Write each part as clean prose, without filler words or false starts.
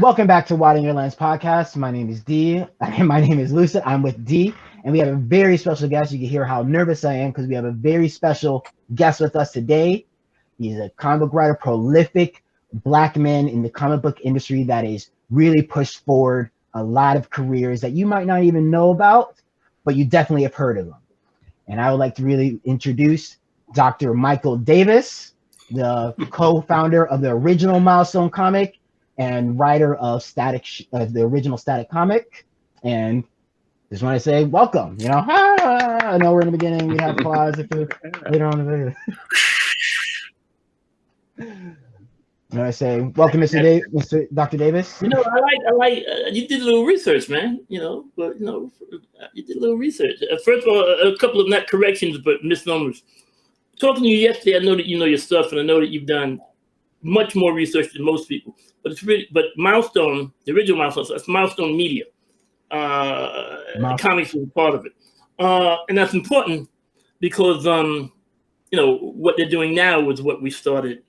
Welcome back to Widen Your Lens podcast. My name is D. My name is Lucid. I'm with D, and we have a very special guest. You can hear how nervous I am because we have a very special guest with us today. He's a comic book writer, prolific Black man in the comic book industry that is really pushed forward a lot of careers that you might not even know about, but you definitely have heard of them. And I would like to really introduce Dr. Michael Davis, the co-founder of the original Milestone comic and writer of the original Static comic. And just want to say welcome. I know we're in the beginning. We have applause later on in the video. I say welcome, Mr. Dr. Davis. I like. You did a little research, man. You did a little research. First of all, a couple of not corrections, but misnomers. Talking to you yesterday, I know that you know your stuff, and I know that you've done much more research than most people. But Milestone, the original Milestone, so that's Milestone Media. Comics is part of it, and that's important because what they're doing now was what we started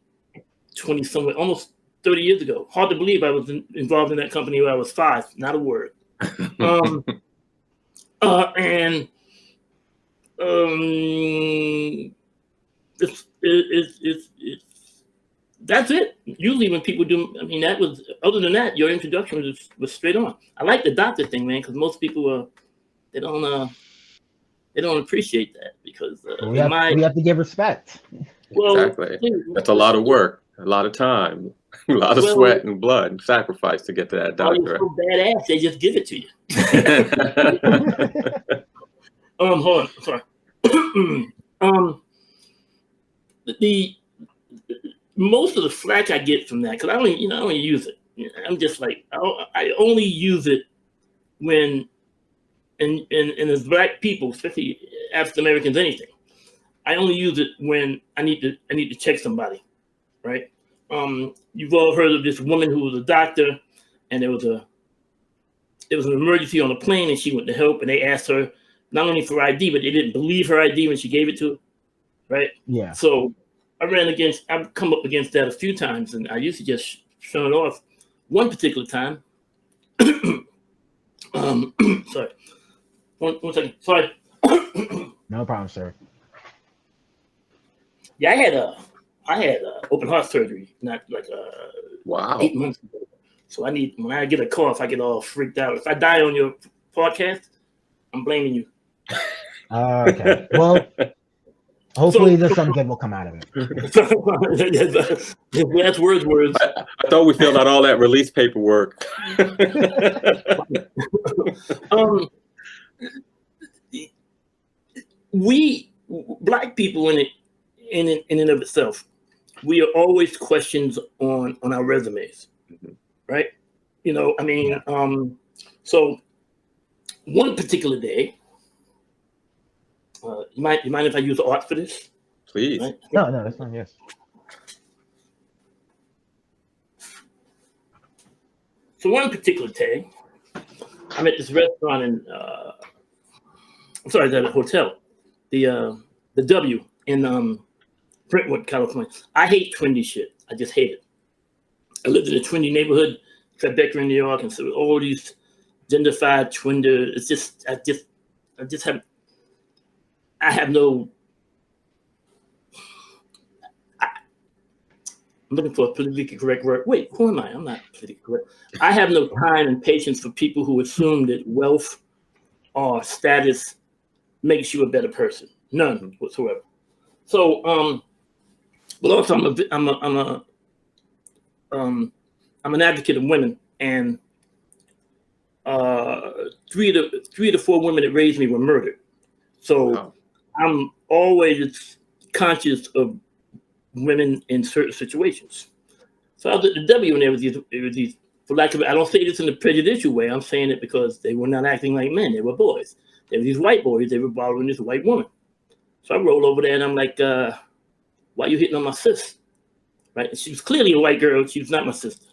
20-something, almost 30 years ago. Hard to believe I was involved in that company when I was 5. Not a word. That's it. Usually when people do, that was, other than that, your introduction was straight on. I like the doctor thing, man, because most people they don't appreciate that because we have to give respect. Well, exactly. That's a lot of work, a lot of time, a lot of sweat and blood and sacrifice to get to that doctorate. You're so badass, they just give it to you. Hold on, sorry. The most of the flack I get from that, because I don't use it. I'm just like, I only use it when, and as Black people, especially African Americans, anything, I only use it when I need to check somebody, right? You've all heard of this woman who was a doctor, and there was an emergency on a plane, and she went to help, and they asked her not only for ID, but they didn't believe her ID when she gave it to her, right? Yeah. So I've come up against that a few times, and I used to just shut it off. One particular time, sorry, one second, sorry. No problem, sir. Yeah, I had open heart surgery, not like 8 months ago. So when I get a cough, I get all freaked out. If I die on your podcast, I'm blaming you. Okay. Well, hopefully there's some good will come out of it. That's words. I thought we filled out all that release paperwork. We Black people in and of itself, we are always questions on our resumes, right? So one particular day, you mind if I use art for this? Please. Right? No, that's fine. Yes. So one particular day, I'm at this restaurant in, the hotel, the W in Brentwood, California. I hate Twindy shit. I just hate it. I lived in a Twindy neighborhood, Tribeca in New York, and so all these gentrified Twinder. It's just, I have no. I'm looking for a politically correct word. Wait, who am I? I'm not politically correct. I have no time and patience for people who assume that wealth or status makes you a better person. None whatsoever. So, but also I'm an advocate of women, and 3 of the 4 women that raised me were murdered. So I'm always conscious of women in certain situations. So I was at the W, and there was these, for lack of, I don't say this in a prejudicial way. I'm saying it because they were not acting like men. They were boys. There were these white boys. They were bothering this white woman. So I roll over there and I'm like, why are you hitting on my sis? Right? And she was clearly a white girl. She was not my sister.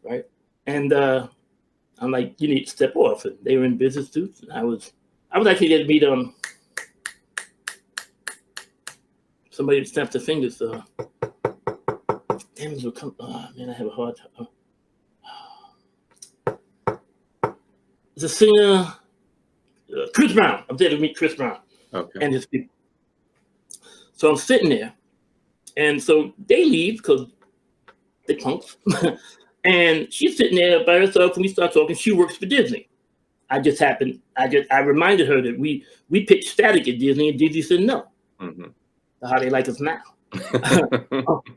Right? And I'm like, you need to step off. And they were in business suits. And I was actually there to meet somebody that snapped their fingers. Damn, it will come. Oh man, I have a hard time. the singer, Chris Brown. I'm there to meet Chris Brown and his people. So I'm sitting there, and so they leave because they punks. And she's sitting there by herself, and we start talking. She works for Disney. I reminded her that we pitched Static at Disney, and Disney said no. Mm-hmm. How they like us now.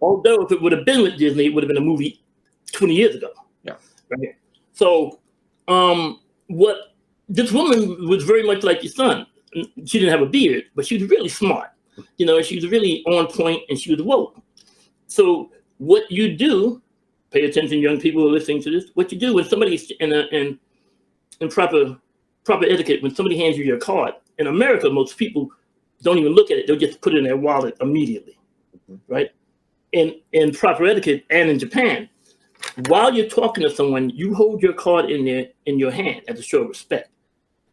Although if it would have been with Disney, it would have been a movie 20 years ago. Yeah. Right. So, what this woman was very much like your son. She didn't have a beard, but she was really smart. You know, she was really on point, and she was woke. So, what you do, pay attention, young people who are listening to this. What you do when somebody's in proper etiquette, when somebody hands you your card. In America, most people don't even look at it; they'll just put it in their wallet immediately, right? In proper etiquette, and in Japan, while you're talking to someone, you hold your card in your hand as a show of respect.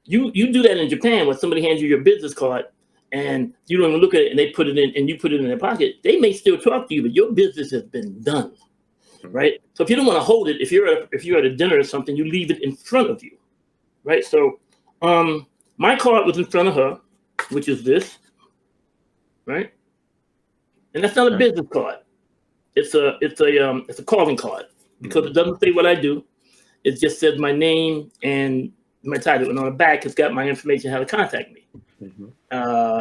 You do that in Japan when somebody hands you your business card and you don't even look at it, and they put it in and you put it in their pocket. They may still talk to you, but your business has been done, right? So if you don't want to hold it, if you're at a dinner or something, you leave it in front of you, right? So my card was in front of her, which is this, right? And that's not a business card. It's a calling card because it doesn't say what I do. It just says my name and my title, and on the back it's got my information, how to contact me. Mm-hmm.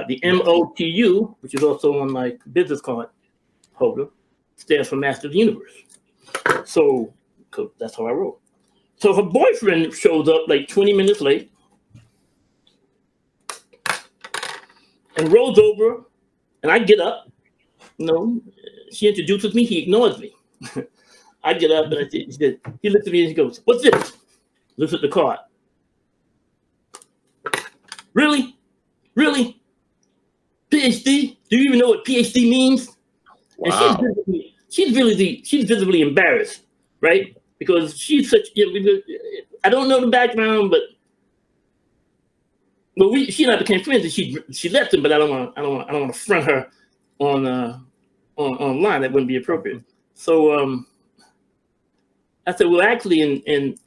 The MOTU, which is also on my business card holder, stands for Master of the Universe. So that's how I roll. So her boyfriend shows up like 20 minutes late and rolls over, and I get up. You know, she introduces me. He ignores me. I get up, and he looks at me and he goes, "What's this?" Looks at the card. Really? PhD? Do you even know what PhD means? Wow. And she's visibly embarrassed, right? Because she's such. I don't know the background, but she and I became friends, and she left him. But I don't want to front her online. That wouldn't be appropriate. So I said, well, actually, in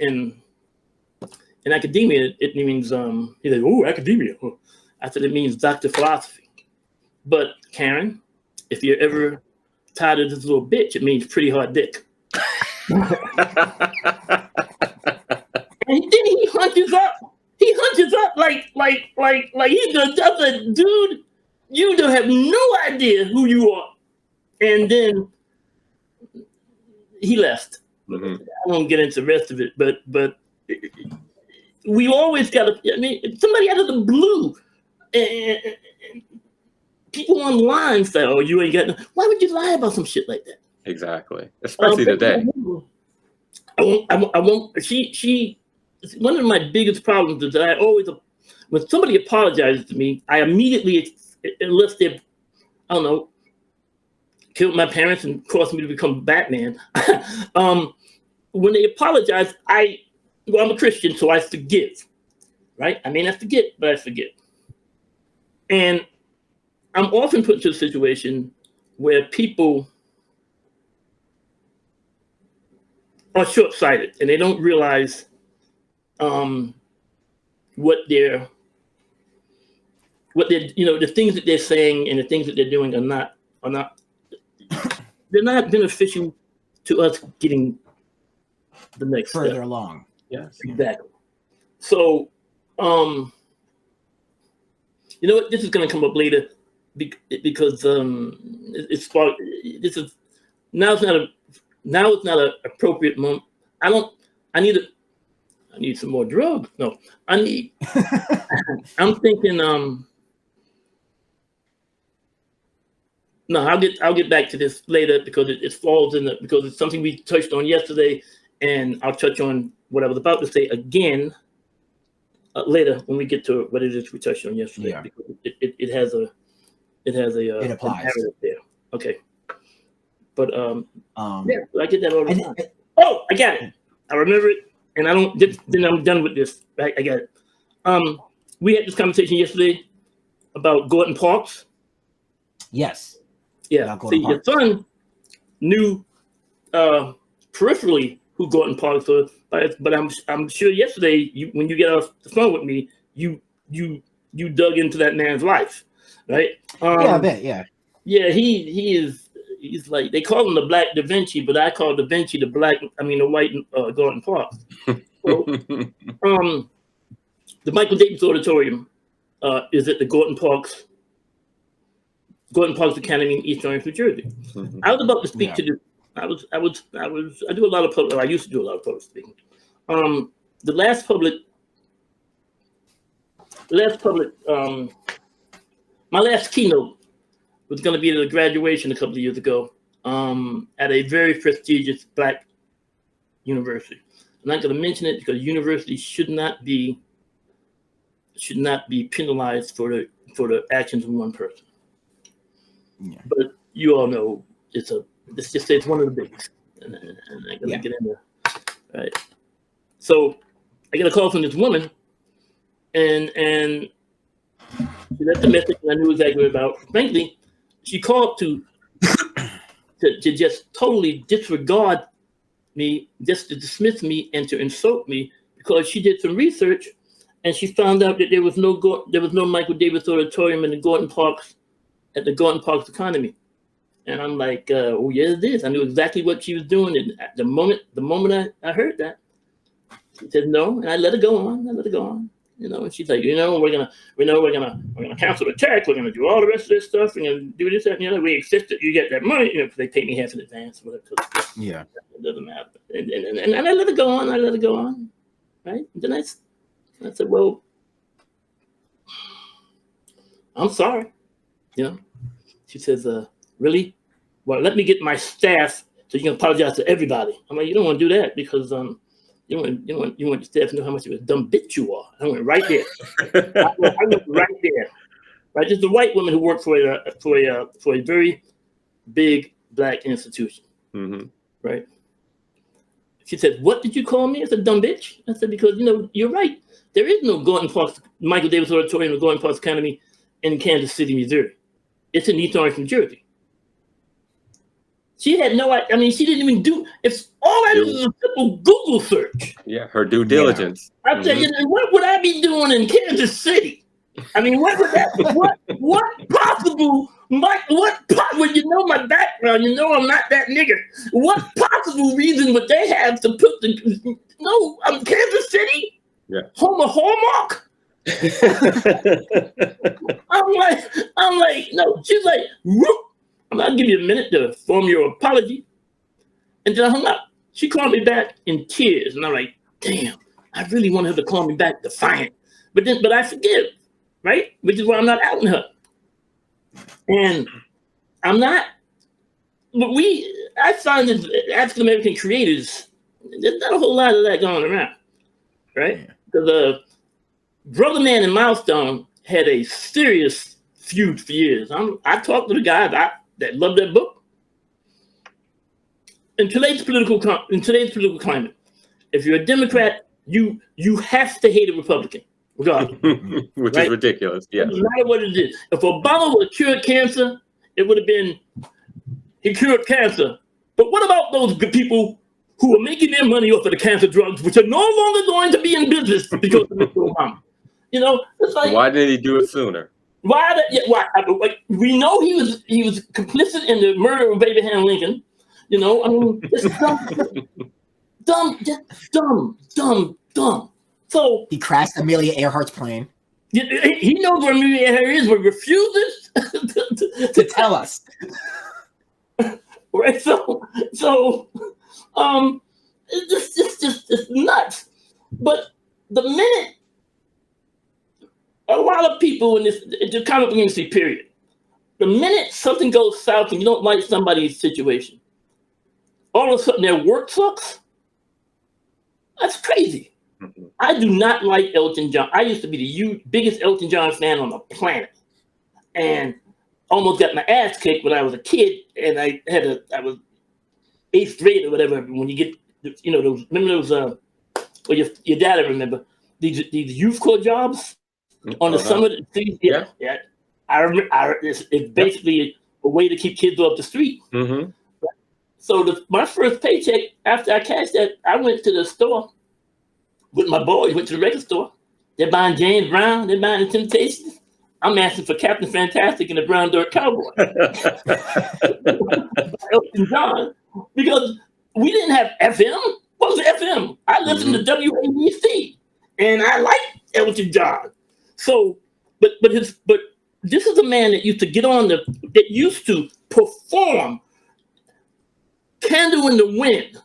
academia, it means he said, oh, academia. I said, it means Dr. Philosophy. But Karen, if you're ever tired of this little bitch, it means pretty hard dick. And then he hunches up. He hunches up like he's a dude. You don't have no idea who you are. And then he left. Mm-hmm. I won't get into the rest of it, but we always got to. I mean, somebody out of the blue, and people online say, "Oh, you ain't got." Why would you lie about some shit like that? Exactly, especially today. I won't. She. One of my biggest problems is that I always, when somebody apologizes to me, I immediately, unless they're, I don't know, killed my parents and caused me to become Batman. When they apologize, I'm a Christian, so I forgive, right? I may not forget, but I forgive. And I'm often put into a situation where people are short-sighted and they don't realize what they're, the things that they're saying and the things that they're doing are not they're not beneficial to us getting the next further step. Along. Yes, exactly. So, you know what? This is going to come up later because it's now it's not an appropriate moment. I need some more drugs. No, I'm thinking. No, I'll get back to this later because it falls because it's something we touched on yesterday, and I'll touch on what I was about to say again later when we get to what it is we touched on yesterday. Yeah. Because it applies there. Okay, but yeah, I get that all the time. Oh, I got it. I remember it, and I don't. Then I'm done with this. I got it. We had this conversation yesterday about Gordon Parks. Yes. Yeah. See, your son knew peripherally who Gordon Parks was, But I'm sure yesterday when you get off the phone with me, you dug into that man's life, right? Yeah, I bet. Yeah. Yeah, he's like, they call him the Black Da Vinci, but I call Da Vinci the white Gordon Parks. So, the Michael Davis Auditorium is at the Gordon Parks Academy in East Orange, New Jersey. I was about to speak to the. I do a lot of public. I used to do a lot of public speaking. The last public. My last keynote was going to be at a graduation a couple of years ago at a very prestigious Black university. I'm not going to mention it because universities should not be penalized for the actions of one person. Yeah. But you all know it's one of the biggest, and I'm going to get in there. Right. So I get a call from this woman, and she left the message, and I knew exactly what it was about. Frankly, she called to just totally disregard me, just to dismiss me and to insult me because she did some research and she found out that there was no Michael Davis Auditorium in the Gordon Parks Academy. And I'm like, oh yeah, it is. I knew exactly what she was doing. And at the moment I heard that, she said no, and I let her go on. And she's like, we're gonna cancel the check. We're gonna do all the rest of this stuff. We're gonna do this, that, and the other. We insist that you get that money, because they pay me half in advance. Yeah, it doesn't matter. And I let her go on. Right? And then I said, well, I'm sorry. She says, really? Well, let me get my staff so you can apologize to everybody. I'm like, you don't want to do that because you want the staff to know how much of a dumb bitch you are. I went right there. I went right there. Right, just a white woman who worked for a very big Black institution. Mm-hmm. Right. She said, "What did you call me?" I said, "Dumb bitch." I said, "Because you're right. There is no Michael Davis Auditorium or Gordon Parks Academy in Kansas City, Missouri. It's in East Orange, New Jersey." She had no idea. I mean, she didn't even do. It's all I did was a simple Google search. Yeah, her due diligence. I said, what would I be doing in Kansas City? I mean, what would that? what possible? Well, you know my background. You know I'm not that nigger. What possible reason would they have to put Kansas City? Yeah. Home of Hallmark. I'm like, no. She's like, whoop. I'll give you a minute to form your apology. And then I hung up. She called me back in tears. And I'm like, damn, I really wanted her to call me back defiant. But I forgive, right? Which is why I'm not outing her. And I'm not, but I find that African-American creators, there's not a whole lot of that going around, right? Because Brother Man and Milestone had a serious feud for years. I talked to the guys that love that book. In today's political climate, if you're a Democrat, you have to hate a Republican, regardless. Which is ridiculous. Yeah. No matter what it is. If Obama would have cured cancer, it would have been he cured cancer. But what about those good people who are making their money off of the cancer drugs, which are no longer going to be in business because of Mr. Obama? It's like, why didn't he do it sooner? Why? We know he was complicit in the murder of Abraham Lincoln. I mean, it's dumb. So he crashed Amelia Earhart's plane. He knows where Amelia Earhart is, but refuses to tell us. Right. So it's nuts. But the minute a lot of people in the comic book industry, period, the minute something goes south and you don't like somebody's situation, all of a sudden their work sucks. That's crazy. Mm-hmm. I do not like Elton John. I used to be the biggest Elton John fan on the planet, and almost got my ass kicked when I was a kid. And I was 8th grade or whatever. When you get, remember those? Your dad, I remember these youth corps jobs on the summer. Yeah. I remember. It's basically a way to keep kids off the street. Mm-hmm. So my first paycheck after I cashed that, I went to the store with my boys, went to the record store. They're buying James Brown. They're buying the Temptations. I'm asking for Captain Fantastic and the Brown Dirt Cowboy. Elton John, because we didn't have FM. What was FM? I listened to WABC, and I like Elton John. So, but this is a man that used to get on that used to perform "Candle in the Wind,"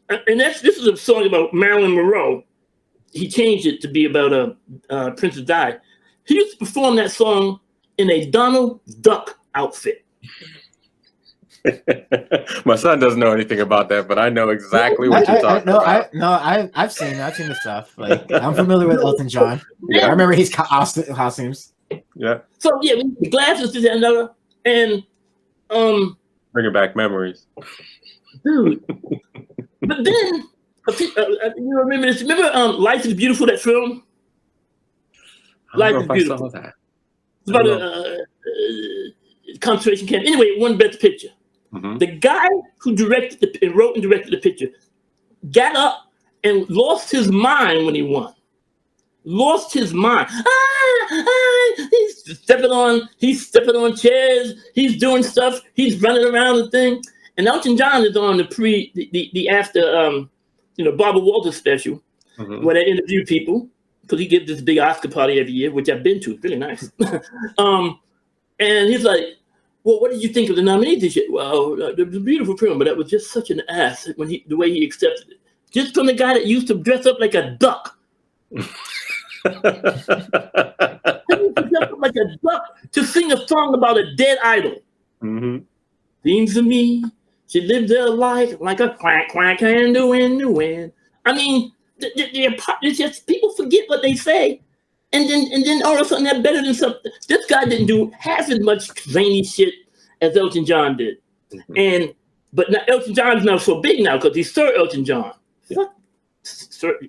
and this is a song about Marilyn Monroe. He changed it to be about Princess Di. He used to perform that song in a Donald Duck outfit. My son doesn't know anything about that, but I know exactly what you're talking about. I've seen the stuff. Like, I'm familiar with Elton John. Yeah. I remember his costumes. Yeah. So yeah, the glasses, this and another, and bringing back memories, dude. But then you remember this? Remember Life is Beautiful? That film. Life is Beautiful. It's about a concentration camp. Anyway, it won Best Picture. The guy who wrote and directed the picture got up and lost his mind when he won. Lost his mind. He's stepping on chairs. He's doing stuff. He's running around the thing. And Elton John is on the after Barbara Walters special where they interview people, because he gives this big Oscar party every year, which I've been to. It's really nice. And he's like, well, what did you think of the nominees this year? Well, it was a beautiful film, but that was just such an ass the way he accepted it. Just from the guy that used to dress up like a duck. Like a duck to sing a song about a dead idol. Seems to me she lived her life like a quack candle in the wind. I mean, it's just people forget what they say, and then all of a sudden they're better than something. This guy didn't do half as much zany shit as Elton John did, but now Elton John's now so big now because he's Sir Elton John. Sir,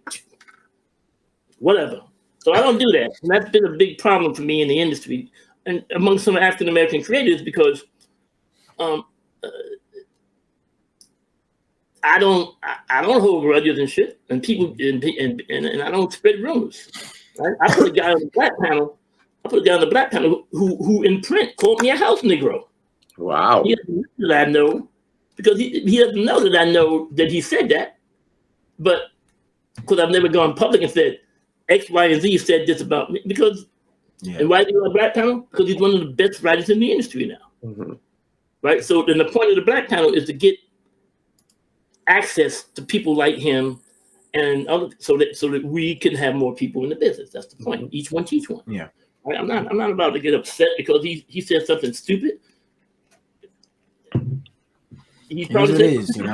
whatever. So I don't do that, and that's been a big problem for me in the industry and among some African American creators because I don't hold grudges and shit, and people and I don't spread rumors. Right? I put a guy on the black panel. Who in print called me a house Negro. Wow. He doesn't know that I know, because he doesn't know that I know that he said that, but because I've never gone public and said X, Y, and Z said this about me. Because and why is he on the black panel? Because he's one of the best writers in the industry now. Right. So then the point of the black panel is to get access to people like him, and so that we can have more people in the business. That's the point. Each one teach one. Yeah. Right? I'm not about to get upset because he said something stupid. He probably said,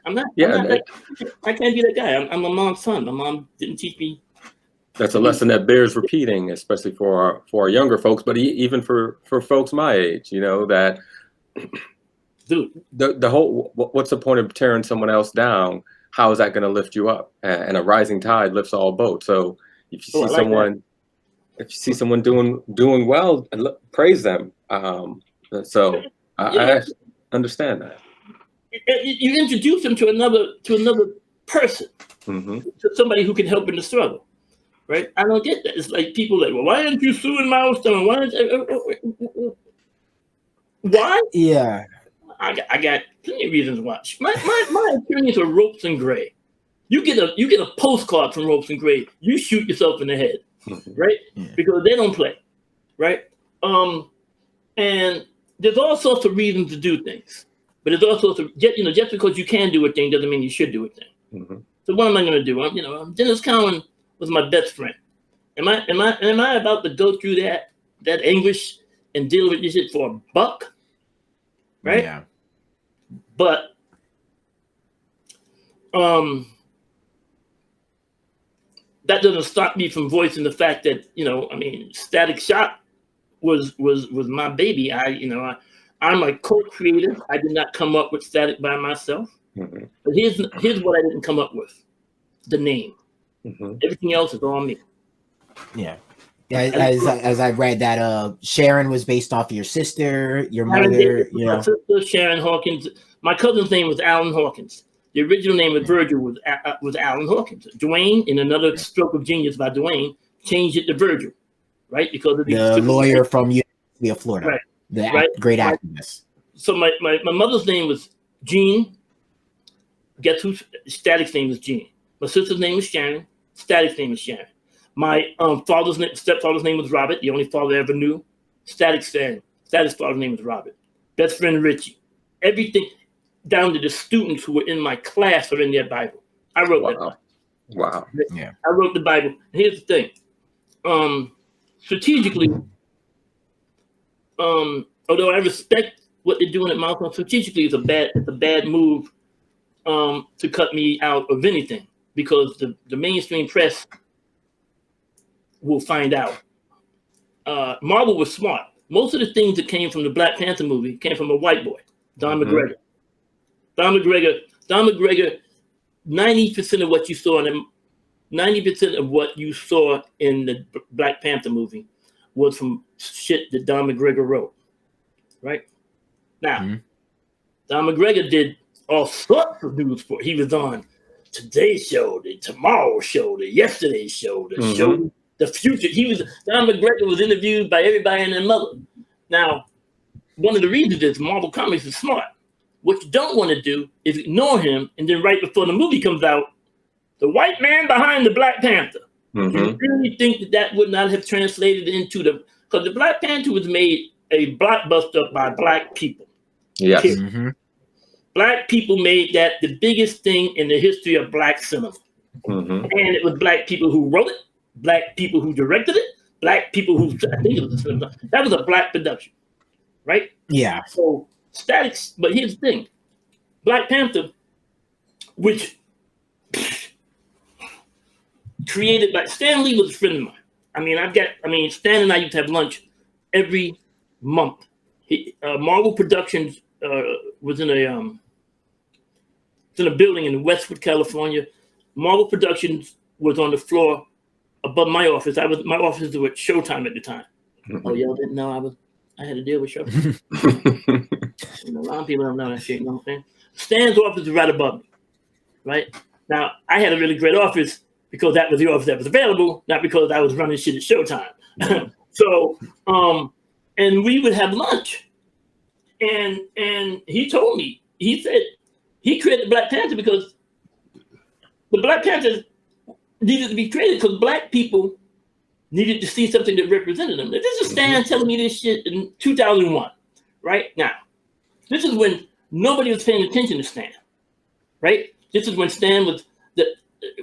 I'm not. I can't be that guy. I'm my mom's son. My mom didn't teach me. That's a lesson that bears repeating, especially for our younger folks, but even for folks my age. That. Dude, the whole what's the point of tearing someone else down? How is that going to lift you up? And a rising tide lifts all boats. So if you see someone doing well, praise them. So I understand that. You introduce them to another person, to somebody who can help in the struggle, right? I don't get that. It's like people like, well, why aren't you suing Milestone? Why? Yeah. I got plenty of reasons why. My experience are Ropes and Gray. You get a postcard from Ropes and Gray. You shoot yourself in the head, right? Because they don't play, right? And there's all sorts of reasons to do things, but there's all sorts of just because you can do a thing doesn't mean you should do a thing. So what am I going to do? Dennis Cowan was my best friend. Am I about to go through that anguish and deal with this shit for a buck? Right? Yeah. But that doesn't stop me from voicing the fact that, Static Shock was my baby. I'm a co-creator. I did not come up with Static by myself. But here's what I didn't come up with. The name. Everything else is on me. Yeah. Yeah, as I read that Sharon was based off of your sister, your mother, my sister Sharon Hawkins. My cousin's name was Alan Hawkins. The original name of Virgil was Alan Hawkins. Dwayne, in another stroke of genius by Dwayne, changed it to Virgil, right? Because of the lawyer from University of Florida, right. the great activist. So my mother's name was Jean. Guess whose Static's name was Jean? My sister's name was Sharon. Static's name was Sharon. My stepfather's name was Robert, the only father I ever knew. Static's father's name was Robert. Best friend Richie. Everything down to the students who were in my class are in their Bible. I wrote that Bible. Wow. Yeah. I wrote the Bible. And here's the thing. Strategically, although I respect what they're doing at Milestone, strategically it's a bad move to cut me out of anything, because the mainstream press will find out. Marvel was smart. Most of the things that came from the Black Panther movie came from a white boy, Don McGregor. Don McGregor, 90% of what you saw in 90% of what you saw in the Black Panther movie was from shit that Don McGregor wrote. Right? Now, Don McGregor did all sorts of news for. He was on Today's Show, the Tomorrow Show, the Yesterday's Show, the show, the future. Don McGregor was interviewed by everybody and their mother. Now, one of the reasons is Marvel Comics is smart. What you don't want to do is ignore him, and then right before the movie comes out, the white man behind the Black Panther. Do you really think that would not have translated into because the Black Panther was made a blockbuster by Black people. Yes. Black people made that the biggest thing in the history of Black cinema. And it was Black people who wrote it, Black people who directed it, Black people who, I think it was that was a Black production, right? Yeah. So Statics, but here's the thing. Black Panther, which created by Stan Lee, was a friend of mine. Stan and I used to have lunch every month. Marvel Productions was in a building in Westwood, California. Marvel Productions was on the floor above my office. My offices were at Showtime at the time. Oh, y'all didn't know I had to deal with Showtime. A lot of people don't know that shit. You know what I'm saying? Stan's office is right above me. Right now, I had a really great office because that was the office that was available, not because I was running shit at Showtime. So, and we would have lunch, and he told me, he said he created Black Panther because the Black Panther needed to be created because Black people needed to see something that represented them. This is Stan telling me this shit in 2001, right? Now, this is when nobody was paying attention to Stan, right? This is when Stan was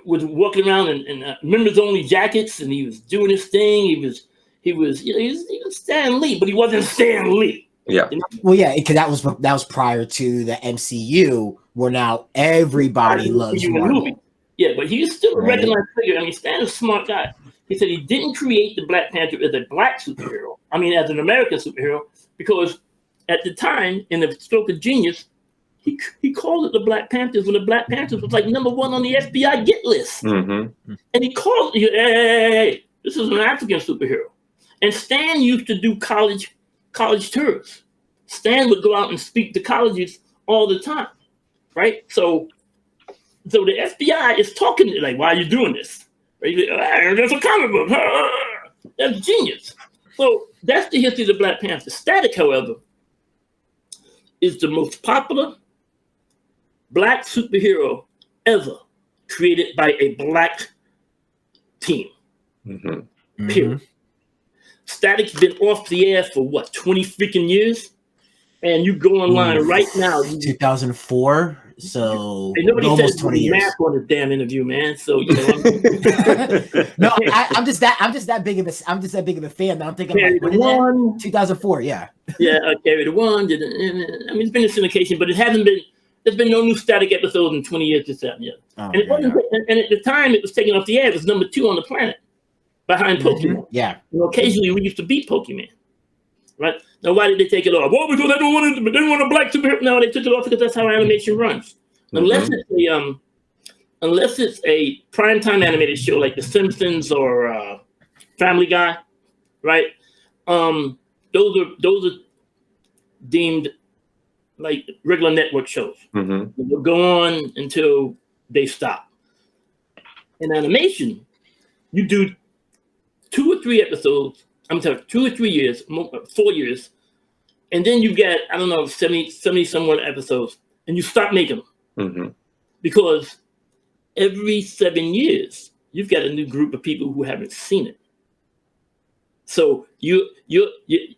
walking around in members only jackets, and he was doing his thing. He was Stan Lee, but he wasn't Stan Lee. Yeah. You know? Well, yeah, because that was prior to the MCU, where now everybody loves Marvel. Yeah, but he's still a recognized figure. I mean, Stan is a smart guy. He said he didn't create the Black Panther as a Black superhero. I mean, as an American superhero, because at the time, in the stroke of genius, he called it the Black Panthers when the Black Panthers was like #1 on the FBI get list. And he called it, hey, this is an African superhero. And Stan used to do college tours. Stan would go out and speak to colleges all the time, right? So the FBI is talking to like, why are you doing this? Right? There's a comic book. That's genius. So that's the history of the Black Panther. Static, however, is the most popular Black superhero ever created by a Black team. Period. Static's been off the air for what, 20 freaking years? And you go online right now. 2004. So nobody almost said 20 years. Math on this damn interview, man. So no, I'm just that big of a fan that I'm thinking Carry like, the One. 2004, yeah. Yeah, Carry the One. I mean, it's been a syndication, but it hasn't been. There's been no new Static episodes in 20 years to 7 years. And it wasn't. And at the time it was taken off the air, it was #2 on the planet, behind Pokemon. Yeah. You know, occasionally we used to beat Pokemon. Right? Now, why did they take it off? Well, because they didn't want a Black superhero. No, they took it off because that's how animation runs. Unless it's a primetime animated show like The Simpsons or Family Guy, right? Those are deemed like regular network shows. Mm-hmm. They'll go on until they stop. In animation, you do 2 or 3 episodes. I'm talking 2 or 3 years, 4 years, and then you get, I don't know, 70 somewhat episodes, and you stop making them. Mm-hmm. Because every 7 years, you've got a new group of people who haven't seen it. So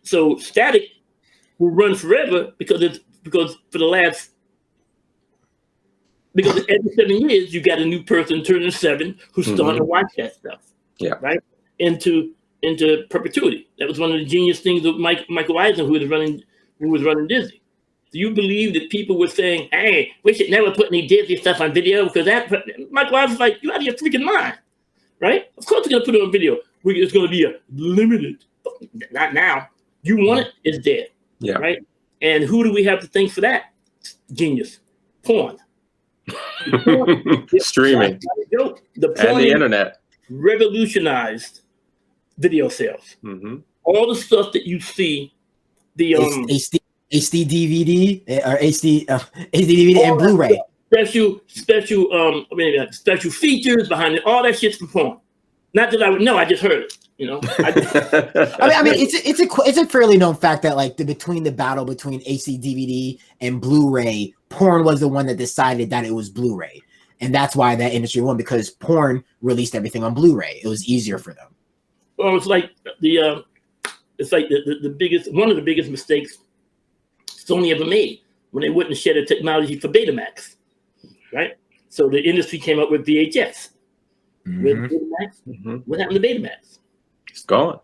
so static will run forever because every 7 years you got a new person turning 7 who's starting to watch that stuff. Yeah. Right? Into perpetuity. That was one of the genius things of Michael Eisner, who was running Disney. Do you believe that people were saying, "Hey, we should never put any Disney stuff on video," because Michael Eisner's like, "You out of your freaking mind," right? Of course, we're gonna put it on video. It's gonna be a limited. Not now. You want it? It's dead. Yeah. Right. And who do we have to thank for that? Genius. Porn. Streaming. The porn and the internet revolutionized video sales. Mm-hmm. All the stuff that you see, the HD DVD or HD DVD and Blu-ray. Special features behind it. All that shit's for porn. Not that I would know. I just heard it. You know. I mean, it's a fairly known fact that like between the battle between HD DVD and Blu-ray, porn was the one that decided that it was Blu-ray, and that's why that industry won, because porn released everything on Blu-ray. It was easier for them. Well, it's like the biggest, one of the biggest mistakes Sony ever made when they wouldn't share the technology for Betamax, right? So the industry came up with VHS. With Betamax, what happened to Betamax? It's gone.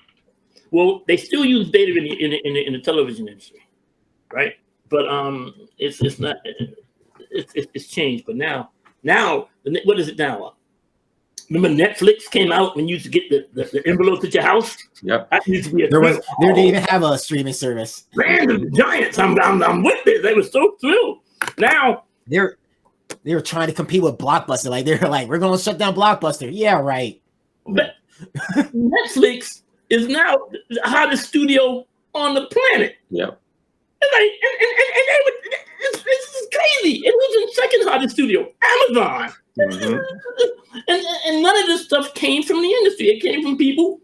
Well, they still use beta in the television industry, right? But it's not. It's changed. But now, what is it now? Remember Netflix came out when you used to get the envelopes at your house? Yep. That used to be there didn't even have a streaming service. Man, the giants! I'm with it. They were so thrilled. Now they were trying to compete with Blockbuster. Like they're like, we're going to shut down Blockbuster. Yeah, right. But Netflix is now the hottest studio on the planet. Yeah. This is crazy. It was in second hottest studio, Amazon. And none of this stuff came from the industry. It came from people.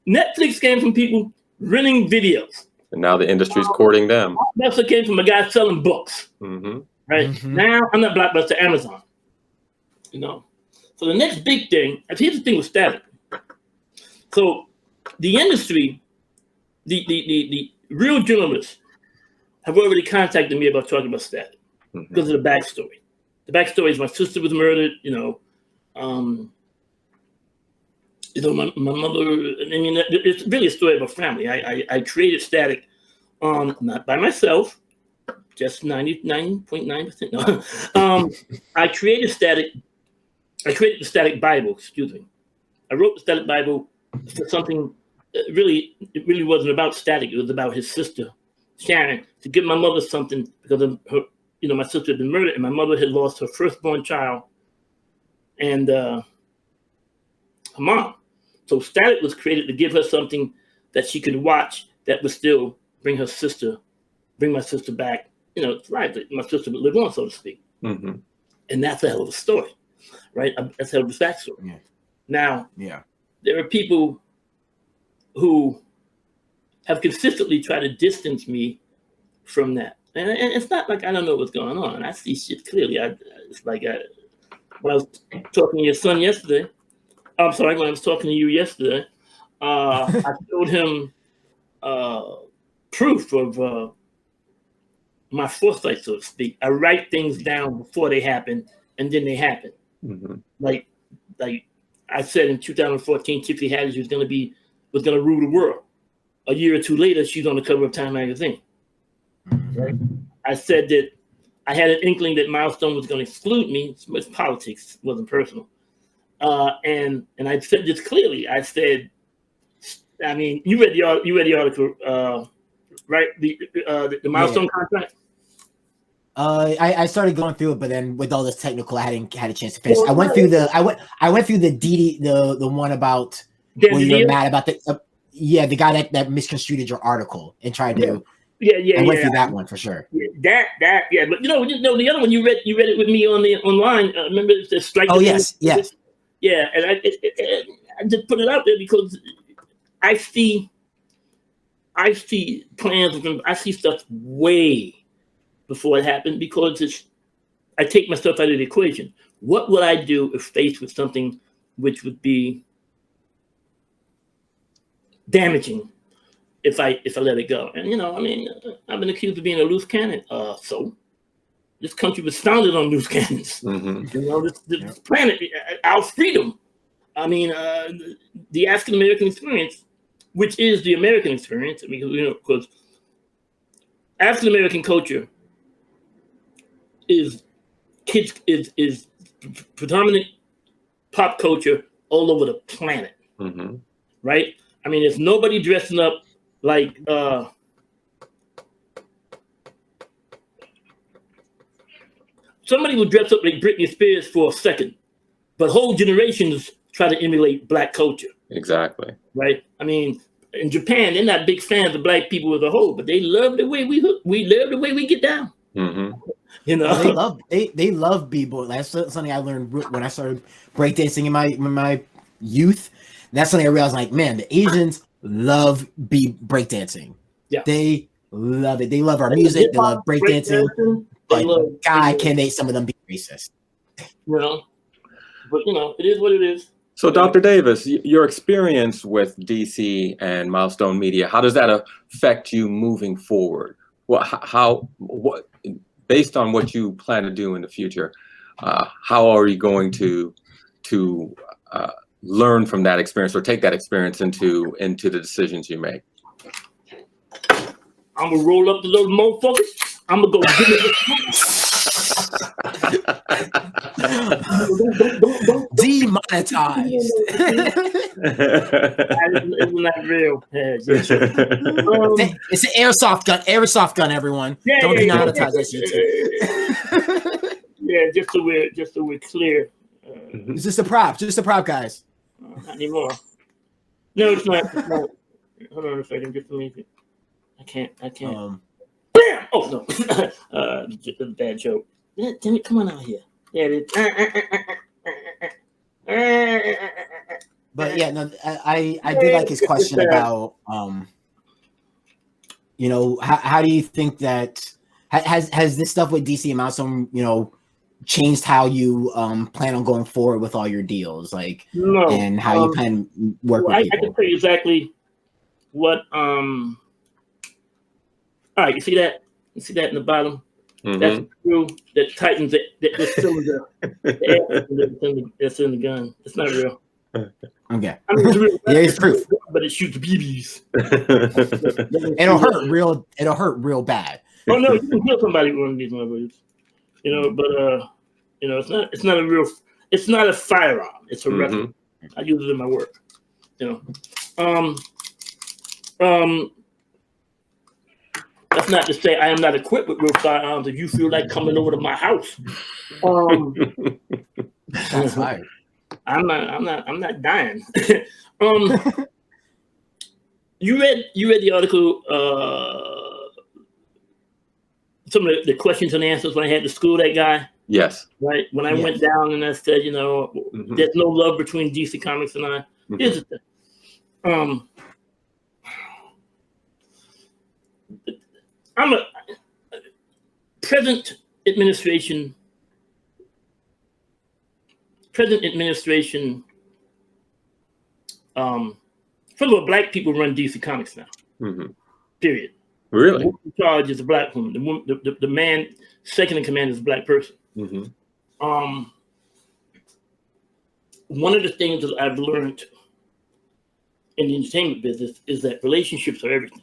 Netflix came from people renting videos. And now the industry's courting them. Blockbuster came from a guy selling books. Right? Now I'm not Blockbuster, Amazon. You know. So the next big thing, here's the thing with static. So the industry, the real journalists have already contacted me about talking about static because of the backstory. The backstory is my sister was murdered, my mother, I mean, it's really a story of a family. I created static not by myself, just 99.9%. No. I created the Static Bible, excuse me. I wrote the Static Bible for something it really wasn't about static. It was about his sister, Sharon, to give my mother something because of her, my sister had been murdered and my mother had lost her firstborn child and her mom. So Static was created to give her something that she could watch that would still bring my sister back, life, that my sister would live on, so to speak. And that's a hell of a story, right? That's a hell of a backstory. Yeah. Now, there are people who have consistently tried to distance me from that. And it's not like I don't know what's going on. I see shit clearly. It's like when I was talking to your son yesterday, I'm sorry, when I was talking to you yesterday, I showed him proof of my foresight, so to speak. I write things down before they happen, and then they happen. Like I said in 2014, Tiffany Haddish was going to rule the world. A year or two later, she's on the cover of Time magazine. Right? I said that I had an inkling that Milestone was going to exclude me. It's politics, it wasn't personal. And I said this clearly. I said, I mean, you read the article, right? The Milestone contract. I started going through it, but then with all this technical, I hadn't had a chance to finish. I went through the one about where you're mad about the guy that misconstrued your article and tried to I went through that one for sure. Yeah, but the other one you read it with me online. Remember the strike? Oh yes. Yeah, and I just put it out there because I see plans. I see stuff way before it happened because I take myself out of the equation. What would I do if faced with something which would be damaging if I let it go? And I've been accused of being a loose cannon. So this country was founded on loose cannons. This planet, our freedom. The African American experience, which is the American experience, because African American culture is predominant pop culture all over the planet, right? There's nobody dressing up like somebody will dress up like Britney Spears for a second, but whole generations try to emulate Black culture. Exactly. Right. In Japan, they're not big fans of Black people as a whole, but they love the way we love the way we get down. They love b-boy. That's something I learned when I started breakdancing in my youth. That's something I realized, like, man, the Asians love breakdancing. Yeah, they love it. They love our music. They love breakdancing. But God, can some of them be racist? But it is what it is. So, Dr. Davis, your experience with DC and Milestone Media, how does that affect you moving forward? What based on what you plan to do in the future, how are you going to learn from that experience or take that experience into the decisions you make? I'm gonna roll up the little motherfuckers. I'm gonna go give it. Demonetized. Isn't that real? It's an airsoft gun, everyone. Don't demonetize that shit. Yeah, just so we're clear. It's just a prop, guys. Not anymore. No, it's not. Hold on a second, just a minute. I can't. Bam! Oh no, just a bad joke. Damn it! Come on out here. Yeah, it is. But yeah, no, I did like his question about how do you think that has this stuff with DC and Milestone changed how you plan on going forward with all your deals, and how you plan to work with people? I can tell you exactly what all right, you see that in the bottom? That's the screw that tightens it. That's still that's in the gun. It's not real. Okay. It's real. It's proof. But it shoots BBs. It'll hurt real bad. Oh no, you can kill somebody with one of these motherfuckers. But it's not a real. It's not a firearm. It's a rifle. I use it in my work. That's not to say I am not equipped with real firearms. If you feel like coming over to my house, that's fine. I'm not dying. You read the article. Some of the questions and answers when I had to school that guy. Yes. Right. When I went down and I said, there's no love between DC Comics and I. Here's the thing. I'm a present administration. First of all, Black people run DC Comics now. Period. Really? The woman in charge is a Black woman. The man second in command is a Black person. One of the things that I've learned in the entertainment business is that relationships are everything.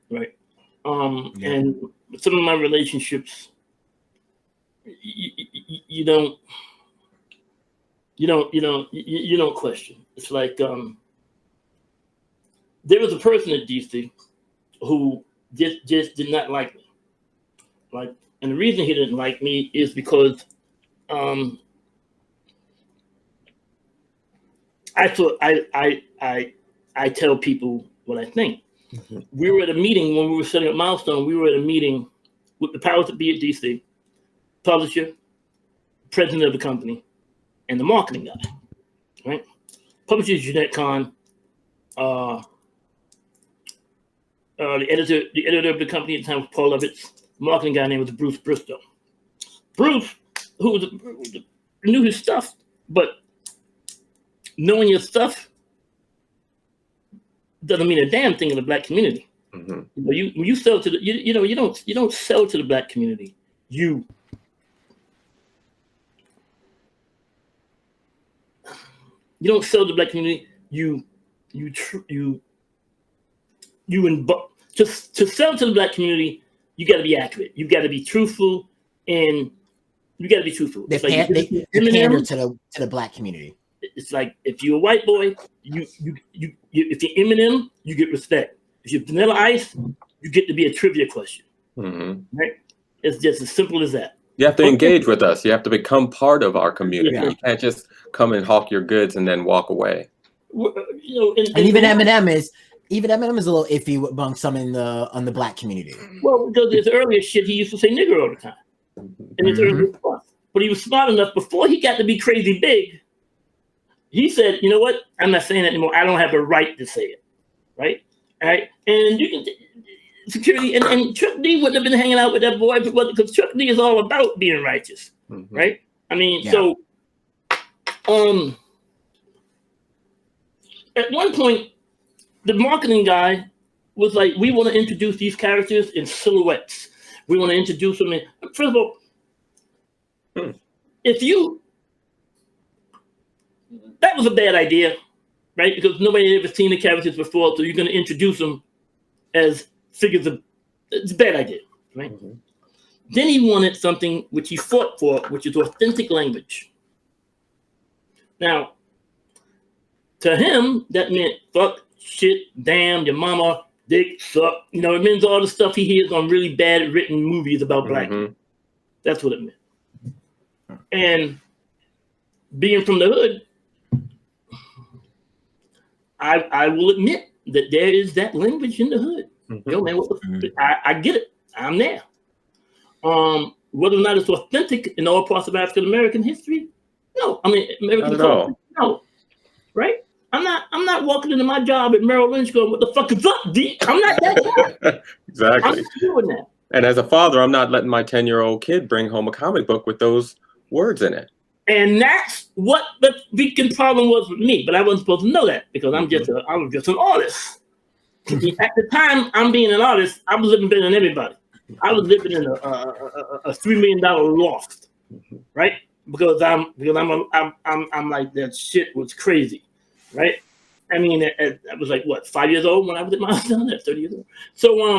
Right. And some of my relationships, you don't question. It's like there was a person at DC who just did not like me. And the reason he didn't like me is because I tell people what I think. We were at a meeting when we were setting up Milestone. We were at a meeting with the powers that be at DC, publisher, president of the company, and the marketing guy. Right? Publisher is Jeanette Kahn. The editor of the company at the time was Paul Levitz. The marketing guy named was Bruce Bristow. Bruce, who knew his stuff, but knowing your stuff doesn't mean a damn thing in the Black community. You sell to the you don't sell to the Black community. You don't sell to the Black community. To sell to the Black community, you got to be accurate. You got to be truthful, and you got to be truthful. They pander to the Black community. It's like if you're a white boy, if you're Eminem, you get respect. If you're Vanilla Ice, you get to be a trivia question. Right? It's just as simple as that. You have to engage with us. You have to become part of our community. Yeah. You can't just come and hawk your goods and then walk away. And even Eminem is a little iffy among some on the Black community. Well, because his earlier shit, he used to say nigger all the time. And his earlier stuff. But he was smart enough before he got to be crazy big. He said, you know what? I'm not saying that anymore. I don't have a right to say it. Right? All right. And you can security and Chuck D wouldn't have been hanging out with that boy because Chuck D is all about being righteous. Right? I mean, so at one point, the marketing guy was like, we want to introduce these characters in silhouettes. We want to introduce them in. First of all, that was a bad idea, right? Because nobody had ever seen the characters before, so you're going to introduce them as figures of. It's a bad idea, right? Then he wanted something which he fought for, which is authentic language. Now, to him, that meant fuck, shit, damn, your mama, dick, suck. You know, it means all the stuff he hears on really bad written movies about Black people. That's what it meant. And being from the hood, I will admit that there is that language in the hood. Yo, man, I get it. I'm there. Whether or not it's authentic in all parts of African American history, no. I mean, American culture, no. Right? I'm not walking into my job at Merrill Lynch going, "What the fuck is up, D?" I'm not that guy. Exactly. I'm not doing that. And as a father, I'm not letting my 10-year-old kid bring home a comic book with those words in it. And that's what the freaking problem was with me. But I wasn't supposed to know that because I was just an artist. At the time, I'm being an artist, I was living better than everybody. I was living in a $3 million loft, right? Because I'm like, that shit was crazy, right? I mean, I was like, what, 5 years old when I was at Milestone? That's 30 years old. So I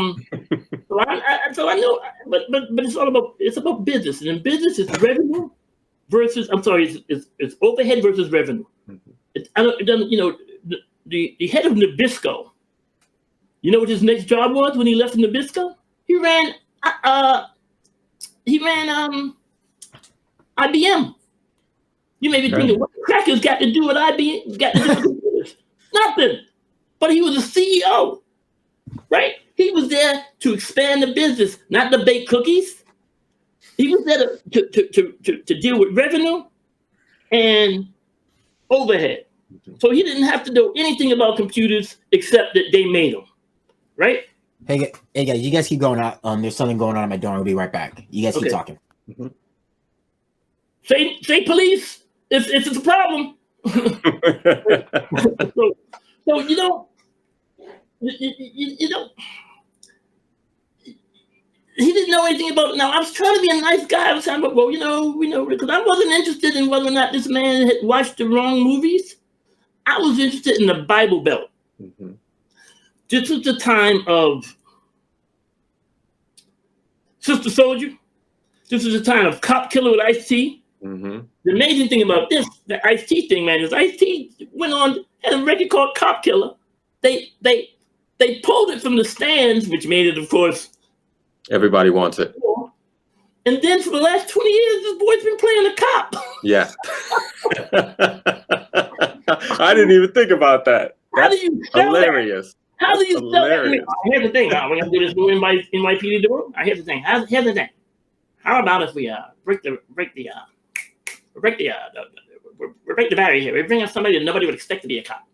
know, but it's about business, and in business, it's revenue versus it's overhead versus revenue. The head of Nabisco. You know what his next job was when he left Nabisco? He ran IBM. You may be thinking, what the crackers got to do with IBM? Got to do with computers? Nothing. But he was a CEO, right? He was there to expand the business, not to bake cookies. He was there to deal with revenue and overhead. So he didn't have to know anything about computers except that they made them, right? Hey guys, you guys keep going out. There's something going on at my door. I'll be right back. You guys keep talking. Say police. It's a problem. so you know, he didn't know anything about it. Now I was trying to be a nice guy. I was talking about, we know, because I wasn't interested in whether or not this man had watched the wrong movies. I was interested in the Bible Belt. This was the time of Sister Soldier. This was the time of Cop Killer with Ice-T. The amazing thing about this, the Ice-T thing, man, is Ice-T went on, had a record called Cop Killer. They pulled it from the stands, which made it, of course, everybody wants it. And then for the last 20 years, this boy's been playing a cop. Yeah. I didn't even think about that. That's hilarious. How do you sell that? Here's the thing. We're gonna do this new NYPD do. Here's the thing. Here's the thing. How about if we break the barrier here? We bring up somebody that nobody would expect to be a cop.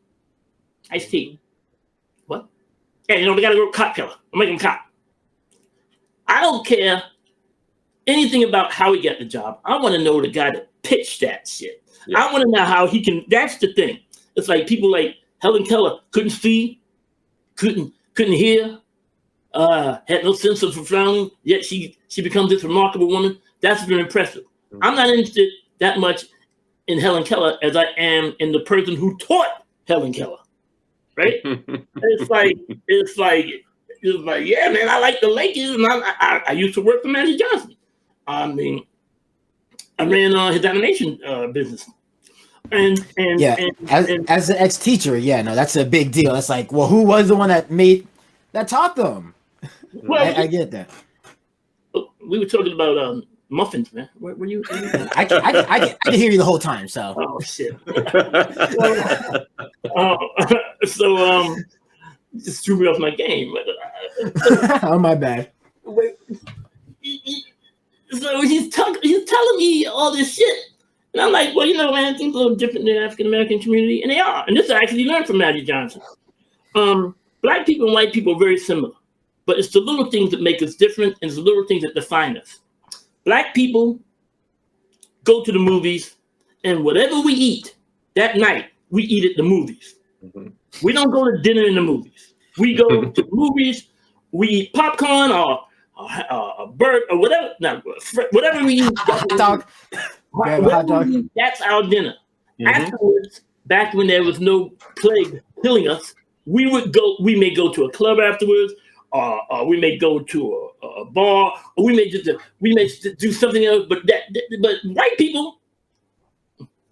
Ice-T. What? Yeah, we gotta go cop killer. We'll make him cop. I don't care anything about how he got the job. I want to know the guy that pitched that shit. Yeah. I want to know how he can. That's the thing. It's like people like Helen Keller couldn't see, couldn't hear, had no sense of profound. Yet she becomes this remarkable woman. That's very impressive. Mm-hmm. I'm not interested that much in Helen Keller as I am in the person who taught Helen Keller. Right? It's like, yeah, man, I like the Lakers, and I used to work for Magic Johnson. I mean, I ran his animation business, and as an ex-teacher, yeah, no, that's a big deal. It's like, well, who was the one that taught them? Well, I get that. We were talking about muffins, man. Were you? I can hear you the whole time. So. Oh shit. So just threw me off my game. Oh, my bad. So he's telling me all this shit, and I'm like, well, man, things are a little different than the African American community, and they are. And this I actually learned from Magic Johnson. Black people and white people are very similar, but it's the little things that make us different, and it's the little things that define us. Black people go to the movies, and whatever we eat that night, we eat at the movies. Mm-hmm. We don't go to dinner in the movies. We go to the movies, we eat popcorn or a bird or whatever. No, whatever we eat. Hot dog. That's our dinner. Mm-hmm. Afterwards, back when there was no plague killing us, we may go to a club afterwards, or we may go to a bar, or we may do something else. But white people,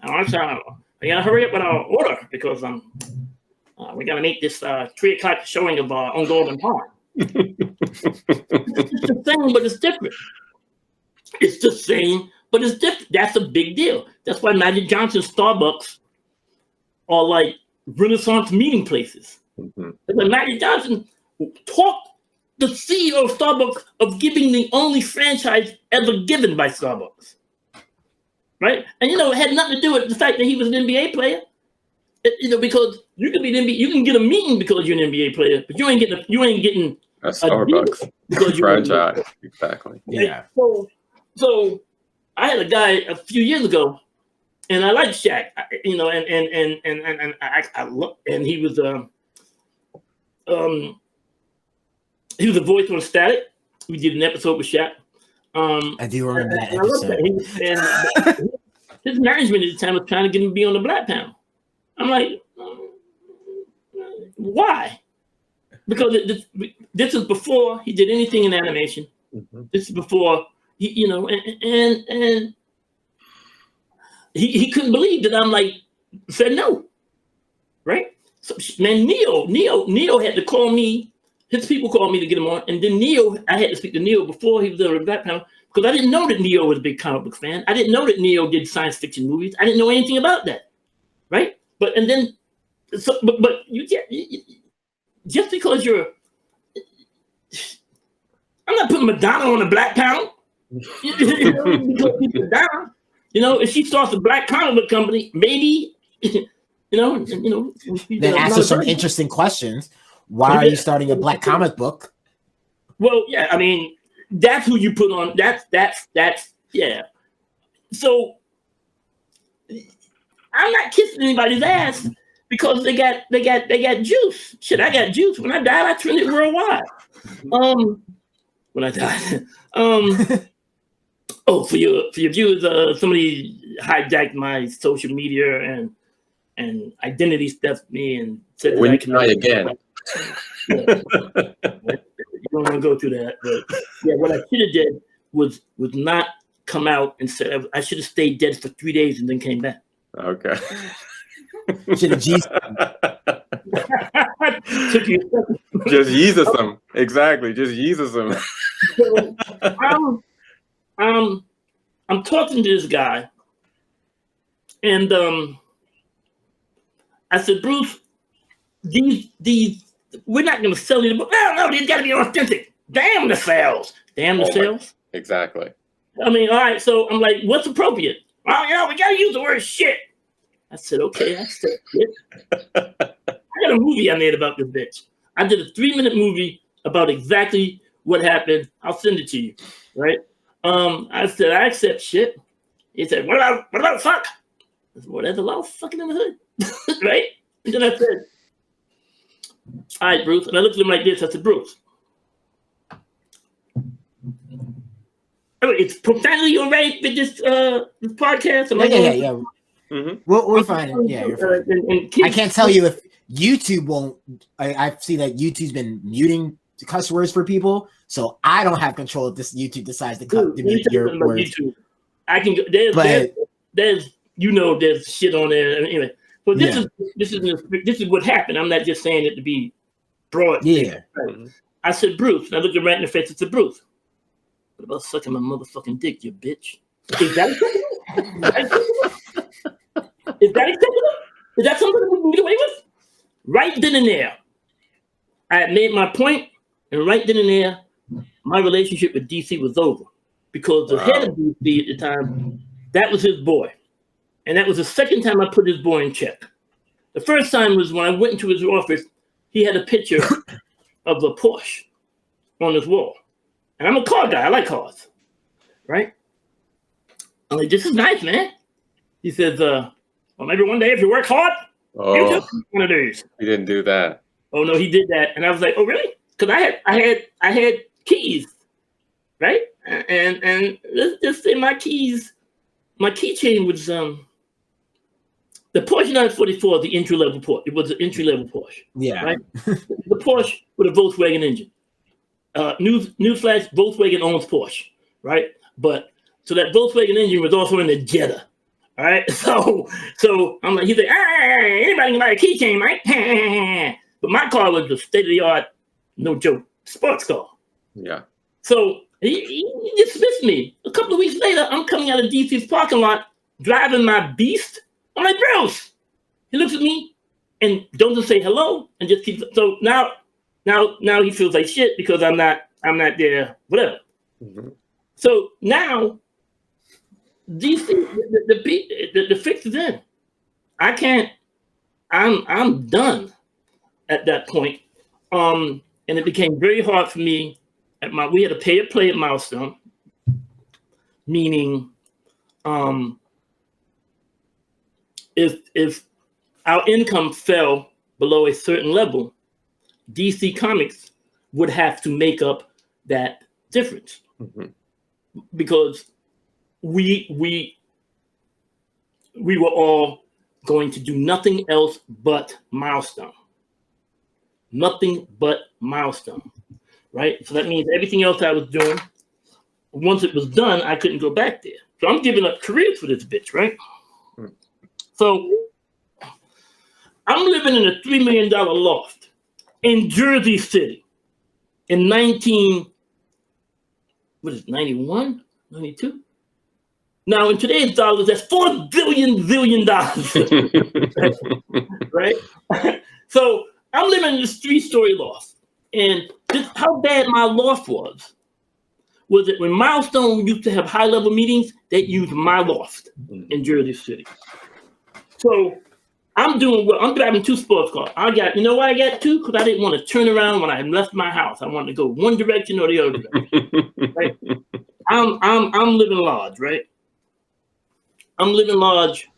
I gotta hurry up with our order because we gotta make this 3:00 showing of On Golden Pond. It's the same, but it's different. It's the same, but it's different. That's a big deal. That's why Magic Johnson Starbucks are like Renaissance meeting places. Mm-hmm. Like Magic Johnson talked the CEO of Starbucks of giving the only franchise ever given by Starbucks. Right? And it had nothing to do with the fact that he was an NBA player. Because you can get a meeting because you're an NBA player, but you ain't getting a Starbucks franchise. Exactly. Yeah. So I had a guy a few years ago, and I liked Shaq. And he was he was a voice on Static. We did an episode with Shaq. I do remember that episode. His management at the time was trying to get him to be on the Black panel. I'm like, why? Because this is before he did anything in animation. Mm-hmm. This is before he couldn't believe that I'm like said no, right? So man, Neo had to call me. His people called me to get him on, and then I had to speak to Neo before he was on the Black panel because I didn't know that Neo was a big comic book fan. I didn't know that Neo did science fiction movies. I didn't know anything about that, right? But you just because I'm not putting Madonna on the Black panel. Madonna, if she starts a Black comic book company, maybe, then ask her some interesting questions. Why are you starting a Black comic book? Well, yeah, I mean, that's who you put on. That's yeah. So I'm not kissing anybody's ass because they got juice. Shit, I got juice. When I died, I trended worldwide. When I died. For your viewers, somebody hijacked my social media and identity theft me and said when you try again. You don't want to go through that, but yeah, what I should have did was not come out and said I should have stayed dead for 3 days and then came back. Okay. Should have Jesus. Just Jesus him. Exactly. Just Jesus him. So I'm talking to this guy, and I said, Bruce, these we're not going to sell you the book. No, these got to be authentic. Damn the sales. Damn the sales. Exactly. I mean, all right. So I'm like, what's appropriate? Well, we got to use the word shit. I said, okay. I said shit. I got a movie I made about this bitch. I did a 3-minute movie about exactly what happened. I'll send it to you, right? I said, I accept shit. He said, what about fuck? I said, well, there's a lot of fucking in the hood, right? And then I said, all right, Bruce. And I looked at him like this. I said, Bruce, it's profanity all right with this podcast? Yeah. Mm-hmm. We're fine. Yeah, you're fine. I can't tell you if YouTube won't. I see that YouTube's been muting the cuss words for people, so I don't have control if this YouTube decides to mute your words. YouTube. I can. There's there's shit on there. Anyway, but this is what happened. I'm not just saying it to be broad. Yeah. Right? I said, Bruce. And I looked him right in the face. I said, Bruce, what about sucking my motherfucking dick, you bitch? Is that acceptable? Is that acceptable? Is that something we can get away with? Right then and there, I had made my point, and right then and there, my relationship with DC was over because the head of DC at the time, that was his boy. And that was the second time I put his boy in check. The first time was when I went into his office, he had a picture of a Porsche on his wall. And I'm a car guy. I like cars, right? I'm like, this is nice, man. He says, well, maybe one day if you work hard, you just one of these. He didn't do that. Oh no, he did that, and I was like, oh really? Because I had keys, right? And let's just say my keychain was the Porsche 944, the entry level Porsche. It was an entry level Porsche. Yeah. Right. The Porsche with a Volkswagen engine. Newsflash: Volkswagen owns Porsche, right? But so that Volkswagen engine was also in the Jetta. All right, so I'm like, he's like, anybody can buy a keychain, right? But my car was the state of the art, no joke, sports car. Yeah. So he dismissed me. A couple of weeks later, I'm coming out of DC's parking lot, driving my Beast. I'm like, Bruce. He looks at me and don't just say hello and just keep. So now he feels like shit because I'm not there, whatever. Mm-hmm. So now. DC, the fix is in. I can't. I'm done at that point. And it became very hard for me. We had to pay to play at Milestone, meaning, if our income fell below a certain level, DC Comics would have to make up that difference, because we were all going to do nothing else but Milestone. Nothing but Milestone, right? So that means everything else I was doing, once it was done, I couldn't go back there. So I'm giving up careers for this bitch, right? So I'm living in a $3 million loft in Jersey City in 91, 92? Now, in today's dollars, that's $4 billion, right? So I'm living in this 3-story loft. And how bad my loft was that when Milestone used to have high-level meetings, they used my loft in Jersey City. So I'm doing well. I'm driving 2 sports cars. You know why I got 2? Because I didn't want to turn around when I had left my house. I wanted to go one direction or the other direction, right? I'm living large, right? I'm living large,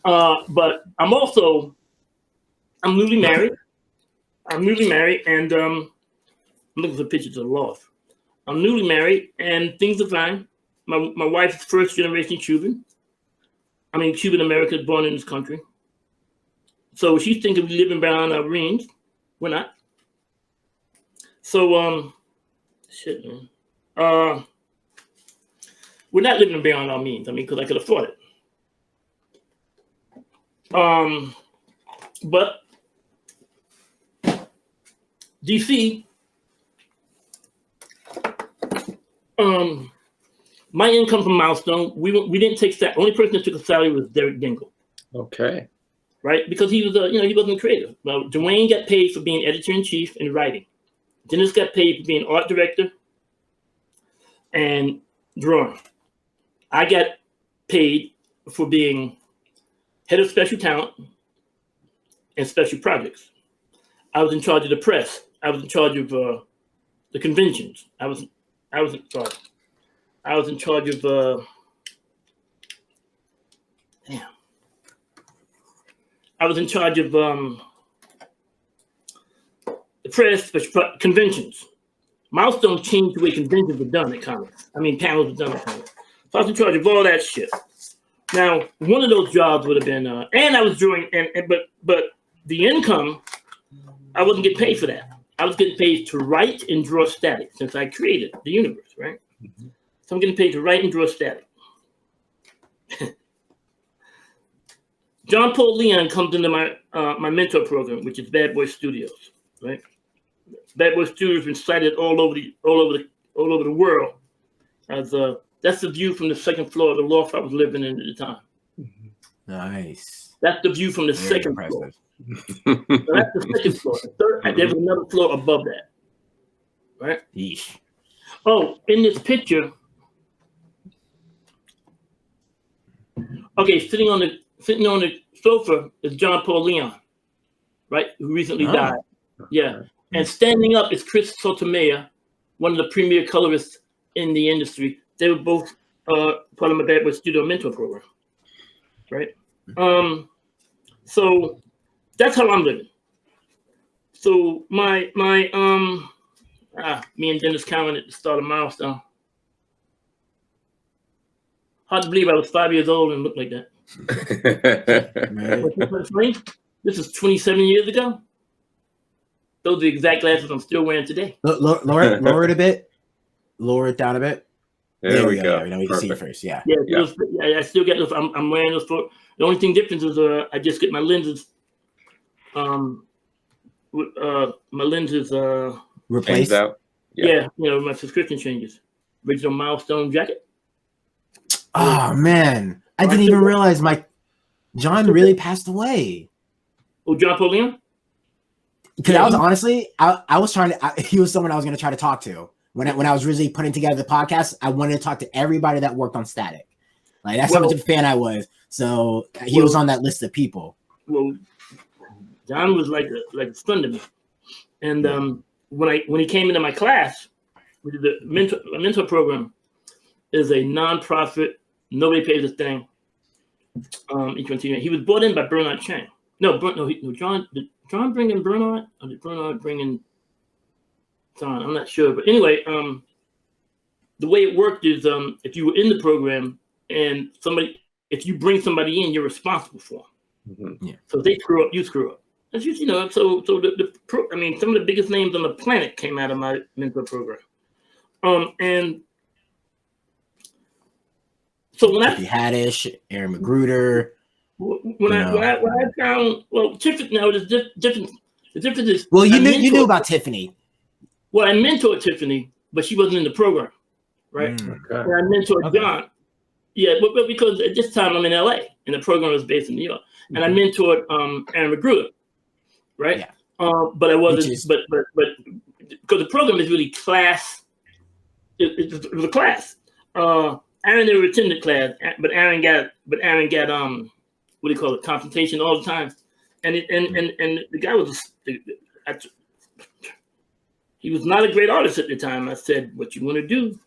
but I'm newly married. And I'm looking for pictures of the loft. I'm newly married, and things are fine. My wife is first generation Cuban. I mean, Cuban Americans born in this country. So she's thinking we living behind our means. We're not. So shit, man. We're not living beyond our means. I mean, because I could afford it. But DC, my income from Milestone, we didn't take that. Only person that took a salary was Derek Dingle. Okay. right? Because he was he wasn't creative. Well, Dwayne got paid for being editor-in-chief and writing. Dennis got paid for being art director and drawing. I got paid for being head of special talent and special projects. I was in charge of the press. I was in charge of the conventions. I was in charge of I was in charge of the press, conventions. Milestone changed the way conventions were done at comics. I mean, panels were done at comics. So I was in charge of all that shit. Now, one of those jobs would have been, and I was drawing, but the income, I wasn't getting paid for that. I was getting paid to write and draw static since I created the universe, right? Mm-hmm. So I'm getting paid to write and draw static. John Paul Leon comes into my my mentor program, which is Bad Boy Studios, right? Bad Boy Studios has been cited all over the world as that's the view from the second floor of the loft I was living in at the time. Nice. That's the view from the second floor. So that's the second floor. The third, there was another floor above that, right? Yeesh. Oh, in this picture, okay, sitting on the sofa is John Paul Leon, right? Who recently died. Yeah. And standing up is Chris Sotomayor, one of the premier colorists in the industry. They were both part of my Bad Boy Studio mentor program, right? So that's how I'm living. So me and Dennis Cowan at the start of Milestone. Hard to believe I was 5 years old and looked like that. This is 27 years ago. Those are the exact glasses I'm still wearing today. Lower it a bit. Lower it down a bit. There we go. Now we can see it first. Yeah. Yeah. I still get those. I'm wearing those for. The only thing difference is I just get my lenses. My lenses replaced. Out. Yeah, my subscription changes. Original Milestone jacket. Oh man, I didn't even realize John really passed away. Oh, John Paul Leon? Because I was honestly, I was trying to. He was someone I was going to try to talk to when I was really putting together the podcast. I wanted to talk to everybody that worked on Static. Like that's how much of a fan I was. So he was on that list of people. Well, John was like a friend to me, and when he came into my class, the mentor program is a nonprofit. Nobody pays a thing. He was brought in by Bernard Chang. John. Did John bring in Bernard, or did Bernard bring in John? I'm not sure, but anyway, the way it worked is if you were in the program and if you bring somebody in, you're responsible for them. Mm-hmm. Yeah. So if they screw up, you screw up. That's just So some of the biggest names on the planet came out of my mentor program, and so when Haddish, Aaron Magruder. When I found Tiffany, now the difference is you knew about Tiffany. Well, I mentored Tiffany, but she wasn't in the program, right? Okay. And I mentored John. Yeah, but because at this time I'm in LA and the program was based in New York, and I mentored Aaron Magruder, right? Yeah. But I wasn't. But because the program is really class. It was a class. Aaron never attended class, but Aaron got what do you call it? Confrontation all the time, and the guy he was not a great artist at the time. I said, "What you want to do?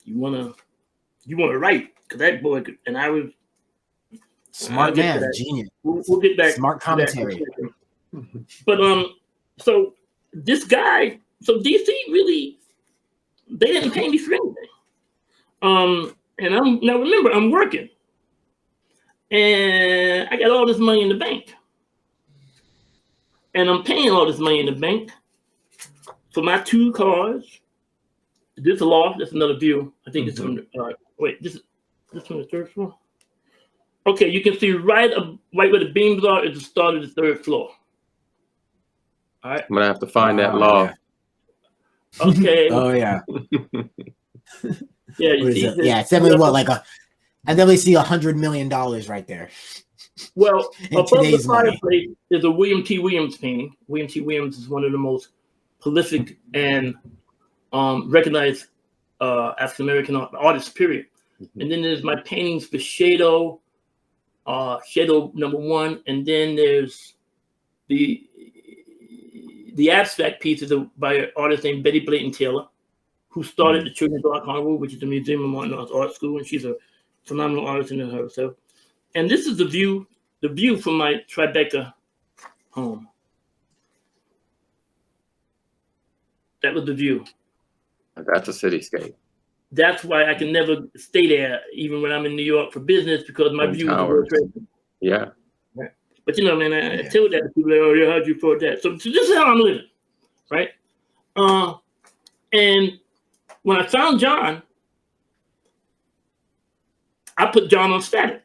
You want to write?" Because that boy could, and I was smart man, genius. We'll get back. Smart commentary. But so this guy, so DC really, they didn't pay me for anything. And remember, I'm working. And I got all this money in the bank. And I'm paying all this money in the bank for my 2 cars. This loft, that's another view. I think it's from this from the 3rd floor. Okay, you can see right where the beams are is the start of the 3rd floor. All right. I'm gonna have to find that loft. Yeah. Okay. Oh yeah. Yeah, you see it's definitely I definitely see $100 million right there. Well, In above the today's money. fireplace is a William T. Williams painting. William T. Williams is one of the most prolific and recognized African American artists, period. And then there's my paintings for Shadow, Shadow #1, and then there's the abstract pieces by an artist named Betty Blayton Taylor, who started the Children's Art Carnival, which is the Museum of Modern Arts Art School, and she's a phenomenal artist in herself. And this is the view from my Tribeca home. That was the view. That's a cityscape. That's why I can never stay there, even when I'm in New York for business, because my view is the World Trade Center. Yeah. Right. But man, I tell that to people, oh, yeah, how'd you afford that? So this is how I'm living, right? And when I found John, I put John on static.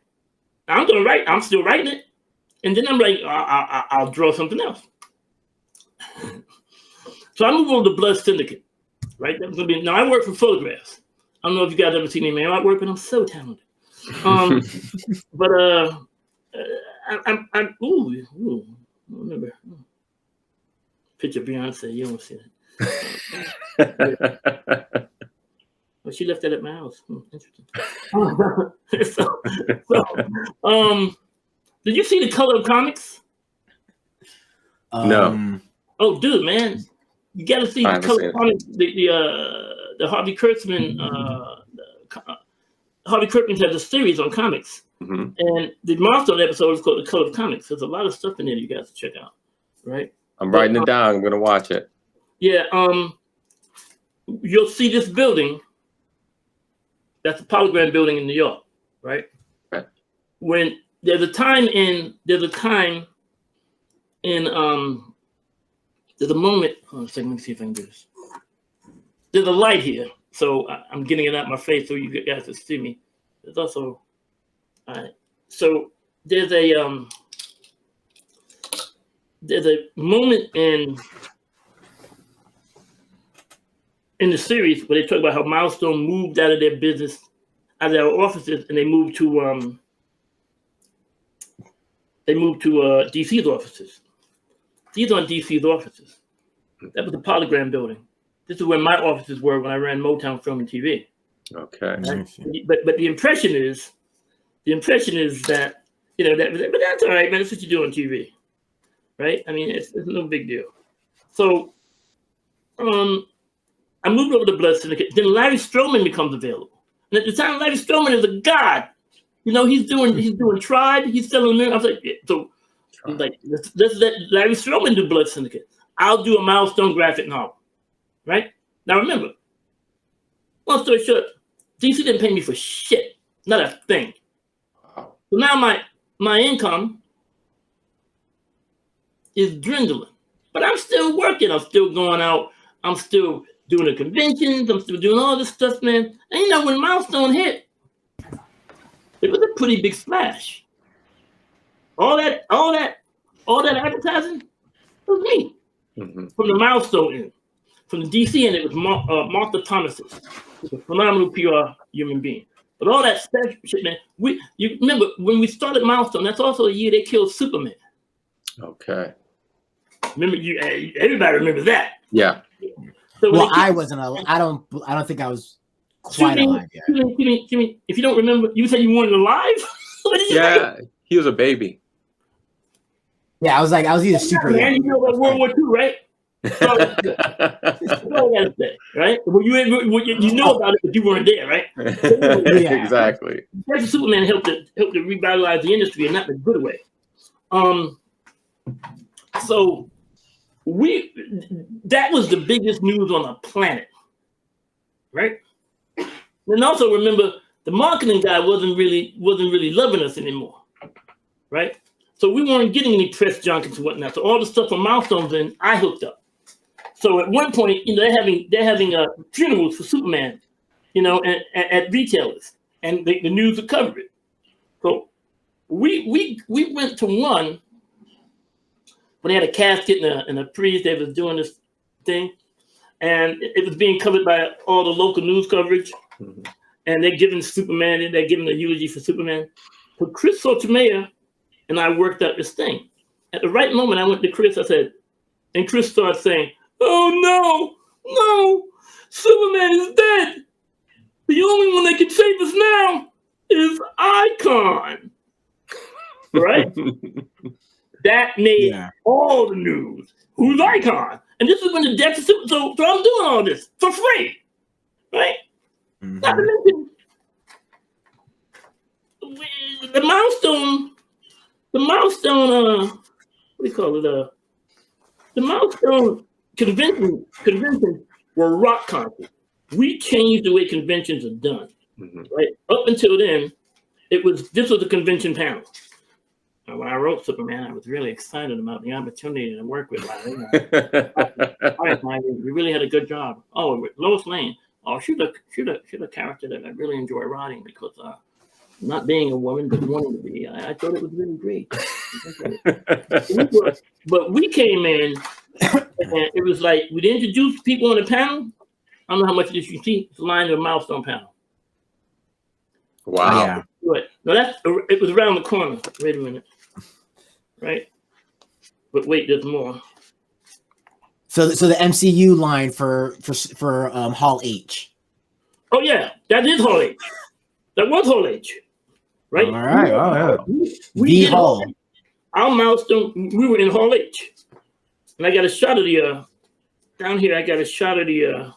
I'm gonna write. I'm still writing it, and then I'm like, I'll draw something else. So I moved over to Blood Syndicate, right? That was gonna be. Now I work for photographs. I don't know if you guys ever seen me, man. I work, but I'm so talented. But I'm remember picture Beyonce. You don't see it. Well, she left that at my house. Interesting. Did you see The Color of Comics? No. Oh, dude, man, you got to see The Color of Comics. The Harvey Kurtzman. Harvey Kurtzman has a series on comics, and the Milestone episode is called The Color of Comics. There's a lot of stuff in there you guys to check out, right? I'm writing it down. I'm gonna watch it. Yeah. You'll see this building. That's a polygram building in New York, right? Right. When there's a time in there's a moment. Hold on a second, let me see if I can do this. There's a light here, so I'm getting it out my face so you guys can see me. There's also, so there's a moment in the series where they talk about how Milestone moved out of their business, out of their offices, and they moved to DC's offices. These aren't DC's offices. That was the Polygram building. This is where my offices were when I ran Motown Film and TV. Okay. Right? But the impression is that but that's all right, man. That's what you do on TV, right? I mean, it's no big deal. So, I moved over to Blood Syndicate. Then Larry Stroman becomes available, and at the time, Larry Stroman is a god. He's doing Tribe. He's selling them. I was like, so, let's let Larry Stroman do Blood Syndicate. I'll do a Milestone graphic novel, right? Now remember, long story short, DC didn't pay me for shit, not a thing. So now my income is dwindling, but I'm still working. I'm still going out. I'm still doing the conventions. I'm still doing all this stuff, man. And when Milestone hit, it was a pretty big splash. All that advertising was me from the Milestone end. From the DC end, it was Martha Thomas, who's a phenomenal PR human being. But all that special shit, man. You remember when we started Milestone? That's also the year they killed Superman. Okay. Remember, everybody remembers that. Yeah. So I wasn't. I don't think I was quite alive yet. If you don't remember, you said you weren't alive. What did you say? He was a baby. Yeah, I was either super young. You know about World War II, right? So, that's all I gotta say, right? Well, you know about it, but you weren't there, right? Yeah. Exactly. Superman helped to revitalize the industry, and not in a good way. So that was the biggest news on the planet, right? And also remember, the marketing guy wasn't really loving us anymore, right? So we weren't getting any press junkets and whatnot. So all the stuff from Milestones in, I hooked up. So at one point, they're having funerals for Superman, at retailers, and the news would cover it. So we went to one when they had a casket and a priest. They was doing this thing, and it was being covered by all the local news coverage, and they're giving Superman, they're giving a eulogy for Superman. So Chris Sotomayor and I worked out this thing. At the right moment, I went to Chris. I said, and Chris started saying, "Oh no, Superman is dead. The only one that can save us now is Icon." Right? That made all the news. Who's Icon? And this is when the deficit. So I'm doing all this for free, right? Mm-hmm. Not to mention the milestone. What do you call it? The milestone conventions were rock concerts. We changed the way conventions are done. Right? Up until then, this was a convention panel. And when I wrote Superman, I was really excited about the opportunity to work with Larry. All right, Larry, we really had a good job. Oh, with Lois Lane. Oh, she's a character that I really enjoy writing because not being a woman, but wanting to be. I thought it was really great. But we came in, and it was like we'd introduce people on the panel. I don't know how much did you see. It's a line of a milestone panel. Wow. Yeah. No, it was around the corner. Wait a minute. Right. But wait, there's more. So the MCU line for Hall H. Oh yeah, that is Hall H. That was Hall H. Right. All right. Oh yeah. We the Hall. Our milestone. We were in Hall H, and I got a shot of the down here. I got a shot of the.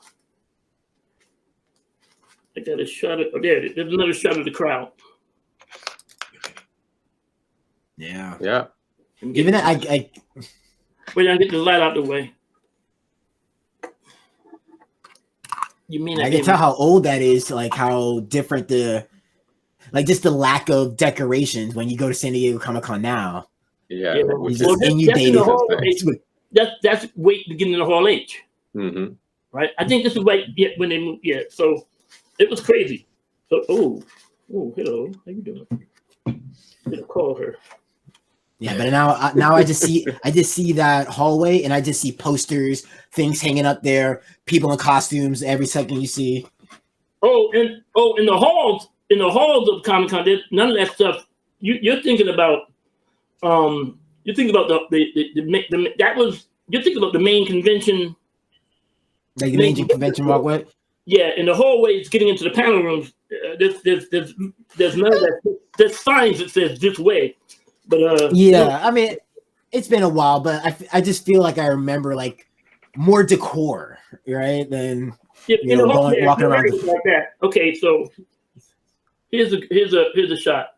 I got a shot of. Oh, there's another shot of the crowd. Yeah. Yeah. Even that, I wait, I get the light out the way. You mean I can tell how old that is, like how different just the lack of decorations when you go to San Diego Comic-Con now. Yeah. That's wait to get in the Hall H. Mm-hmm. Right? I think this is right when they moved. Yeah. So it was crazy. So hello, how you doing? I'm gonna call her. Yeah, but now I just see that hallway and I just see posters, things hanging up there, people in costumes every second you see. In the halls of Comic-Con, none of that stuff. You're thinking about the main convention. Like the main convention walkway. Yeah, in the hallways getting into the panel rooms, there's none of that. There's signs that says this way. But yeah, I mean, it's been a while, but I just feel like I remember like more decor, right? Than walking around like that. Okay, so here's a shot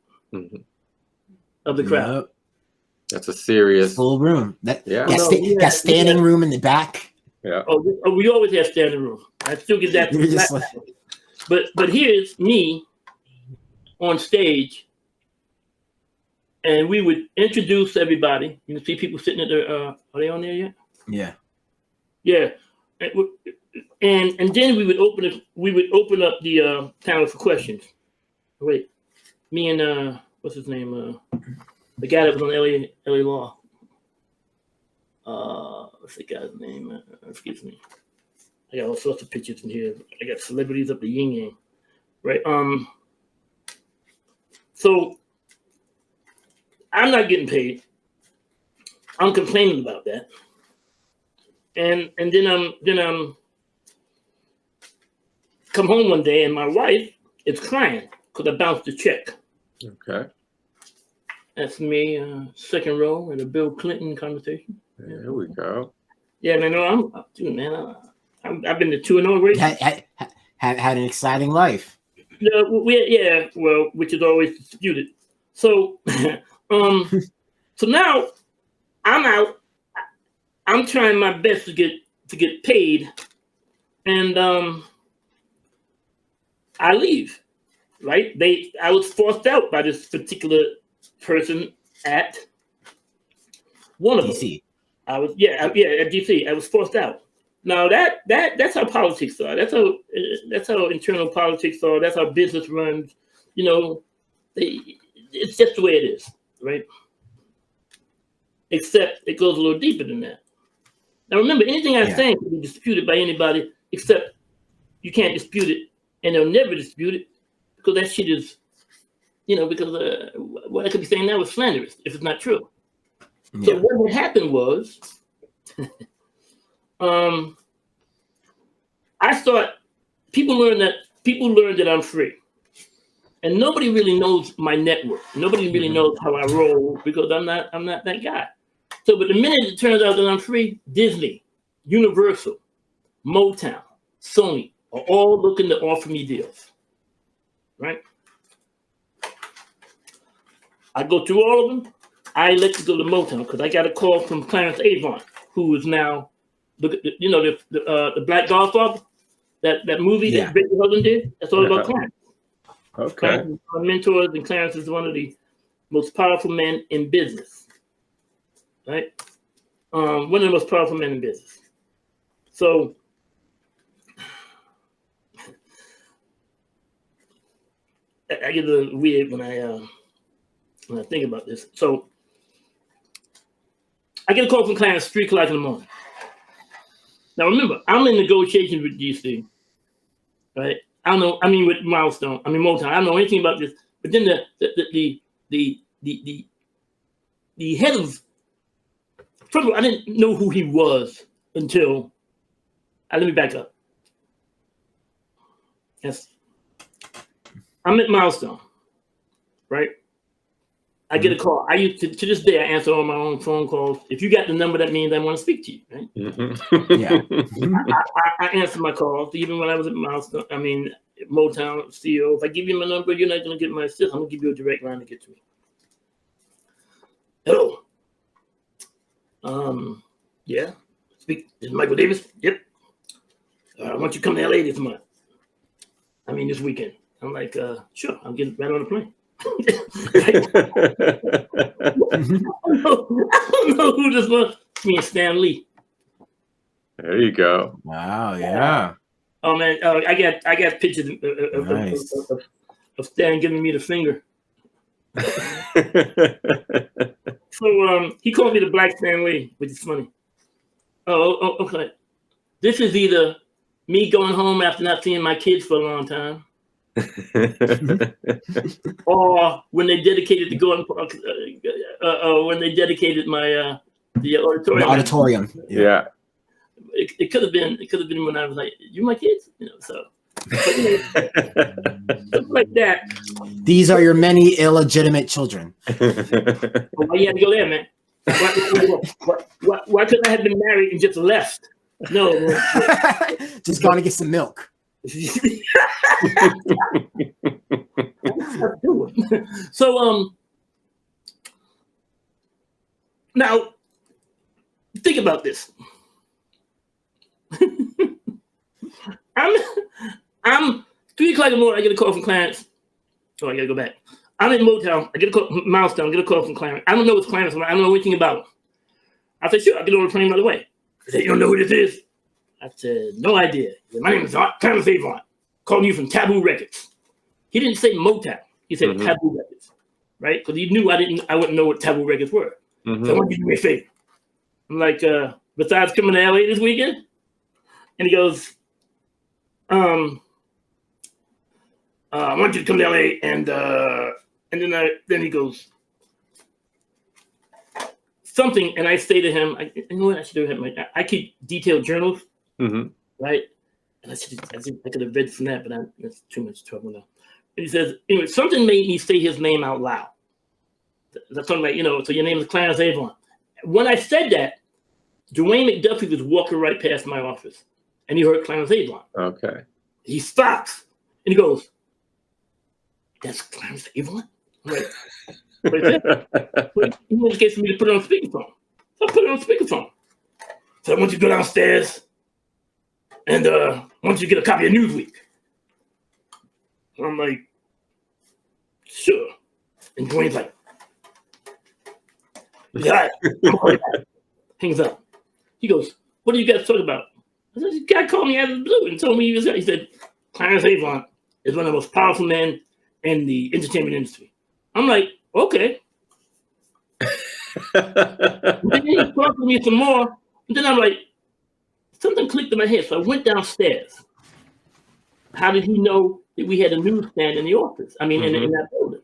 of the crowd. Yep. That's a serious full room. Got standing room in the back. Yeah. Oh, we always have standing room. I still get that. But here's me on stage. And we would introduce everybody. You can see people sitting at their. Are they on there yet? Yeah. Yeah, and then we would open up the panel for questions. Wait, me and what's his name? The guy that was on LA Law. What's the guy's name? Excuse me. I got all sorts of pictures in here. I got celebrities up the yin yang. Right. So. I'm not getting paid. I'm complaining about that. And then I'm come home one day and my wife is crying because I bounced a check. Okay. That's me, second row in a Bill Clinton conversation. There we go. Yeah, man, I've been to 2-0 races. Had an exciting life. Yeah, well, which is always disputed. So so now I'm out. I'm trying my best to get paid, and I leave. Right? I was forced out by this particular person at one of DC. them. At DC. I was forced out. Now that's how politics are. That's how internal politics are. That's how business runs. You know, it's just the way it is. Right? Except it goes a little deeper than that. Now remember, anything I say can be disputed by anybody, except you can't dispute it, and they'll never dispute it because that shit is because what I could be saying now is slanderous if it's not true. Yeah. So what had happened was, I thought people learned that I'm free, and nobody really knows my network. Nobody really knows how I roll because I'm not that guy. So, but the minute it turns out that I'm free, Disney, Universal, Motown, Sony are all looking to offer me deals, right? I go through all of them. I elect to go to Motown because I got a call from Clarence Avon, who is now, the Black Godfather, that movie that Ricky Hudson did. That's all about Clarence. Okay. Clarence is my mentor, and Clarence is one of the most powerful men in business, right? One of the most powerful men in business. So I get a little weird when I think about this. So I get a call from Clarence 3 o'clock in the morning. Now remember, I'm in negotiations with DC, right? I don't know. I mean, with Milestone. I mean, Motown. I don't know anything about this. But then the head of, first of all, I didn't know who he was until. Let me back up. Yes, I'm at Milestone, right? I get a call. I used to this day I answer all my own phone calls. If you got the number, that means I want to speak to you, right? Yeah. I answer my calls even when I was at Milestone. I mean, Motown CEO. If I give you my number, you're not going to get my assist. I'm going to give you a direct line to get to me. Hello. Yeah. Speak. This is Michael Davis. Yep. I want you to come to LA this month. I mean, this weekend. I'm like, sure. I'm getting right on the plane. I don't know who this was. Me and Stan Lee. There you go. Wow. Yeah. Oh man, I got pictures of Stan giving me the finger. So he called me the Black Stan Lee, which is funny. Oh, okay. This is either me going home after not seeing my kids for a long time, or when they dedicated the Gordon Park, when they dedicated my the auditorium. The auditorium. Yeah. It could have been when I was like, "You my kids," So stuff like that. These are your many illegitimate children. Well, why you had to go there, man? Why couldn't I have been married and just left? No, just going to get some milk. So now think about this. I'm 3 o'clock in the morning. I get a call from Clarence. Oh, I gotta go back. I'm in Motown. I get a call from Milestone. I get a call from Clarence. I don't know what's Clarence. I don't know anything about him. I said, sure, I'll get on the plane right away. He said, you don't know who this is? I said, no idea. Said, my name is Clarence Avon. Calling you from Taboo Records. He didn't say Motown. He said Taboo Records, right? Because he knew I wouldn't know what Taboo Records were. So I want you to do me a favor. I'm like, besides coming to LA this weekend? And he goes, I want you to come to LA, and then he goes something, and I say to him, you know what I should have had I keep detailed journals, right? And I could have read from that, but that's too much trouble now. And he says, anyway, something made me say his name out loud. That's something like, so your name is Clarence Avon. When I said that, Dwayne McDuffie was walking right past my office, and he heard Clarence Avon. Okay. He stops, and he goes, that's Clarence Avon? I'm like, what is that? He indicates for me to put it on speakerphone. So I put it on speakerphone. So I want you to go downstairs, and I want you to get a copy of Newsweek. And I'm like, sure. And Dwayne's like, yeah, hangs up. He goes, what do you guys talk about? I said, this guy called me out of the blue and told me he was there. He said, Clarence Avon is one of the most powerful men in the entertainment industry. I'm like, okay. Then he talked to me some more. And then I'm like, something clicked in my head. So I went downstairs. How did he know that we had a newsstand in the office? I mean, in that building.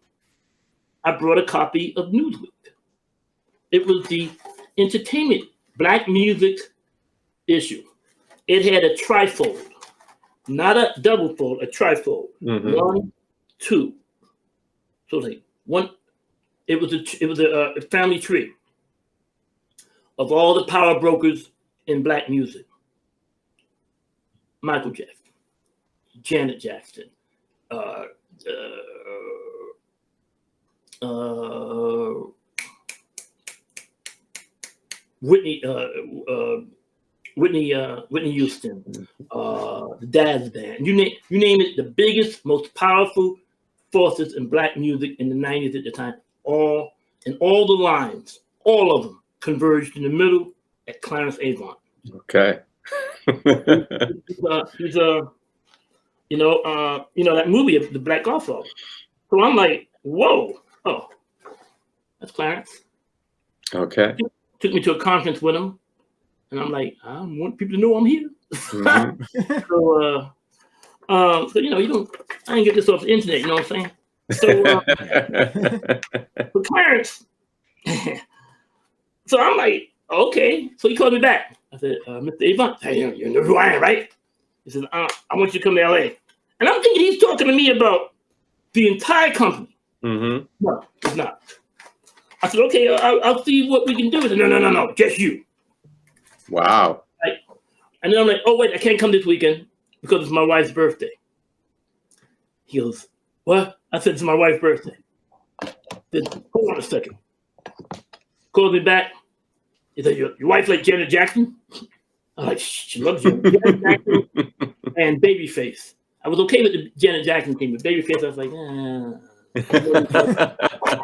I brought a copy of Newsweek. It was the entertainment black music issue. It had a trifold, not a double fold, a trifold. Mm-hmm. 1, 2. So like one. It was a family tree of all the power brokers in black music. Michael Jackson, Janet Jackson, Whitney Houston, the Daz Band. You name it. The biggest, most powerful forces in black music in the 90s at the time. All the lines, all of them converged in the middle at Clarence Avant. Okay. He's that movie, The Black Godfather. So I'm like, whoa, oh, that's Clarence. Okay. Took me to a conference with him, and I'm like, I want people to know I'm here. Mm-hmm. So I didn't get this off the internet. You know what I'm saying? So Clarence. So I'm like, okay. So he called me back. I said, Mr. Avant, hey, you know who I am, right? He said, I want you to come to LA. And I'm thinking he's talking to me about the entire company. Mm-hmm. No, he's not. I said, okay, I'll see what we can do. He said, no, just you. Wow. Right? And then I'm like, oh, wait, I can't come this weekend because it's my wife's birthday. He goes, what? I said, it's my wife's birthday. Then, hold on a second. Calls me back. He said, your wife like Janet Jackson? I'm like, she loves you. Janet Jackson and Babyface. I was okay with the Janet Jackson thing, but Babyface, I was like,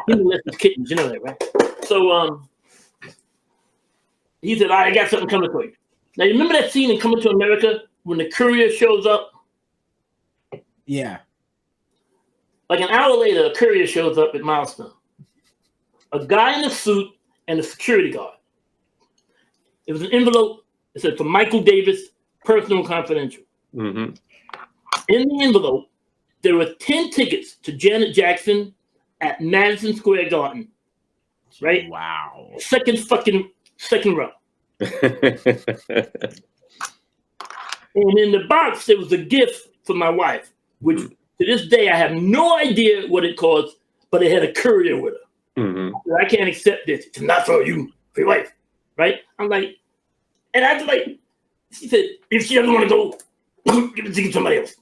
he left his kittens, you know that, right? So he said, I got something coming for you. Now, you remember that scene in Coming to America when the courier shows up? Yeah. Like an hour later, a courier shows up at Milestone. A guy in a suit and a security guard. It was an envelope. It said, for Michael Davis, personal and confidential. Mm-hmm. In the envelope, there were 10 tickets to Janet Jackson at Madison Square Garden. Right? Wow. Second row. And in the box, there was a gift for my wife, which to this day, I have no idea what it cost, but it had a courier with her. Mm-hmm. I can't accept this. It's not for you, for your wife. Right? I'm like, and I was like, she said, if she doesn't want to go, give it to somebody else.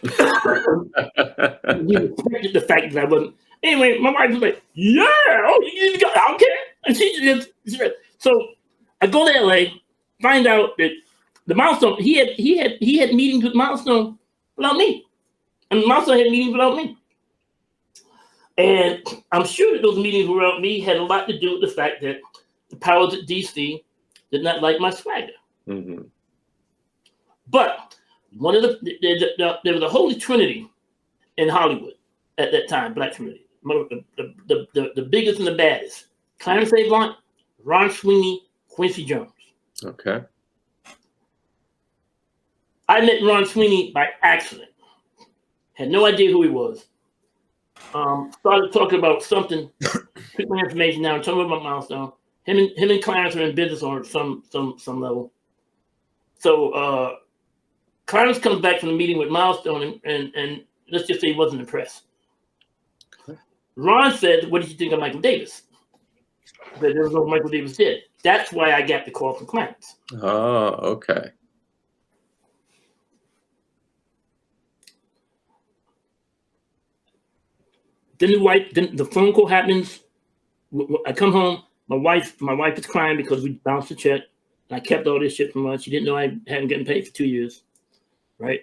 He respected the fact that I wasn't. Anyway, my wife was like, yeah, you got, I don't care. And she said, so I go to LA, find out that the Milestone, he had meetings with Milestone without me. And Milestone had meetings without me. And I'm sure that those meetings without me had a lot to do with the fact that the powers at DC did not like my swagger. Mm-hmm. But one of there was a holy trinity in Hollywood at that time, black community. The biggest and the baddest. Clarence Avant, Ron Sweeney, Quincy Jones. Okay. I met Ron Sweeney by accident. Had no idea who he was. Started talking about something, took my information down, told me about Milestone. Him and Clarence are in business on some level. So Clarence comes back from the meeting with Milestone and let's just say he wasn't impressed. Ron said, what did you think of Michael Davis? That there was no Michael Davis did. That's why I got the call from Clarence. Oh, okay. Then the phone call happens. I come home. My wife is crying because we bounced the check. And I kept all this shit from her. She didn't know I hadn't gotten paid for 2 years. Right?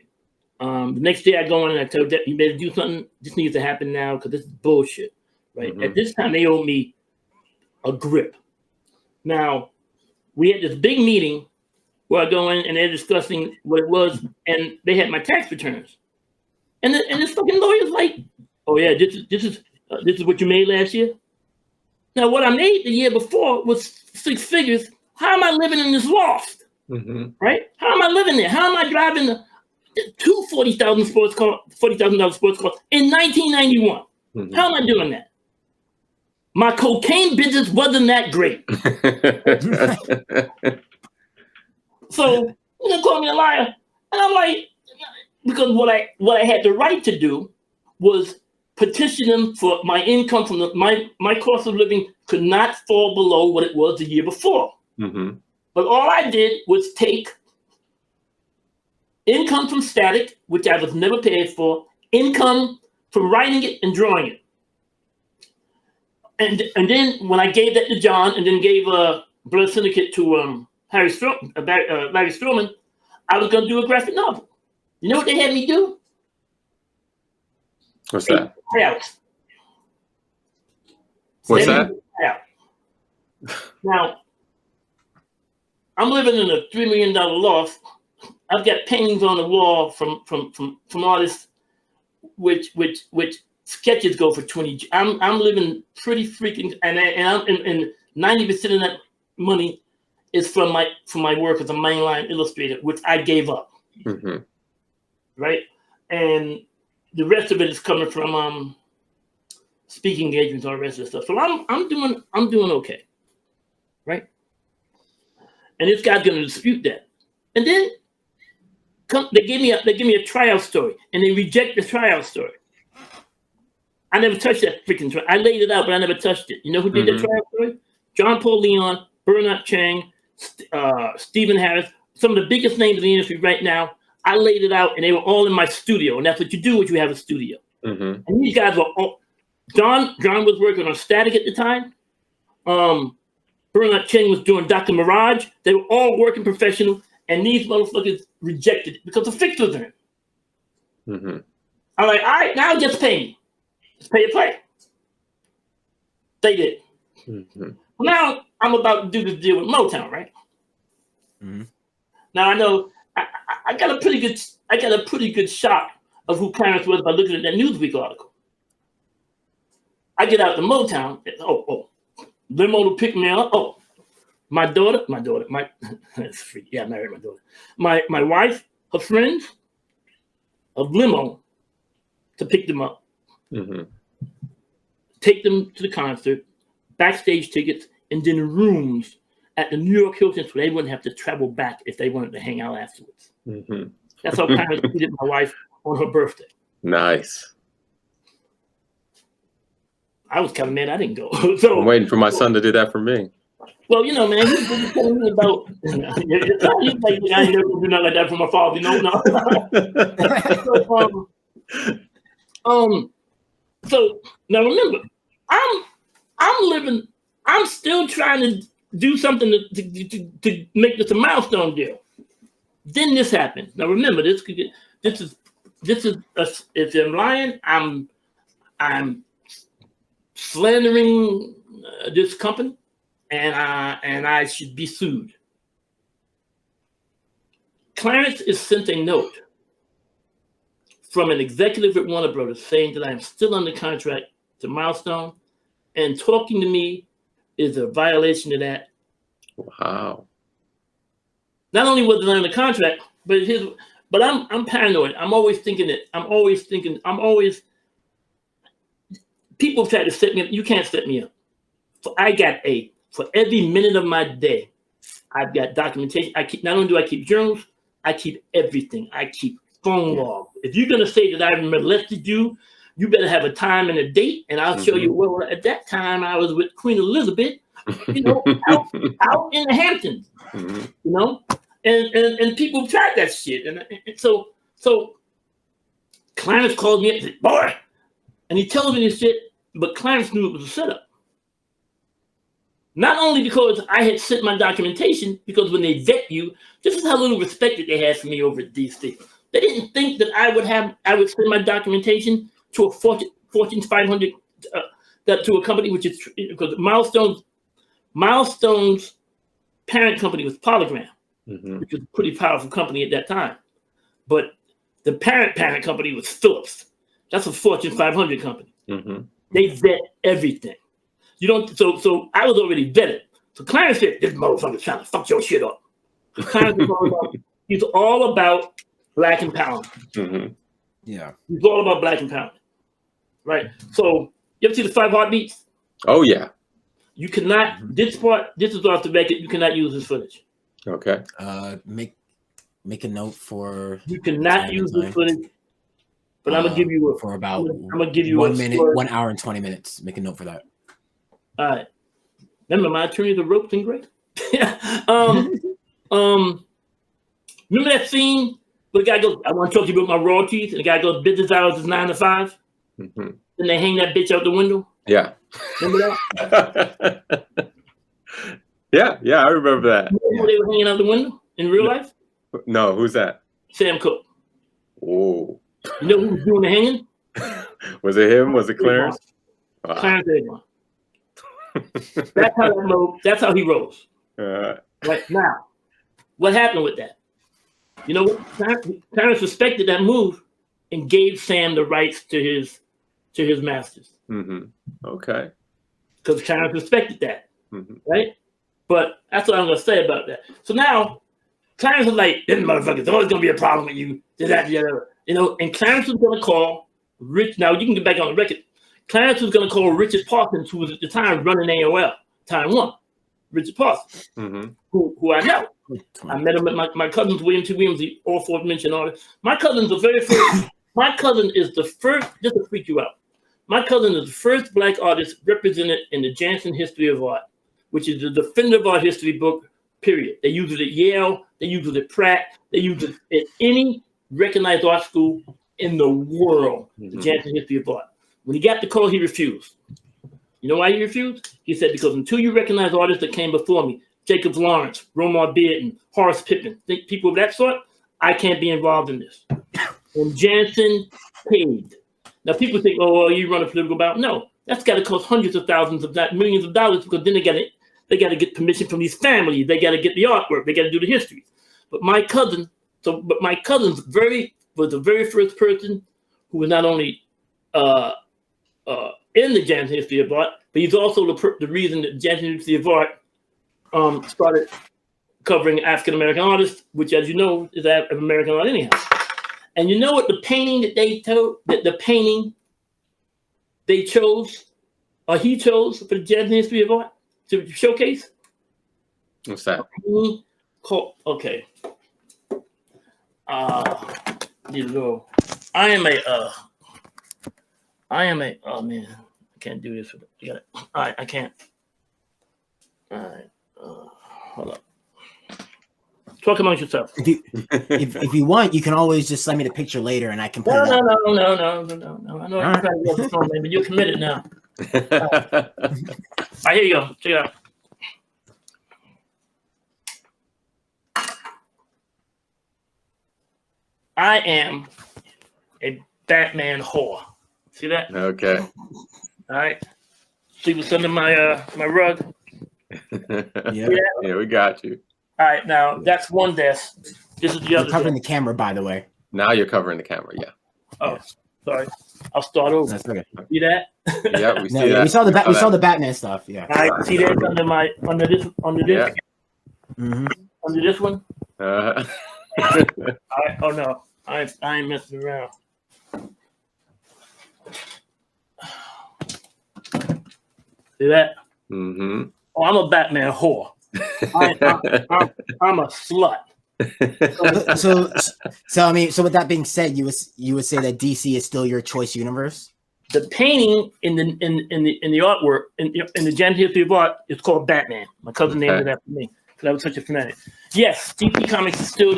The next day I go in and I tell Deb, you better do something. This needs to happen now because this is bullshit. Right? Mm-hmm. At this time, they owed me a grip. Now, we had this big meeting where I go in and they're discussing what it was, and they had my tax returns. And this fucking lawyer's like, oh yeah, this is what you made last year? Now, what I made the year before was 6 figures. How am I living in this loft? Mm-hmm. Right? How am I living there? How am I driving the two $40,000 sports cars in 1991? Mm-hmm. How am I doing that? My cocaine business wasn't that great. So you're gonna call me a liar? And I'm like, because what I had the right to do was petition them for my income from my cost of living could not fall below what it was the year before. Mm-hmm. But all I did was take income from static, which I was never paid for, income from writing it and drawing it. And then when I gave that to John and then gave Blood Syndicate to Larry Stroman, I was going to do a graphic novel. You know what they had me do? What's that? Tryouts. What's that? Now, I'm living in a $3 million loft. I've got paintings on the wall from artists, which sketches go for 20. I'm living pretty freaking, and 90% of that money is from my work as a mainline illustrator, which I gave up. Mm-hmm. Right, and the rest of it is coming from speaking engagements, all the rest of the stuff. So I'm doing okay, right? And this guy's gonna dispute that, and then they give me a tryout story, and they reject the tryout story. I never touched that freaking trial. I laid it out, but I never touched it. You know who did the tryout story? John Paul Leon, Bernard Chang, Stephen Harris, some of the biggest names in the industry right now. I laid it out, and they were all in my studio, and that's what you do when you have a studio. Mm-hmm. And these guys were all. John was working on Static at the time. Bernard Chang was doing Dr. Mirage. They were all working professional, and these motherfuckers rejected it because the fix was in it. Mm-hmm. I'm like, all right, now just pay me. Just pay your play. They did. Mm-hmm. Now I'm about to do this deal with Motown, right? Mm-hmm. Now I know I got a pretty good shot of who Clarence was by looking at that Newsweek article. I get out to Motown. Limo to pick me up. Oh, my daughter. That's free. Yeah, I married my daughter. My wife, her friends, a limo to pick them up. Mm-hmm. Take them to the concert, backstage tickets, and then rooms at the New York Hilton so they wouldn't have to travel back if they wanted to hang out afterwards. Mm-hmm. That's how Clarence treated my wife on her birthday. Nice. I was kind of mad I didn't go. So I'm waiting for my son to do that for me. Well, you know, man, he's been telling me about. He's like, I ain't never do nothing like that for my father. You know, no. So now remember, I'm still trying to do something to make this a milestone deal. Then this happens. Now remember, this is if I'm lying, I'm slandering this company, and I should be sued. Clarence is sent a note from an executive at Warner Brothers saying that I am still under contract to Milestone, and talking to me is a violation of that. Wow. Not only was it under contract, but I'm paranoid. I'm always thinking people try to set me up. You can't set me up. So for every minute of my day, I've got documentation. Not only do I keep journals, I keep everything. I keep phone log. If you're gonna say that I molested you, you better have a time and a date, and I'll show you. Well, at that time I was with Queen Elizabeth, out in the Hamptons, and people tried that shit, and so Clarence called me up and said, "Boy," and he tells me this shit, but Clarence knew it was a setup. Not only because I had sent my documentation, because when they vet you, this is how little respect that they had for me over at these things. They didn't think that I would send my documentation to a Fortune 500, to a company, which is because Milestone's parent company was Polygram, which was a pretty powerful company at that time. But the parent company was Philips. That's a Fortune 500 company. They vet everything. You don't. So I was already vetted. So Clarence said, "This motherfucker's trying to fuck your shit up." He's all about Black empowerment. Yeah. He's all about Black empowerment. Right. So you ever see the 5 Heartbeats? Oh yeah. You cannot. This part. This is off the record. You cannot use this footage. Okay. Make a note for. You cannot use this footage. But I'm gonna give you for about. I'm gonna give you 1 minute, story. 1 hour and 20 minutes. Make a note for that. All right. Remember, my attorneys are roped and great. Remember that scene where the guy goes, "I want to talk to you about my royalties," and the guy goes, "Business hours is 9 to 5." Mm-hmm. Then they hang that bitch out the window. Yeah. Remember that? yeah, I remember that. You know they were hanging out the window in real life? No, who's that? Sam Cooke. Oh. You know who was doing the hanging? Was it him? Was it Clarence? Wow. Clarence Avon. That's how he rose. Right now, what happened with that? You know what? Clarence respected that move and gave Sam the rights to his masters. Mm-hmm. Okay. Because Clarence respected that, mm-hmm. right? But that's what I'm gonna say about that. So now, Clarence is like, "This motherfucker's always gonna be a problem with you." This, that, the other. You know, and Clarence was gonna call Rich. Now you can get back on the record. Clarence was gonna call Richard Parsons, who was at the time running AOL, Time One. Richard Parsons, mm-hmm. who I know. I met him at my cousin's William T. Williams, the aforementioned artist. My cousin's the very first. My cousin is the first. Just to freak you out. My cousin is the first Black artist represented in the Jansen History of Art, which is the definitive art history book. Period. They use it at Yale. They use it at Pratt. They use it at any recognized art school in the world. Mm-hmm. The Jansen History of Art. When he got the call, he refused. You know why he refused? He said, because until you recognize artists that came before me, Jacob Lawrence, Romar Bearden, Horace Pittman, people of that sort, I can't be involved in this. And Jansen paid. Now people think, "Oh, well, you run a political battle." No, that's got to cost hundreds of thousands, if not millions of dollars, because then they got to get permission from these families. They got to get the artwork. They got to do the histories. But my cousin was the very first person who was not only in the Jansen History of Art, but he's also the reason that Jansen History of Art started covering African American artists, which, as you know, is American art anyhow. And you know what? The painting that he chose for the Jansen History of Art to showcase. What's that? Okay. Oh man, I can't do this. You got it. All right, I can't. All right, hold up. Talk amongst yourself. If you want, you can always just send me the picture later, and I can put it No. up. No. I know I'm trying to get off the phone, man, but you're committed now. All right, here you go. Check it out. I am a Batman whore. See that? Okay. All right. See what's under my my rug? Yeah, we got you. All right, now that's one desk. This is the other. You're covering desk. the camera, by the way. Now you're covering the camera. Yeah. Oh, sorry. I'll start over. That's okay. See that? Yeah, we see No, that. we saw the Batman stuff. Yeah. All right. See that under this. Yeah. Mm-hmm. Under this one. Uh, All right. Oh no, I ain't messing around. See that? mm-hmm. Oh, I'm a Batman whore. I'm a slut. So I mean, so with that being said, you would say that DC is still your choice universe? The painting in the artwork in the Jansen History of Art is called Batman. My cousin named it after me because I was such a fanatic. Yes, DC Comics is still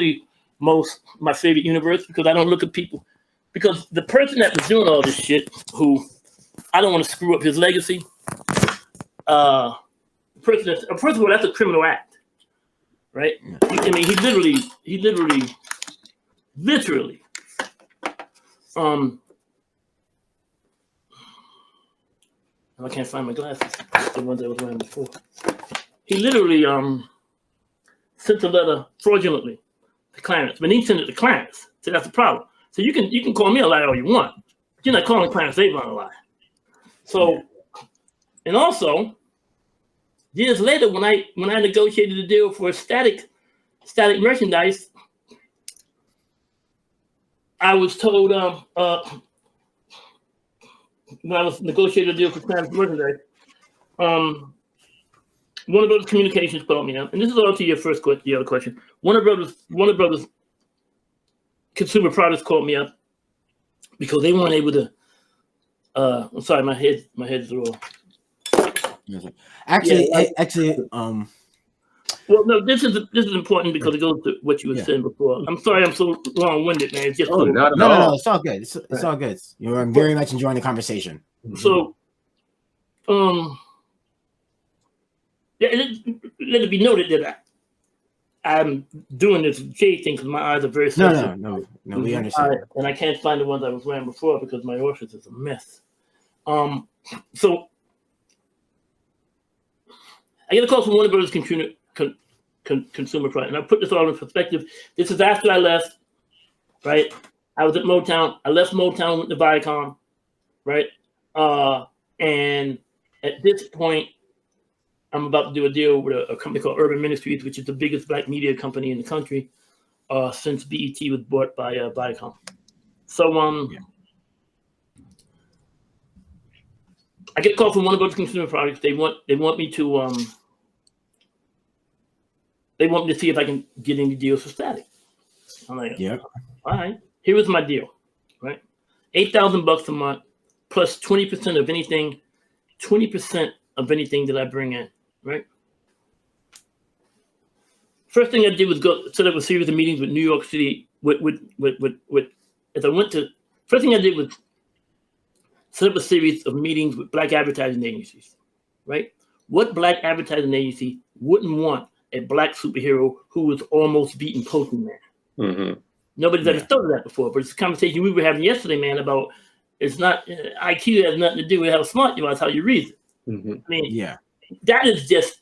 my favorite universe because I don't look at people, because the person that was doing all this shit, who I don't want to screw up his legacy. First of all, that's a criminal act, right? I mean, he literally. I can't find my glasses. The ones I was wearing before. He literally sent a letter fraudulently to Clarence, but he sent it to Clarence. So that's the problem. So you can call me a liar all you want. You're not calling Clarence Avon a liar. So, and also, years later, when I negotiated a deal for static merchandise, I was told when I was negotiating a deal for static merchandise, Warner Brothers Communications called me up, and this is all to your first question, the other question. Warner Brothers Consumer Products called me up because they weren't able to. I'm sorry, my head's a little. Actually, Well, no, this is important because it goes to what you were saying before. I'm sorry, I'm so long-winded, man. It's just no, it's all good. It's all good. You're very much enjoying the conversation. So, yeah, let it be noted that I'm doing this J thing because my eyes are very sensitive. No, we understand. And I can't find the ones I was wearing before because my office is a mess. So I get a call from Warner Brothers Consumer Product, and I put this all in perspective. This is after I left, right? I was at Motown. I left Motown with the Viacom, right? And at this point, I'm about to do a deal with a company called Urban Ministries, which is the biggest black media company in the country since BET was bought by Viacom. So I get a call from Warner Brothers Consumer Products. They want me to see if I can get any deals for Static. I'm like, all right. Here was my deal, right? $8,000 a month plus 20% of anything, 20% of anything that I bring in, right? First thing I did was go set up a series of meetings with New York City. As I went to, first thing I did was set up a series of meetings with black advertising agencies, right? What black advertising agency wouldn't want a black superhero who was almost beaten Postman? Mm-hmm. Nobody's ever thought of that before, but it's a conversation we were having yesterday, man, about it's not IQ has nothing to do with how smart you are, it's how you reason. Mm-hmm. I mean, that is just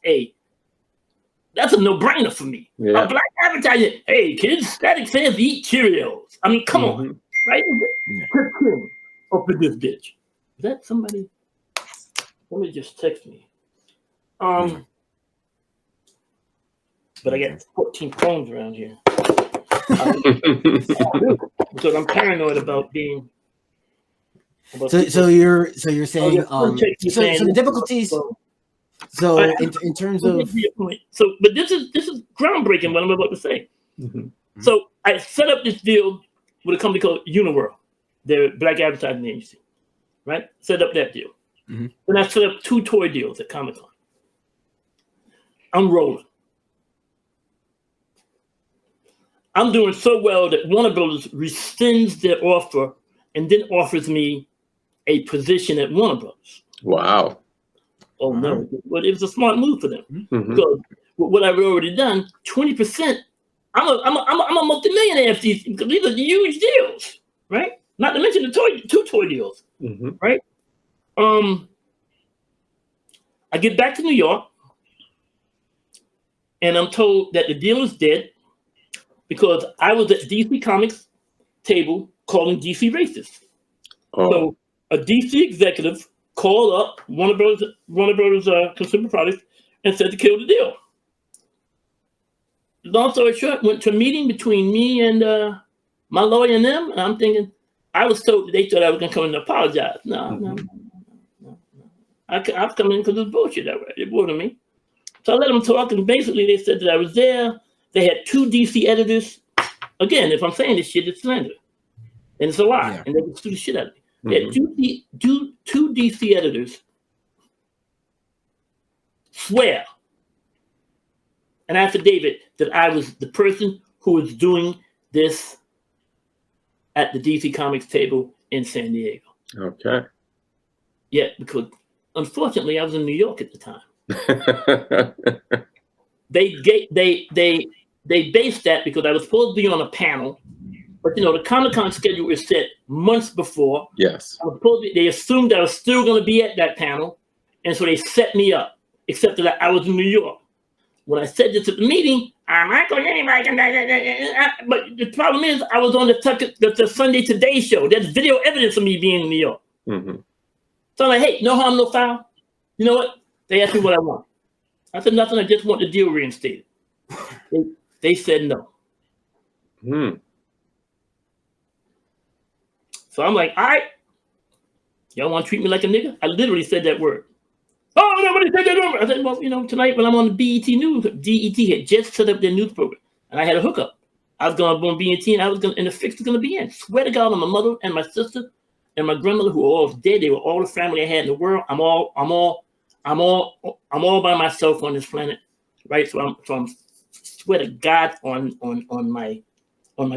that's a no-brainer for me. Yeah. A black advertising, hey kids, Static says eat Cheerios. I mean, come on, right? Up with this bitch. Is that somebody? Somebody just text me. But I got 14 phones around here. Because I'm paranoid about being. So you're saying so the difficulties. So in terms of but this is groundbreaking what I'm about to say. Mm-hmm. So I set up this deal with a company called Uniworld, their black advertising agency, right? Set up that deal. Mm-hmm. Then I set up 2 toy deals at Comic-Con. I'm rolling. I'm doing so well that Warner Brothers rescinds their offer and then offers me a position at Warner Brothers. Wow. Oh no! But it was a smart move for them Mm-hmm. because what I've already done, 20%. I'm a multimillionaire because these are huge deals, right? Not to mention the 2 toy deals, right? I get back to New York, and I'm told that the deal is dead because I was at DC Comics table calling DC racist. So a DC executive called up Warner Brothers Consumer Products and said to kill the deal. Long story short, went to a meeting between me and my lawyer and them, and I'm thinking, I was told that they thought I was going to come in and apologize. No. I was coming in because it was bullshit. It bothered me. So I let them talk, and basically they said that I was there. They had 2 DC editors. Again, if I'm saying this shit, it's slander. And it's a lie. And they can sue the shit out of me. They had 2 DC editors swear an affidavit that I was the person who was doing this at the DC Comics table in San Diego. Okay. Yeah, because unfortunately I was in New York at the time. They based that because I was supposed to be on a panel, but the Comic-Con schedule was set months before. Yes. They assumed I was still going to be at that panel, and so they set me up, except that I was in New York. When I said this at the meeting, I'm not going anybody. But the problem is, I was on the Sunday Today show. There's video evidence of me being in New York. Mm-hmm. So I'm like, hey, no harm, no foul. You know what? They asked me what I want. I said nothing. I just want the deal reinstated. They said no. So I'm like, all right, y'all want to treat me like a nigga? I literally said that word. Oh, nobody said that number. I said, well, tonight when I'm on the BET News, DET had just set up their news program, and I had a hookup. I was going to on BET, and the fix was going to be in. Swear to God, on my mother and my sister and my grandmother, who were all dead. They were all the family I had in the world. I'm all by myself on this planet, right? So I'm swear to God on my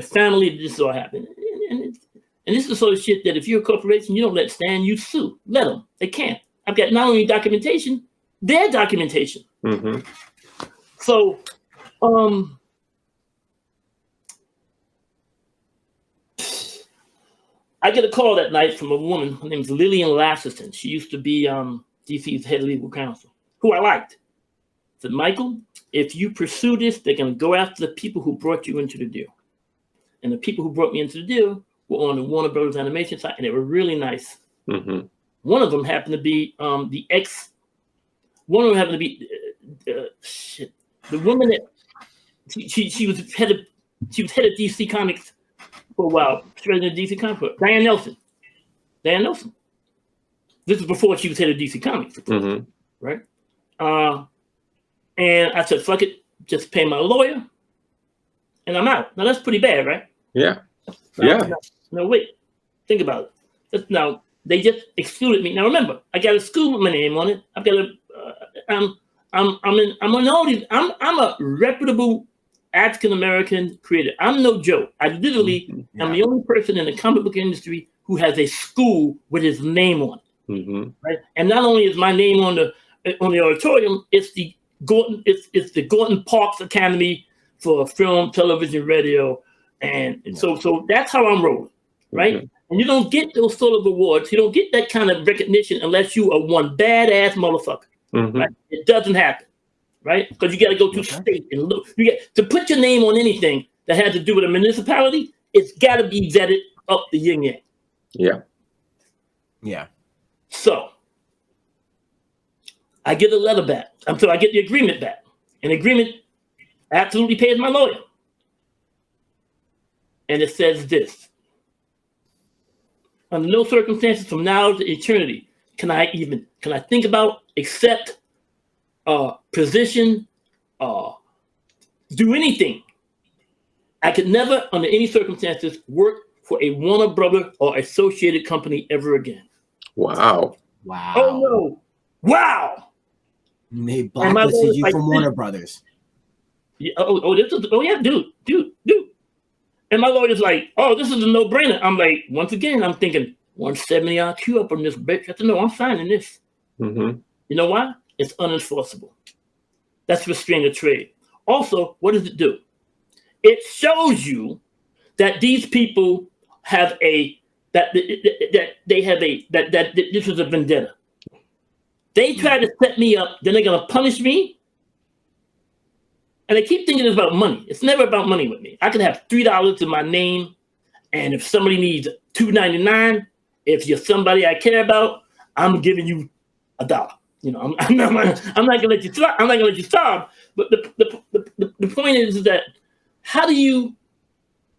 family. This is all happened, and this is the sort of shit that if you're a corporation, you don't let stand. You sue. Let them. They can't. I've got not only documentation, their documentation. Mm-hmm. So, I get a call that night from a woman. Her name is Lillian Lasserton. She used to be DC's head legal counsel, who I liked. I said, Michael, if you pursue this, they're going to go after the people who brought you into the deal. And the people who brought me into the deal were on the Warner Brothers animation side, and they were really nice. Mm-hmm. One of them happened to be the woman that she was head of DC Comics for a while. President of DC Comics. Diane Nelson. This is before she was head of DC Comics, Mm-hmm. right? And I said, fuck it, just pay my lawyer, and I'm out. Now that's pretty bad, right? Yeah. No, wait. Think about it. Now they just excluded me. Now remember, I got a school with my name on it. I've got I'm a reputable African American creator. I'm no joke. I literally am the only person in the comic book industry who has a school with his name on it. Mm-hmm. Right? And not only is my name on the auditorium, it's the Gorton Parks Academy for film, television, radio, and so that's how I'm rolling, right? Mm-hmm. And you don't get those sort of awards. You don't get that kind of recognition unless you are one badass motherfucker. Mm-hmm. Right? It doesn't happen, right? Because you got to go to state and look. You get to put your name on anything that has to do with a municipality. It's got to be vetted up the yin yang. Yeah. Yeah. So I get a letter back. I get the agreement back. An agreement absolutely pays my lawyer. And it says this. Under no circumstances from now to eternity can I think about, accept, position, do anything. I could never, under any circumstances, work for a Warner Brother or associated company ever again. Wow. Oh no. Wow. And they blacklisted you from Warner Brothers. Yeah, dude. And my lawyer's like, oh, this is a no-brainer. I'm like, once again, I'm thinking 170 IQ up on this bitch. I said, no, I'm signing this. Mm-hmm. You know why? It's unenforceable. That's restraint of trade. Also, what does it do? It shows you that these people have that this was a vendetta. They try to set me up, then they're gonna punish me. And they keep thinking it's about money. It's never about money with me. I could have $3 in my name, and if somebody needs $2.99, if you're somebody I care about, I'm giving you $1. I'm not gonna let you starve. I'm not gonna let you starve. But the point is that how do you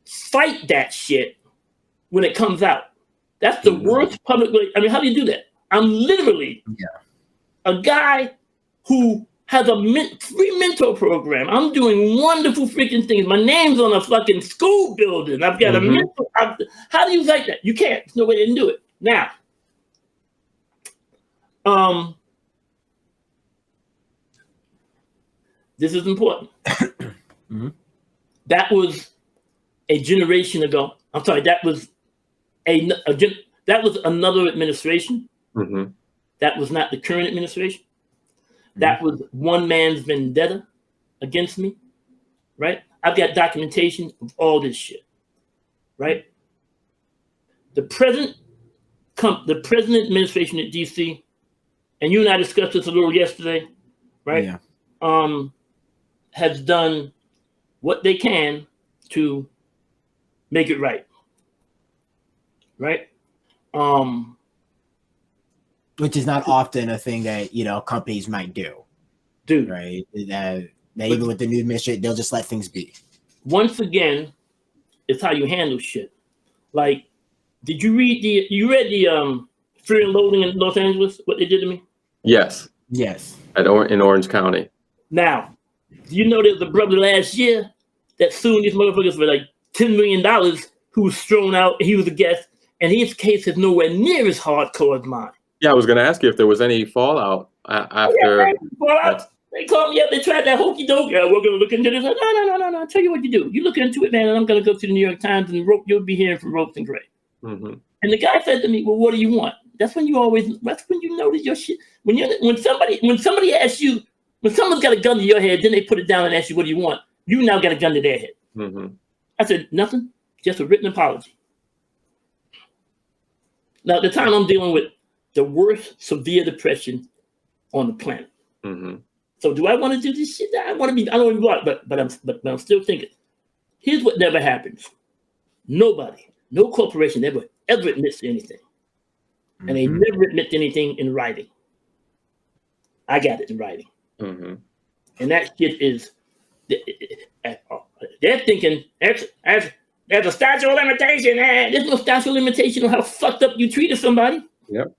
fight that shit when it comes out? That's the worst public. I mean, how do you do that? I'm literally a guy who has a free mentor program. I'm doing wonderful freaking things. My name's on a fucking school building. I've got a mentor. How do you fight that? You can't. There's no way to do it. Now, this is important. That was a generation ago. I'm sorry. That was that was another administration. Mm-hmm. That was not the current administration. That was one man's vendetta against me, right? I've got documentation of all this shit, right? The present administration at DC, and you and I discussed this a little yesterday, right? Yeah. Has done what they can to make it right, right? Which is not often a thing that companies might do, right? That even with the new administration, they'll just let things be. Once again, it's how you handle shit. Like, did you read the Fear and Loathing in Los Angeles? What they did to me? Yes. Yes. in Orange County. Now, do you know there's a brother last year that sued these motherfuckers for like $10 million who was thrown out? He was a guest, and his case is nowhere near as hardcore as mine. Yeah, I was going to ask you if there was any fallout after. They called me up. They tried that hokey doke. We're going to look into this. No. I'll tell you what you do. You look into it, man, and I'm going to go to the New York Times and you'll be hearing from Ropes and Gray. Mm-hmm. And the guy said to me, "Well, what do you want?" That's when you notice your shit. When somebody asks you, when someone's got a gun to your head, then they put it down and ask you, "What do you want?" You now got a gun to their head. Mm-hmm. I said, "Nothing, just a written apology." Now, at the time, I'm dealing with the worst severe depression on the planet. Mm-hmm. So, do I want to do this shit? I don't even want, but I'm still thinking. Here's what never happens: nobody, no corporation ever admits to anything, and they never admit to anything in writing. I got it in writing, and that shit is. They're thinking there's a statute of limitation. There's no statute of limitation on how fucked up you treated somebody. Yep.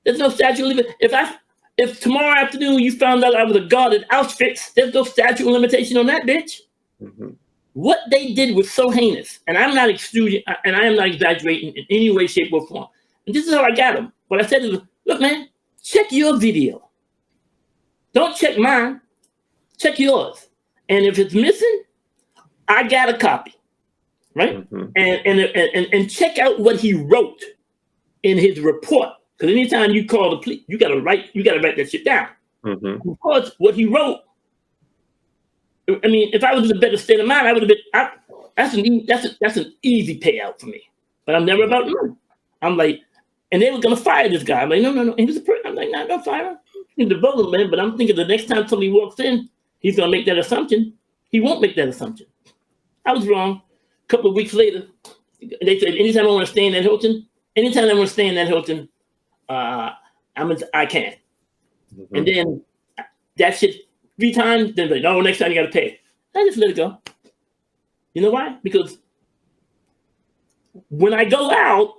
There's no statute of limitation. If tomorrow afternoon you found out I was a guard at Auschwitz, there's no statute of limitation on that bitch. Mm-hmm. What they did was so heinous, and I'm not excluding, and I am not exaggerating in any way, shape, or form. And this is how I got them. What I said is, look, man, check your video. Don't check mine. Check yours. And if it's missing, I got a copy, right? Mm-hmm. And check out what he wrote in his report. Because anytime you call the police, you gotta write that shit down. Mm-hmm. Because what he wrote, I mean, if I was in a better state of mind, I would have been. That's an easy payout for me. But I'm never about money. I'm like, and they were gonna fire this guy. I'm like, no. And he was a person. I'm like, nah, don't fire him. He's the development, but I'm thinking the next time somebody walks in, he's gonna make that assumption. He won't make that assumption. I was wrong. A couple of weeks later, they said, anytime I want to stay in that Hilton, I can. Mm-hmm. And then that shit 3 times, then like, no, next time you gotta pay. I just let it go. You know why? Because when I go out,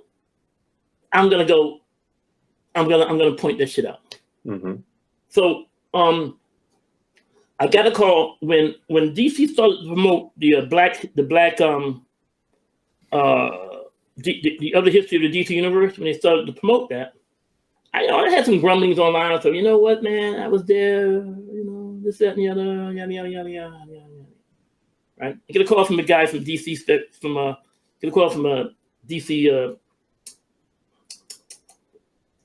I'm gonna point that shit out. Mm-hmm. So I got a call when DC started to promote the other history of the DC universe. When they started to promote that, I had some grumblings online. So you know what, man, I was there. You know, this, that, and the other, yada. Right? I get a call from a guy from DC. Get a call from a DC.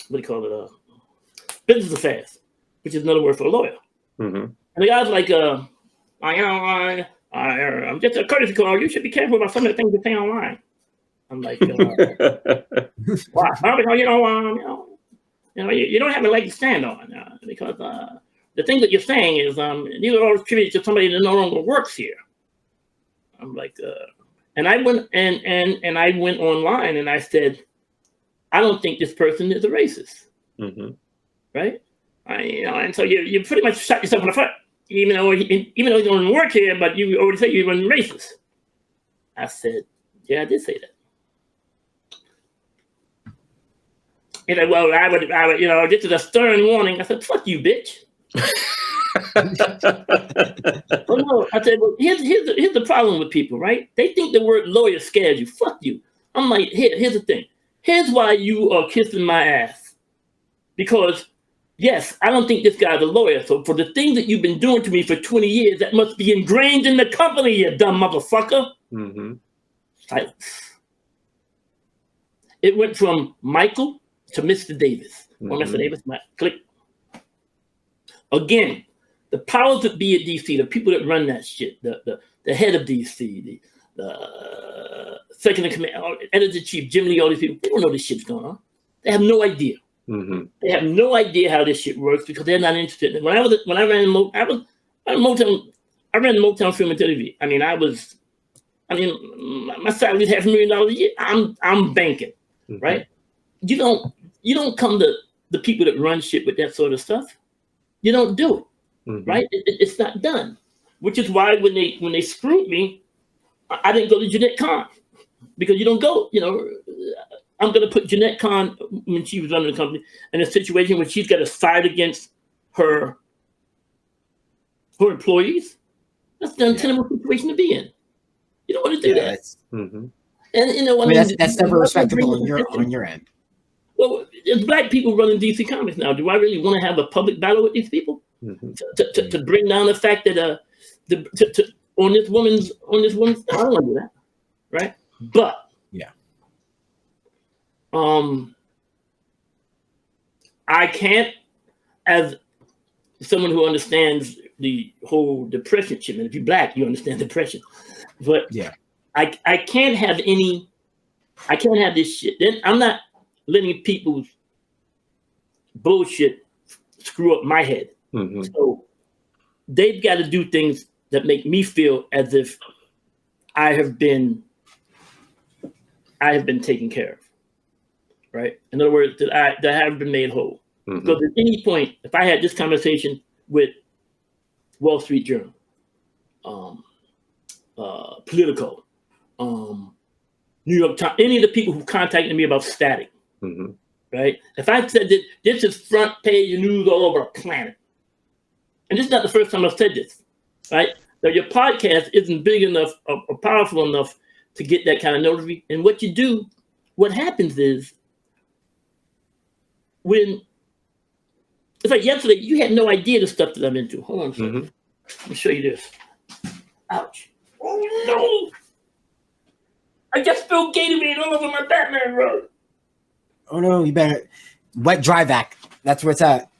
What do you call it? Business affairs, which is another word for a lawyer. Mm-hmm. And the guy's like, I'm just a courtesy call. You should be careful about some of the things you say online. I'm like, why? You don't have a leg to stand on because the thing that you're saying is these are all attributed to somebody that no longer works here. I'm like, and I went and I went online and I said, I don't think this person is a racist, right? And so you pretty much shot yourself in the foot, even though you don't work here, but you already said you were racist. I said, yeah, I did say that. He's like, well, I would, this is a stern warning. I said, fuck you, bitch. Well, no, I said, well, here's the problem with people, right? They think the word lawyer scares you. Fuck you. I'm like, here's the thing. Here's why you are kissing my ass. Because, yes, I don't think this guy's a lawyer. So for the things that you've been doing to me for 20 years, that must be ingrained in the company, you dumb motherfucker. Mm-hmm. Silence. It went from Michael to Mr. Davis. Mm-hmm. Or Mr. Davis, click. Again, the powers that be at DC, the people that run that shit, the head of DC, the second in command, editor-in-chief, Jim Lee, all these people, they don't know this shit's going on. They have no idea. Mm-hmm. They have no idea how this shit works because they're not interested. And when I ran Motown Film and Television. My salary is $500,000 a year. I'm banking, mm-hmm. right? You don't come to the people that run shit with that sort of stuff. You don't do it, mm-hmm. right? It's not done. Which is why when they screwed me, I didn't go to Jeanette Kahn because you don't go. I'm going to put Jeanette Kahn when she was running the company in a situation where she's got to side against her employees, that's the untenable situation to be in. You don't want to do that. Mm-hmm. And you know, I mean, that's never respectable on your end. Well, there's black people running DC Comics now. Do I really want to have a public battle with these people to bring down the fact that on this woman's? I don't want to do that, right? But I can't, as someone who understands the whole depression shit. And if you're black, you understand depression. But I can't have this shit. Then I'm not letting people's bullshit screw up my head. Mm-hmm. So they've got to do things that make me feel as if I have been taken care of. Right? In other words, that I have been made whole. Mm-hmm. Because at any point, if I had this conversation with Wall Street Journal, Politico, New York Times, any of the people who contacted me about Static, right? If I said that this is front page news all over the planet, and this is not the first time I've said this, right? That your podcast isn't big enough or powerful enough to get that kind of notoriety. And what you do, what happens is, when it's like yesterday, you had no idea the stuff that I'm into. Hold on a second. Let me show you this. Ouch. Oh no! I just spilled Gatorade all over my Batman rug. Oh no, you better wet dry vac. That's where it's at.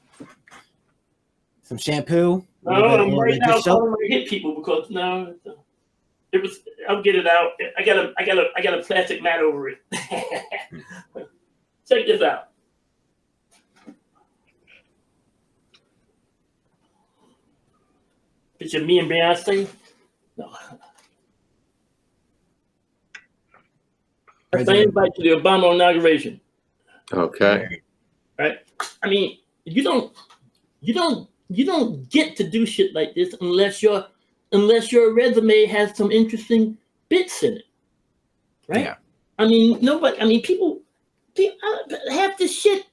Some shampoo. No, I'm right now I'm gonna hit people because no, it was. I'll get it out. I got a plastic mat over it. Check this out. Picture me and Beyonce. No. That's an invite to the Obama inauguration. Okay. Right. I mean, you don't get to do shit like this unless your resume has some interesting bits in it. Right. Yeah. I mean, people half the shit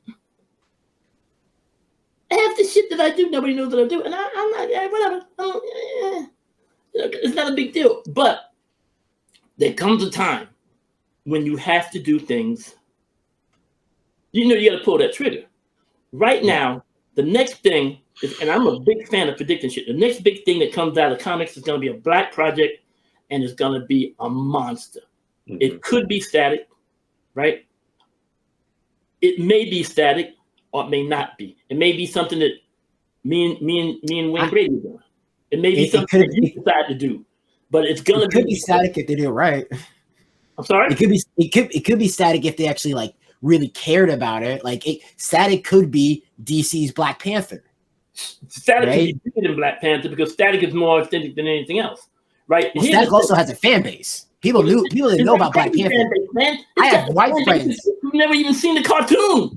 that I do, nobody knows that I do, and I'm not whatever. It's not a big deal. But there comes a time when you have to do things. You got to pull that trigger. Right now, the next thing is, and I'm a big fan of predicting shit. The next big thing that comes out of comics is going to be a black project, and it's going to be a monster. Mm-hmm. It could be Static, right? It may be Static. Or it may not be. It may be something that me and Wayne Brady are doing. It may be something that you decide to do, but it's gonna be Static if they do it right. I'm sorry. It could be Static if they actually like really cared about it. Static could be DC's Black Panther. Static could be bigger than Black Panther because Static is more authentic than anything else, right? Well, Static also has a fan base. People didn't know about Black Panther. I have white friends who've never even seen the cartoon.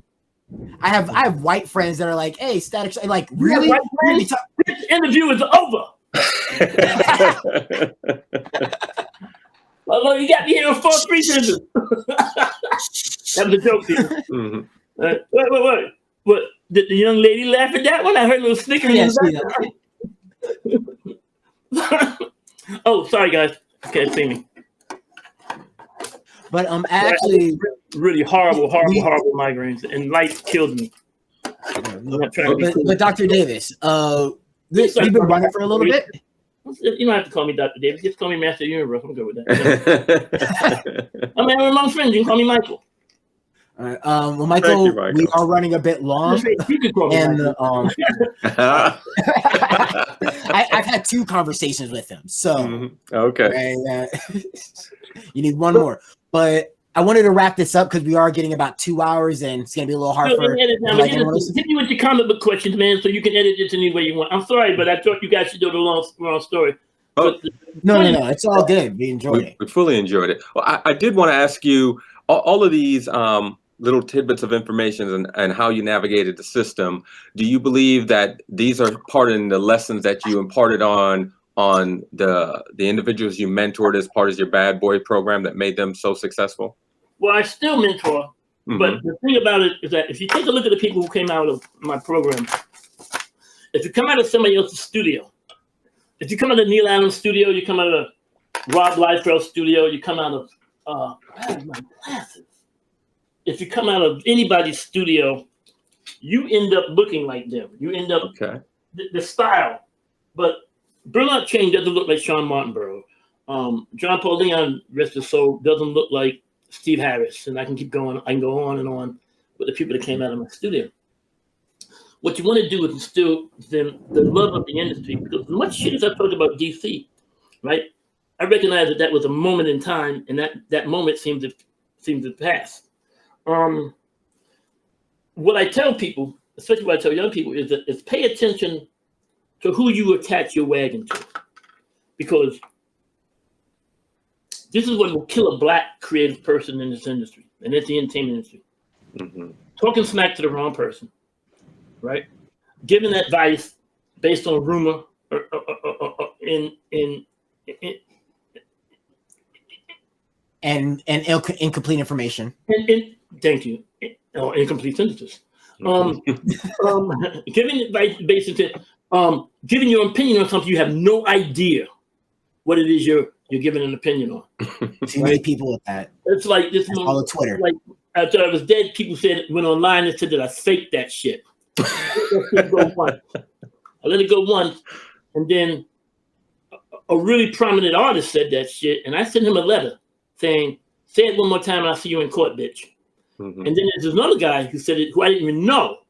I have white friends that are like, "Hey, Static," like really. This interview is over. Well, you got me here for 3 sentences. That was a joke, people. Mm-hmm. Wait. What? Did the young lady laugh at that one? I heard a little snickering. Oh, sorry, guys. You can't see me. But actually, really horrible migraines, and light killed me. But Dr. Davis, you've been running for a little bit. You don't have to call me Dr. Davis. Just call me Master Universe. I'm good with that. I mean, I'm among friends. You can call me Michael. All right. Well, Michael, we are running a bit long. You can call me Michael. I've had 2 conversations with him. So okay, you need one more. But I wanted to wrap this up because we are getting about 2 hours, and it's gonna be a little hard for. Hit me with your comic book questions, man, so you can edit this any way you want. I'm sorry, but I thought you guys should do the long story. Oh, no, it's all good. We enjoyed it. We fully enjoyed it. Well, I did want to ask you all of these little tidbits of information and how you navigated the system. Do you believe that these are part of the lessons that you imparted on the individuals you mentored as part of your Bad Boy program that made them so successful? Well, I still mentor, but the thing about it is that if you take a look at the people who came out of my program, If you come out of somebody else's studio, if you come out of Neil Adams' studio, you come out of Rob Liefeld's studio, you come out of I have my glasses. If you come out of anybody's studio, you end up looking like them. You end up the style. But Bernard Chain doesn't look like Sean Martinborough. John Paul Leon, rest his soul, doesn't look like Steve Harris. And I can keep going. I can go on and on with the people that came out of my studio. What you want to do is instill them the love of the industry. Because as much shit as I talked about DC, right? I recognize that was a moment in time, and that moment seems to pass. What I tell people, especially what I tell young people, is pay attention to who you attach your wagon to, because this is what will kill a black creative person in this industry, and it's the entertainment industry. Mm-hmm. Talking smack to the wrong person, right? Giving advice based on rumor and incomplete information. Thank you. Incomplete sentences. Giving advice based on giving your opinion on something you have no idea what it is you're giving an opinion on. Too many people with that. It's like this. All on Twitter. Like after I was dead, people went online and said that I faked that shit. I let it go once, and then a really prominent artist said that shit, and I sent him a letter saying, "Say it one more time, and I'll see you in court, bitch." Mm-hmm. And then there's another guy who said it, who I didn't even know,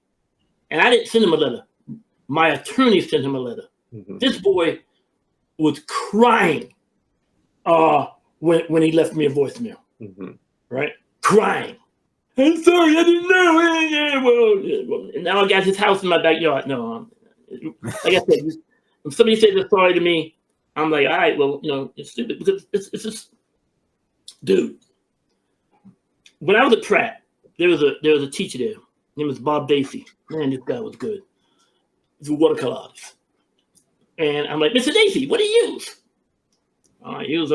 and I didn't send him a letter. My attorney sent him a letter. Mm-hmm. This boy was crying when he left me a voicemail, right? Crying. I'm sorry, I didn't know. Well, and now I got his house in my backyard. No, like I said, if somebody says they're sorry to me, I'm like, all right, well, it's stupid because it's just, dude. When I was at Pratt, there was a teacher there. His name was Bob Dacey. Man, this guy was good. He's a watercolor artist. And I'm like, Mr. Dacey, what do you use? I use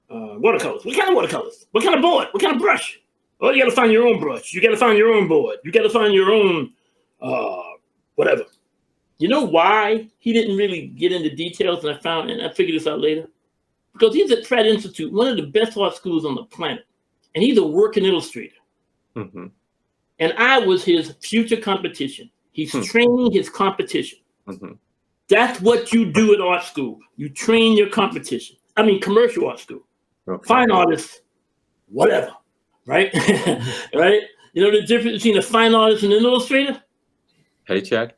watercolors. What kind of watercolors? What kind of board? What kind of brush? Oh, you got to find your own brush. You got to find your own board. You got to find your own whatever. You know why he didn't really get into details? And I figured this out later. Because he's at Pratt Institute, one of the best art schools on the planet. And he's a working illustrator. Mm-hmm. And I was his future competition. He's training his competition. Mm-hmm. That's what you do at art school. You train your competition. I mean, commercial art school. Okay. Fine artists, whatever. Right? Right? You know the difference between a fine artist and an illustrator? Paycheck.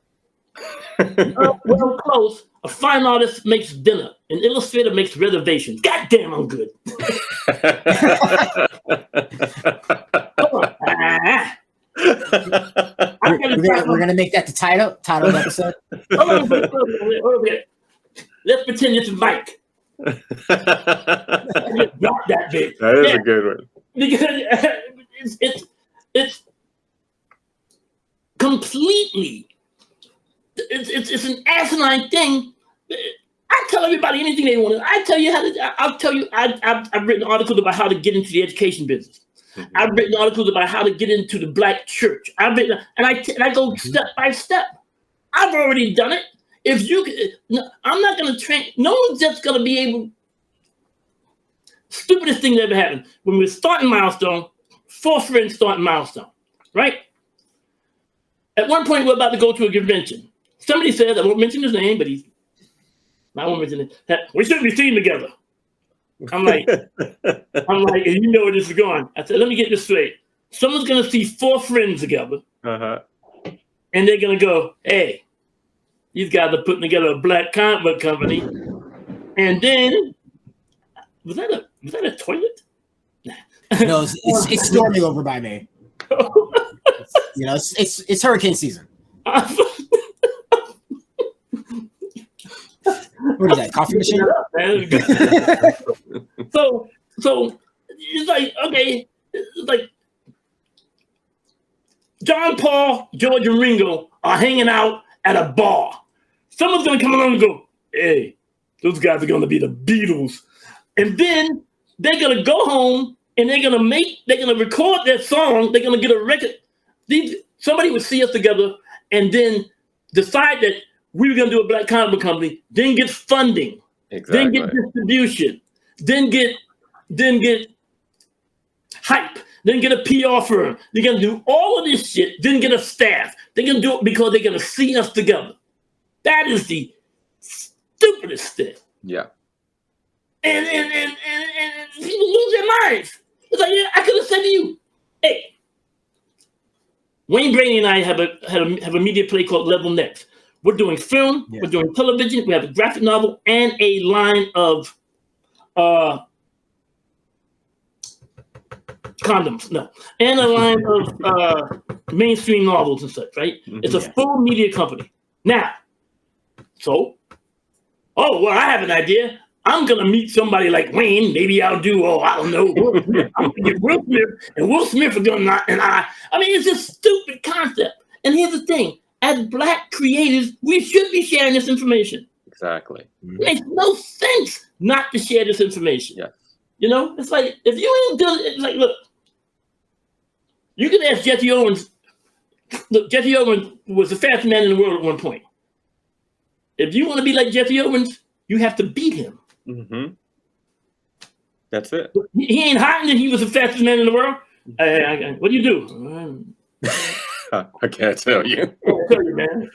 Well, close. A fine artist makes dinner. An illustrator makes reservations. God damn, I'm good. We're gonna make that the title of the episode. Hold on. Let's pretend it's Mike. Drop that bitch. That is a good one. Because it's completely it's an asinine thing. I tell everybody anything they want. I'll tell you. I've written articles about how to get into the education business. Mm-hmm. I've written articles about how to get into the black church. I've written, and I go step by step. I've already done it. I'm not going to train. No one's just going to be able. Stupidest thing that ever happened when we were starting Milestone. 4 friends starting Milestone, right? At one point, we're about to go to a convention. Somebody said, I won't mention his name, but I won't mention it. We shouldn't be seen together. I'm like, and you know where this is going. I said, let me get this straight. Someone's going to see 4 friends together, and they're going to go, hey, these guys are putting together a black comic book company. And then, was that a toilet? No, it's storming over by me. It's hurricane season. What is that? Coffee machine? So it's like, okay, it's like John Paul, George, and Ringo are hanging out at a bar. Someone's gonna come along and go, hey, those guys are gonna be the Beatles. And then they're gonna go home and they're gonna record their song, they're gonna get a record. Somebody would see us together and then decide that we were going to do a black comic book company, then get funding, then get distribution, then get hype, then get a PR firm. They're going to do all of this shit, then get a staff. They're going to do it because they're going to see us together. That is the stupidest thing. Yeah. And people lose their minds. It's like, yeah, I could have said to you, hey, Wayne Brady and I have a media play called Level Next. We're doing film, we're doing television, we have a graphic novel, and a line of condoms. No, and a line of mainstream novels and such. Right? Mm-hmm. It's a full media company. Now, oh well, I have an idea. I'm gonna meet somebody like Wayne. Maybe I'll do. I don't know. Will Smith. I'm gonna get Will Smith, and Will Smith are gonna I mean, it's a stupid concept. And here's the thing: as Black creators, we should be sharing this information. Exactly. It makes no sense not to share this information. Yeah. You know, it's like if you ain't doing it, it's like, look, you can ask Jesse Owens. Look, Jesse Owens was the fastest man in the world at one point. If you want to be like Jesse Owens, you have to beat him. Mm-hmm. That's it. He ain't hiding that he was the fastest man in the world. What do you do? I can't tell you. I can't tell you, man.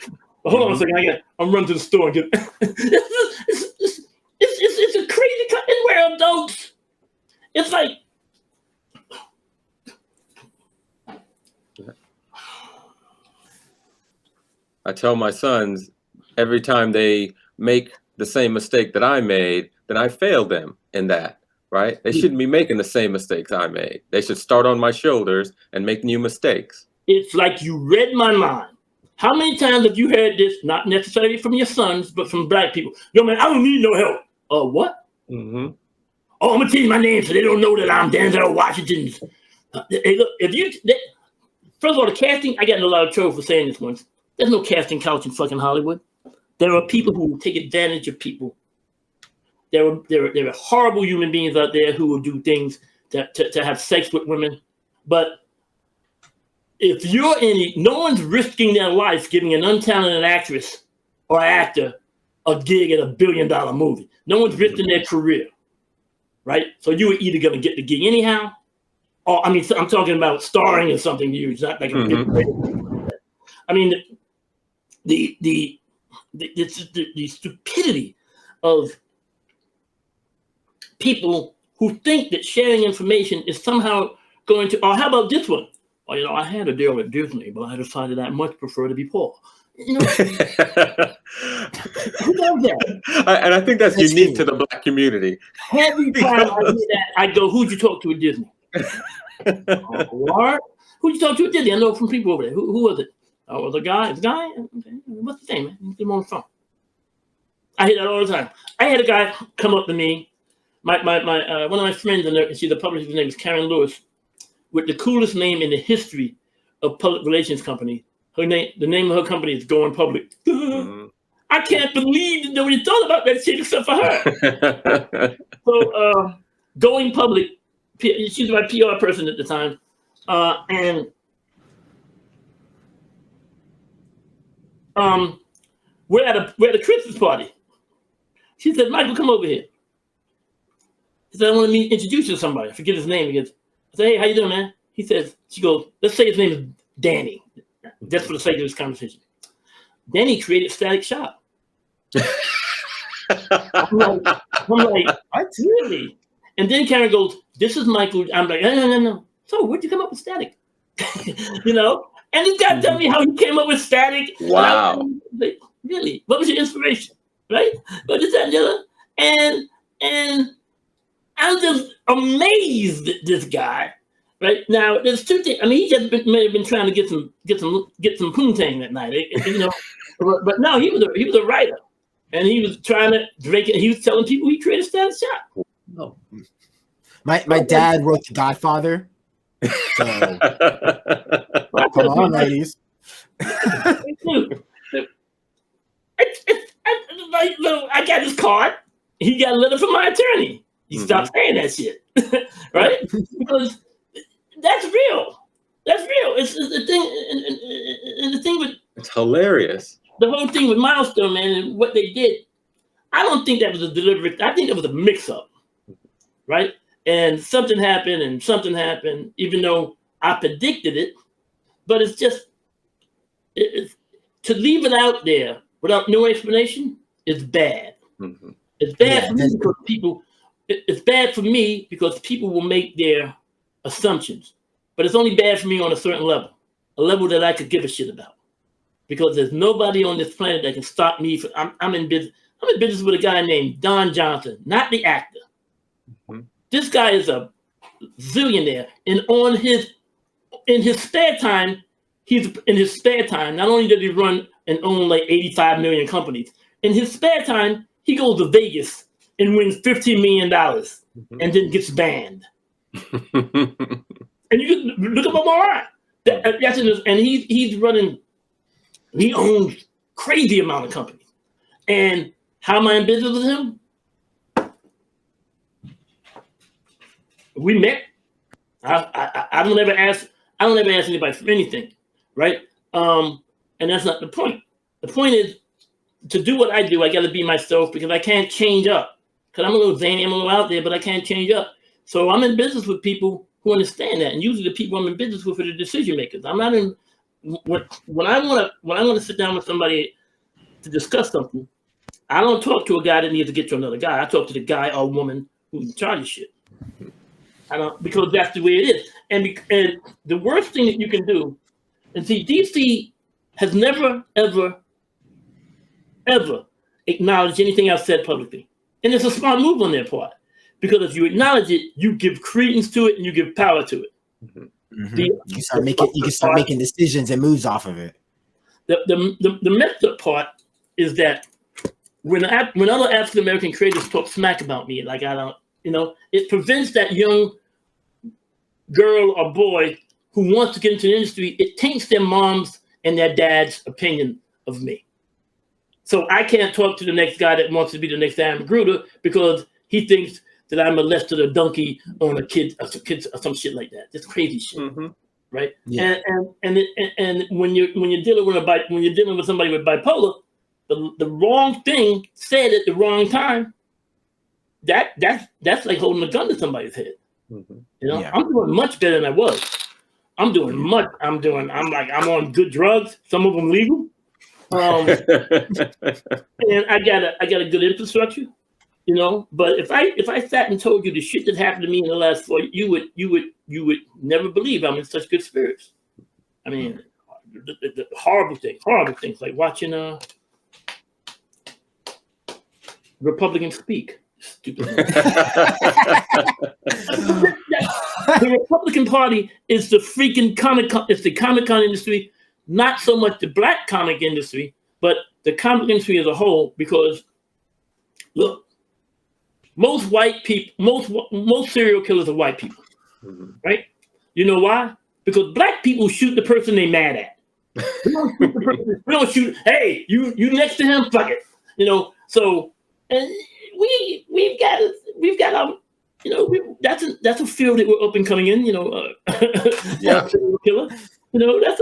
But hold on a second. I'm running to the store and get. It's a crazy cut. And we're adults. It's like. I tell my sons every time they make the same mistake that I made, then I fail them in that, right? They shouldn't be making the same mistakes I made. They should start on my shoulders and make new mistakes. It's like you read my mind. How many times have you heard this, not necessarily from your sons, but from Black people? Yo, man, I don't need no help. What? Mm-hmm. Oh, I'm going to tell you my name so they don't know that I'm Denzel Washington. Hey, look, first of all, the casting, I got in a lot of trouble for saying this once. There's no casting couch in fucking Hollywood. There are people who will take advantage of people. There are horrible human beings out there who will do things to have sex with women. But if no one's risking their life giving an untalented actress or actor a gig at $1 billion movie. No one's risking their career, right? So you were either going to get the gig anyhow, or I'm talking about starring in something huge, not like I mean, the stupidity of people who think that sharing information is somehow going to. Or how about this one? Oh, I had a deal with Disney, but I decided I much prefer to be poor. Who does that? And I think that's unique to the Black community. Every time I hear that, I go, "Who'd you talk to at Disney?" What? Who'd you talk to at Disney? I know from people over there. Who was it? Oh, was a guy. Okay. What's his name, man? Get him on the phone. I hear that all the time. I had a guy come up to me. My one of my friends, and she's a publisher. His name is Karen Lewis, with the coolest name in the history of public relations company. The name of her company is Going Public. Mm-hmm. I can't believe that nobody thought about that shit except for her. So, Going Public, she's my PR person at the time, and we're at a Christmas party. She said, "Michael, come over here." He said, "I want to introduce you to somebody." I forget his name. He goes, I said, "Hey, how you doing, man?" He says, she goes, "Let's say his name is Danny, just for the sake of this conversation." Danny created Static Shock. I'm like, really? And then Karen goes, "This is Michael." I'm like, no. So where'd you come up with Static? And he's got to tell me how he came up with Static. Wow. Like, really? What was your inspiration? Right? But this, that, and the other. And I'm just amazed at this guy. Right now, there's two things. I mean, he just may have been trying to get some poontang that night, but no, he was a writer, and he was trying to drink it. He was telling people he created Static Shock. Oh. My dad wrote The Godfather. So come on, ladies. I got his card. He got a letter from my attorney. He stopped saying that shit, right? Because that's real. That's real. It's the thing, and the thing with it's hilarious. whole thing with Milestone, man, and what they did, I don't think that was a deliberate. I think it was a mix-up, right? And something happened, even though I predicted it. But it's just to leave it out there without no explanation is bad. Mm-hmm. It's bad for me because people. It's bad for me because people will make their assumptions, but it's only bad for me on a certain level, a level that I could give a shit about, because there's nobody on this planet that can stop me. I'm in business. I'm in business with a guy named Don Johnson, not the actor. Mm-hmm. This guy is a zillionaire, and in his spare time, not only does he run and own like 85 million companies, in his spare time, he goes to Vegas and wins $15 million and then gets banned. And you can look him up online. And he's running, he owns crazy amount of companies. And how am I in business with him? We met. I don't ever ask anybody for anything, right? And that's not the point. The point is, to do what I do, I got to be myself, because I can't change up. Because I'm a little zany, I'm a little out there, but I can't change up. So I'm in business with people who understand that, and usually the people I'm in business with are the decision makers. I'm not in when I want to sit down with somebody to discuss something. I don't talk to a guy that needs to get to another guy. I talk to the guy or woman who's in charge of shit. I don't, because that's the way it is. And the worst thing that you can do, and see, DC has never, ever acknowledged anything I've said publicly. And it's a smart move on their part, because if you acknowledge it, you give credence to it and you give power to it. Mm-hmm. You can start making decisions and moves off of it. The messed up part is that when other African American creators talk smack about me, like I don't, it prevents that young girl or boy who wants to get into the industry. It taints their mom's and their dad's opinion of me. So I can't talk to the next guy that wants to be the next Aaron Magruder, because he thinks that I molested a donkey on a kid or some shit like that. That's crazy shit, right? Yeah. And when you're dealing with somebody with bipolar, the wrong thing said at the wrong time, that's like holding a gun to somebody's head. I'm doing much better than I was. I'm on good drugs, some of them legal. And I got a good infrastructure, But if I sat and told you the shit that happened to me in the last 4 years, you would never believe I'm in such good spirits. I mean, the horrible things like watching Republicans speak. Stupid. The Republican Party is the freaking it's the Comic-Con industry. Not so much the black comic industry, but the comic industry as a whole. Because look, most white people, most serial killers are white people, right? You know why? Because black people shoot the person they mad at. We don't shoot the person. We don't shoot. Hey, you next to him? Fuck it. So and we've got that's a field that we're up and coming in. Serial killer. That's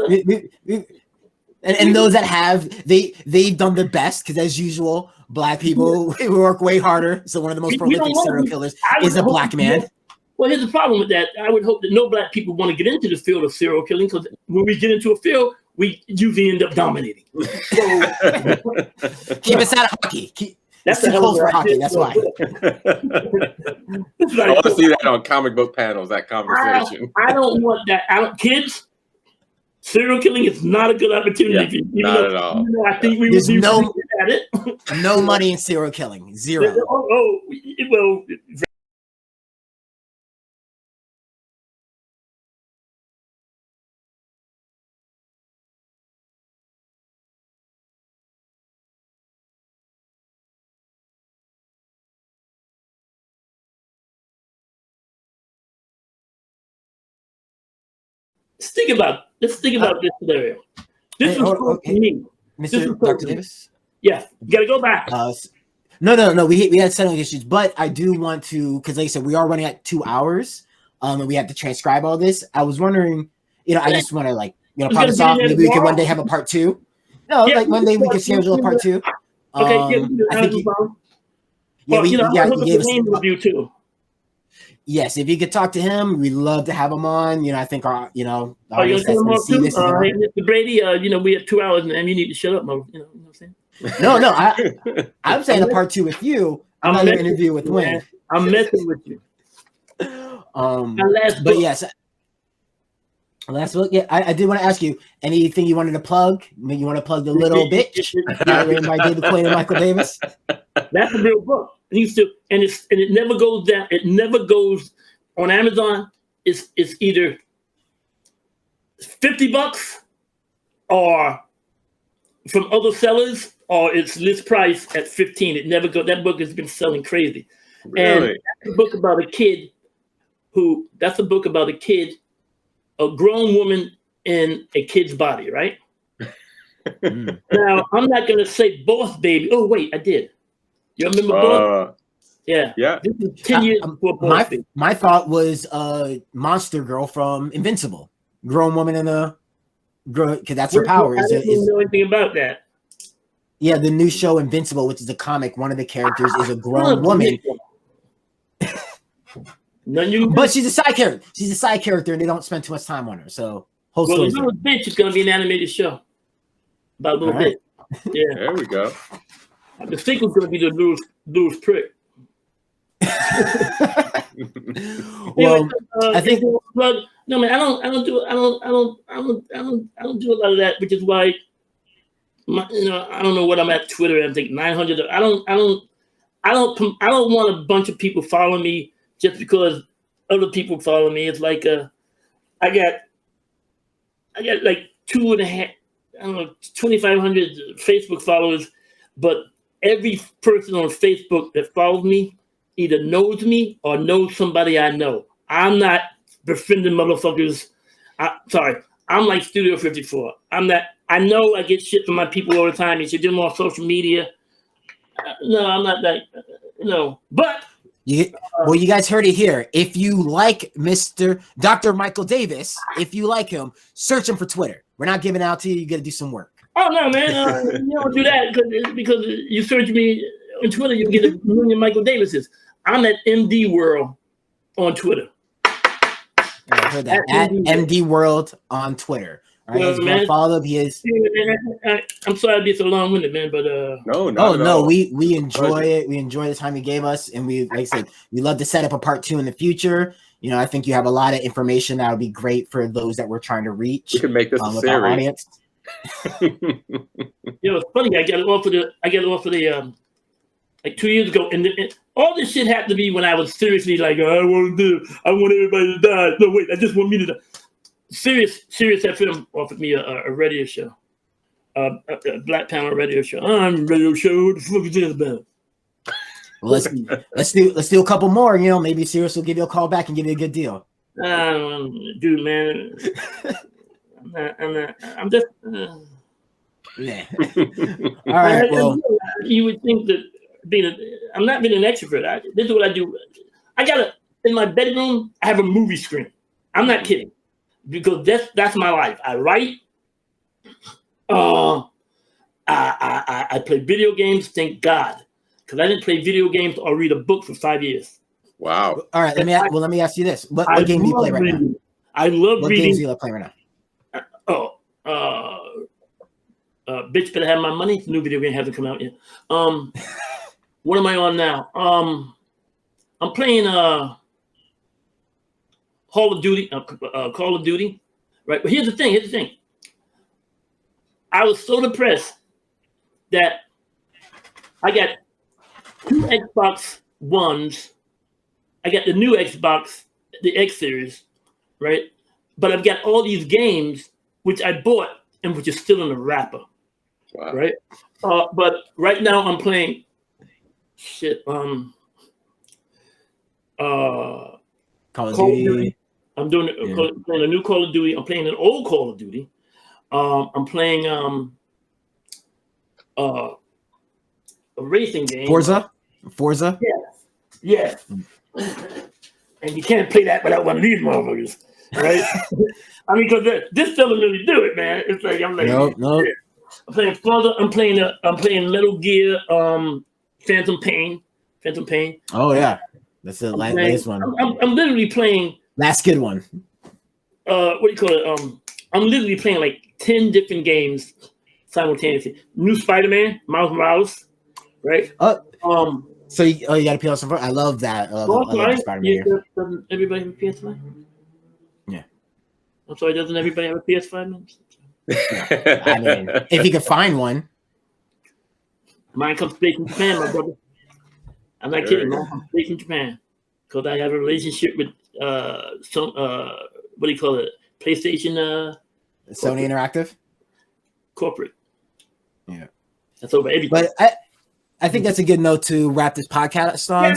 and those that have they've done the best, because as usual, black people work way harder. So one of the most prolific serial killers is a black man. Well, here's the problem with that. I would hope that no black people want to get into the field of serial killing, because when we get into a field, we usually end up dominating. So, keep us out of hockey. That's the hell for hockey. That's why. I want to see that on comic book panels. That conversation. I don't want that. Kids. Serial killing is not a good opportunity. Not at all. I think we would be good at it. No money in serial killing. Zero. Well. Let's think about this scenario. This was me. Mr. Dr. Davis? Yeah, you got to go back. No. We had settling issues, but I do want to, because like I said, we are running at 2 hours, and we have to transcribe all this. I was wondering, I just want to pop this off. Maybe we could one day have a part 2. No, like Monday we can schedule a part 2. Okay, I think well, you gave us a name review too. Yes, if you could talk to him, we'd love to have him on. I think our audience that's going to see this. Hey, Mr. Brady, we have 2 hours and you need to shut up, Mo. You know what I'm saying? No, I'm saying a part 2 with you. I'm not going to interview with Wayne. I'm messing with you. But yes, last book. Yeah, I did want to ask you anything you wanted to plug. You want to plug the little bitch written by David Quaid and Michael Davis. That's a real book. And it never goes down. It never goes on Amazon. It's either $50 or from other sellers, or it's list price at $15. It never goes. That book has been selling crazy. Really? And that's a book about a kid a grown woman in a kid's body, right? Now, I'm not going to say Boss Baby. Oh, wait, I did. You remember Boss? Yeah. This is 10 years before Boss Baby. My thought was Monster Girl from Invincible. Grown woman in a girl, because that's her power. I didn't know anything about that. Yeah, the new show Invincible, which is a comic, one of the characters is a grown woman. But she's a side character. She's a side character, and they don't spend too much time on her. So, the little bitch is going to be an animated show about a little bit. Yeah, there we go. The sequel's going to be the Louis Prick. Well, I think no, man. I don't do a lot of that, which is why I don't know what I'm at Twitter. I think 900. I don't want a bunch of people following me just because other people follow me. It's like I got like 2,500 Facebook followers, but every person on Facebook that follows me either knows me or knows somebody I know. I'm not befriending motherfuckers. I'm like Studio 54. I'm not. I know I get shit from my people all the time. You should do more on social media. No, I'm not that. No, but. Well, you guys heard it here. If you like Dr. Michael Davis, if you like him, search him for Twitter. We're not giving out to you. You got to do some work. Oh, no, man. You don't do that because you search me on Twitter, you get a million Michael Davises. I'm at MD World on Twitter. I heard that. At MD World on Twitter. All right, man. Follow up. He is. I'm sorry to be so long-winded, man, but no. We enjoy it. We enjoy the time you gave us, and we, like I said, we love to set up a part 2 in the future. I think you have a lot of information that would be great for those that we're trying to reach. We could make this a series. It's funny. I got it off of the like 2 years ago, and all this shit happened to me when I was seriously like, I want everybody to die. No, wait, I just want me to die. Sirius FM offered me a radio show, a Black Panel radio show. I'm a radio show. What the fuck is this about? Well, let's do a couple more. Maybe Sirius will give you a call back and give you a good deal. Dude, man, I'm just. Yeah. All right. Well, you would think that I'm not being an extrovert. This is what I do. In my bedroom, I have a movie screen. I'm not kidding. Because that's my life. I write. I play video games. Thank God, because I didn't play video games or read a book for 5 years. Wow. All right. Let me ask you this: What game do you play right now? I love reading. What games do you play right now? Bitch better have my money. The new video game hasn't come out yet. What am I on now? I'm playing Call of Duty, right? But here's the thing. I was so depressed that I got 2 Xbox Ones. I got the new Xbox, the X Series, right? But I've got all these games which I bought and which are still in the wrapper, right? But right now I'm playing Call of Duty. I'm playing a new Call of Duty. I'm playing an old Call of Duty. I'm playing a racing game. Forza? Yes. And you can't play that without one of these motherfuckers, right? I mean, because this doesn't really do it, man. It's like I'm like, no. I'm playing Father. I'm playing Metal Gear. Phantom Pain. Oh yeah, that's the latest one. I'm literally playing. Last good one. What do you call it? I'm literally playing like 10 different games simultaneously. New Spider-Man, Miles Morales, right? So you got a PS5? I love that. I love Spider-Man. Doesn't everybody have a PS5? Yeah. I'm sorry, doesn't everybody have a PS5? I mean, if you could find one. Mine comes straight from Japan, my brother. I'm not kidding. Mine comes straight from Japan because I have a relationship with some what do you call it? PlayStation. Sony Interactive. Corporate. Yeah. That's over everything. But I think that's a good note to wrap this podcast on.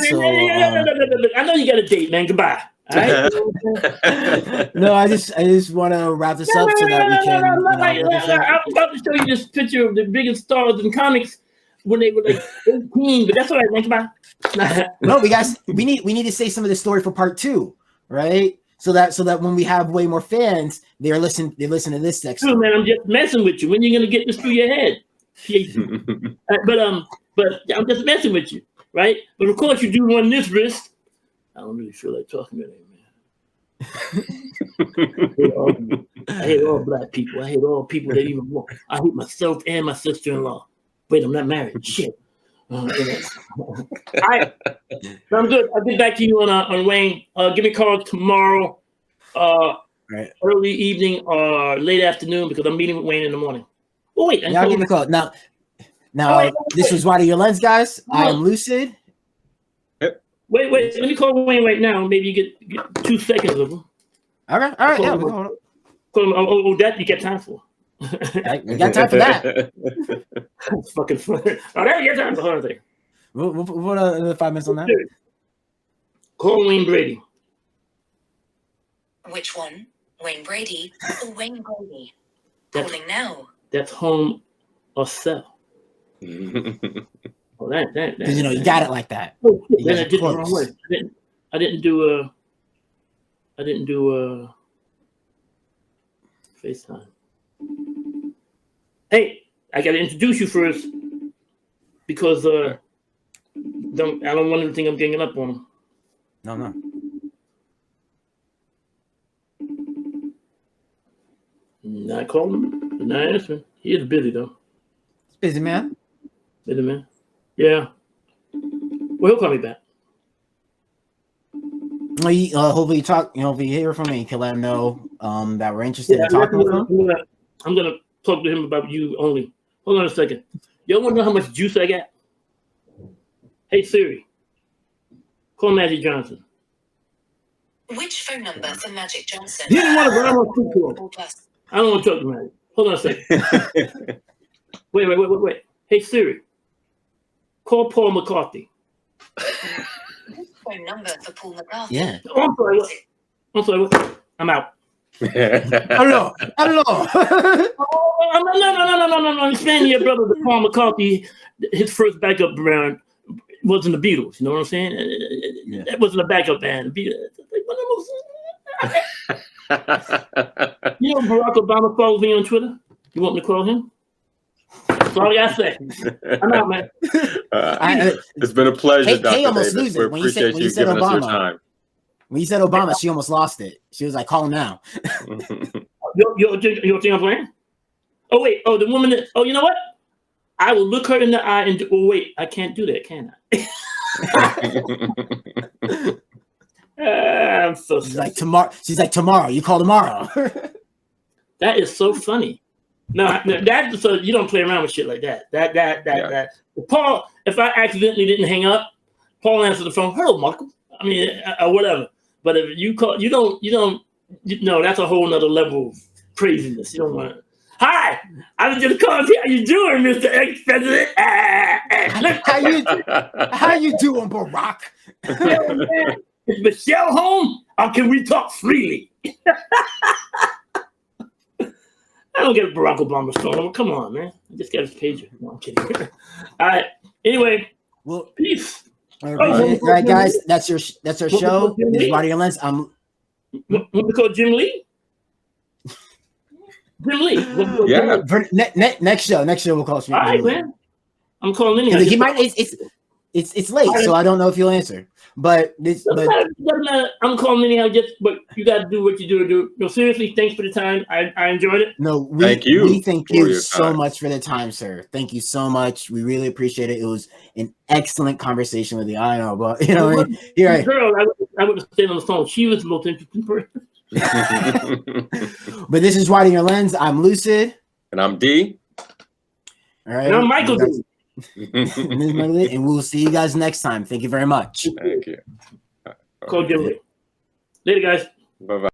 I know you got a date, man. Goodbye. All right? No, I just want to wrap this up so that we can. I was about to show you this picture of the biggest stars in comics when they were like 18, but that's all right, man. Goodbye. No, we need to say some of the story for part 2, right? So that when we have way more fans, they listen to this next. True, man. I'm just messing with you. When you gonna get this through your head? But I'm just messing with you, right? But of course, you do run this risk. I don't really feel like talking to that, man. I hate all black people. I hate all people that even more. I hate myself and my sister-in-law. Wait, I'm not married. Shit. All right. So I'm good. I'll get back to you on Wayne. Give me a call tomorrow, right. Early evening or late afternoon because I'm meeting with Wayne in the morning. Oh, wait. Yeah, I'll give you a call. Now, this was Wide of Your Lens, guys. I am Lucid. Wait. Let me call Wayne right now. Maybe you get 2 seconds of him. All right. Yeah, we'll call him. Oh, that you got time for. We got time for that. That's fucking funny. Oh, that you got time for her thing. We'll put another 5 minutes on that. Call Wayne Brady. Which one? Wayne Brady or Wayne Brady? Calling now. That's home or sell. Oh, that. Because you got it like that. Oh, then I did the wrong way. I didn't do FaceTime. Hey, I gotta introduce you first because I don't want him to think I'm ganging up on him. No. Not calling him, not answering. He is busy though. Busy man. Yeah. Well, he'll call me back. Hopefully you talk. If you hear from me, you can let him know that we're interested in talking with him. I'm gonna talk to him about you only. Hold on a second. Y'all want to know how much juice I got? Hey Siri, call Magic Johnson. Which phone number for Magic Johnson? You didn't want to, but I want to speak to him. I don't want to talk to Magic. Hold on a second. Wait. Hey Siri, call Paul McCarthy. Phone number for Paul McCarthy. Yeah. Oh, I'm sorry. What? I'm out. Hello. No. Explain to your brother that Paul McCarthy, his first backup band wasn't the Beatles. You know what I'm saying? Yeah. That wasn't a backup band. You know Barack Obama follows me on Twitter? You want me to call him? That's all I gotta say. I'm out, man. It's been a pleasure, Dr. Kay almost Davis. loses We it. When you appreciate said you giving us your Obama. time. When you said Obama, she almost lost it. She was like, call him now. You think I'm playing? Oh, wait. Oh, the woman that, oh, you know what? I will look her in the eye and do, oh, wait, I can't do that, can I? I'm so She's like, tomorrow. You call tomorrow. That is so funny. No, that's so you don't play around with shit like that. That. Paul, if I accidentally didn't hang up, Paul answered the phone. Hello, Michael. I mean, or whatever. But if you call, you don't. No, that's a whole nother level of craziness. You don't want to. Hi, I was just calling. How you doing, Mr. Ex-President? How you doing, Barack? Is Michelle home, or can we talk freely? I don't get Barack Obama's phone number. Come on, man. I just got his pager. No, I'm kidding. All right. Anyway, well, peace. All right, guys. That's our show. This is Wide of Your Lens. Want to call Jim Lee? Jim Lee. Yeah. For next show we'll call you. All right, man. I'm calling in. He might. It's late, so I don't know if he'll answer. But doesn't matter. I'm calling anyhow. But you got to do what you do. No, seriously, thanks for the time. I enjoyed it. No, thank you. We thank you so much for the time, sir. Thank you so much. We really appreciate it. It was an excellent conversation with you. I know, but Girl, I would have stayed on the phone. She was the most interesting person. But this is Widen Your Lens. I'm Lucid. And I'm D. All right. And I'm Michael D. And we'll see you guys next time. Thank you very much. Thank you. Call Jim Lee. Later, guys. Bye-bye.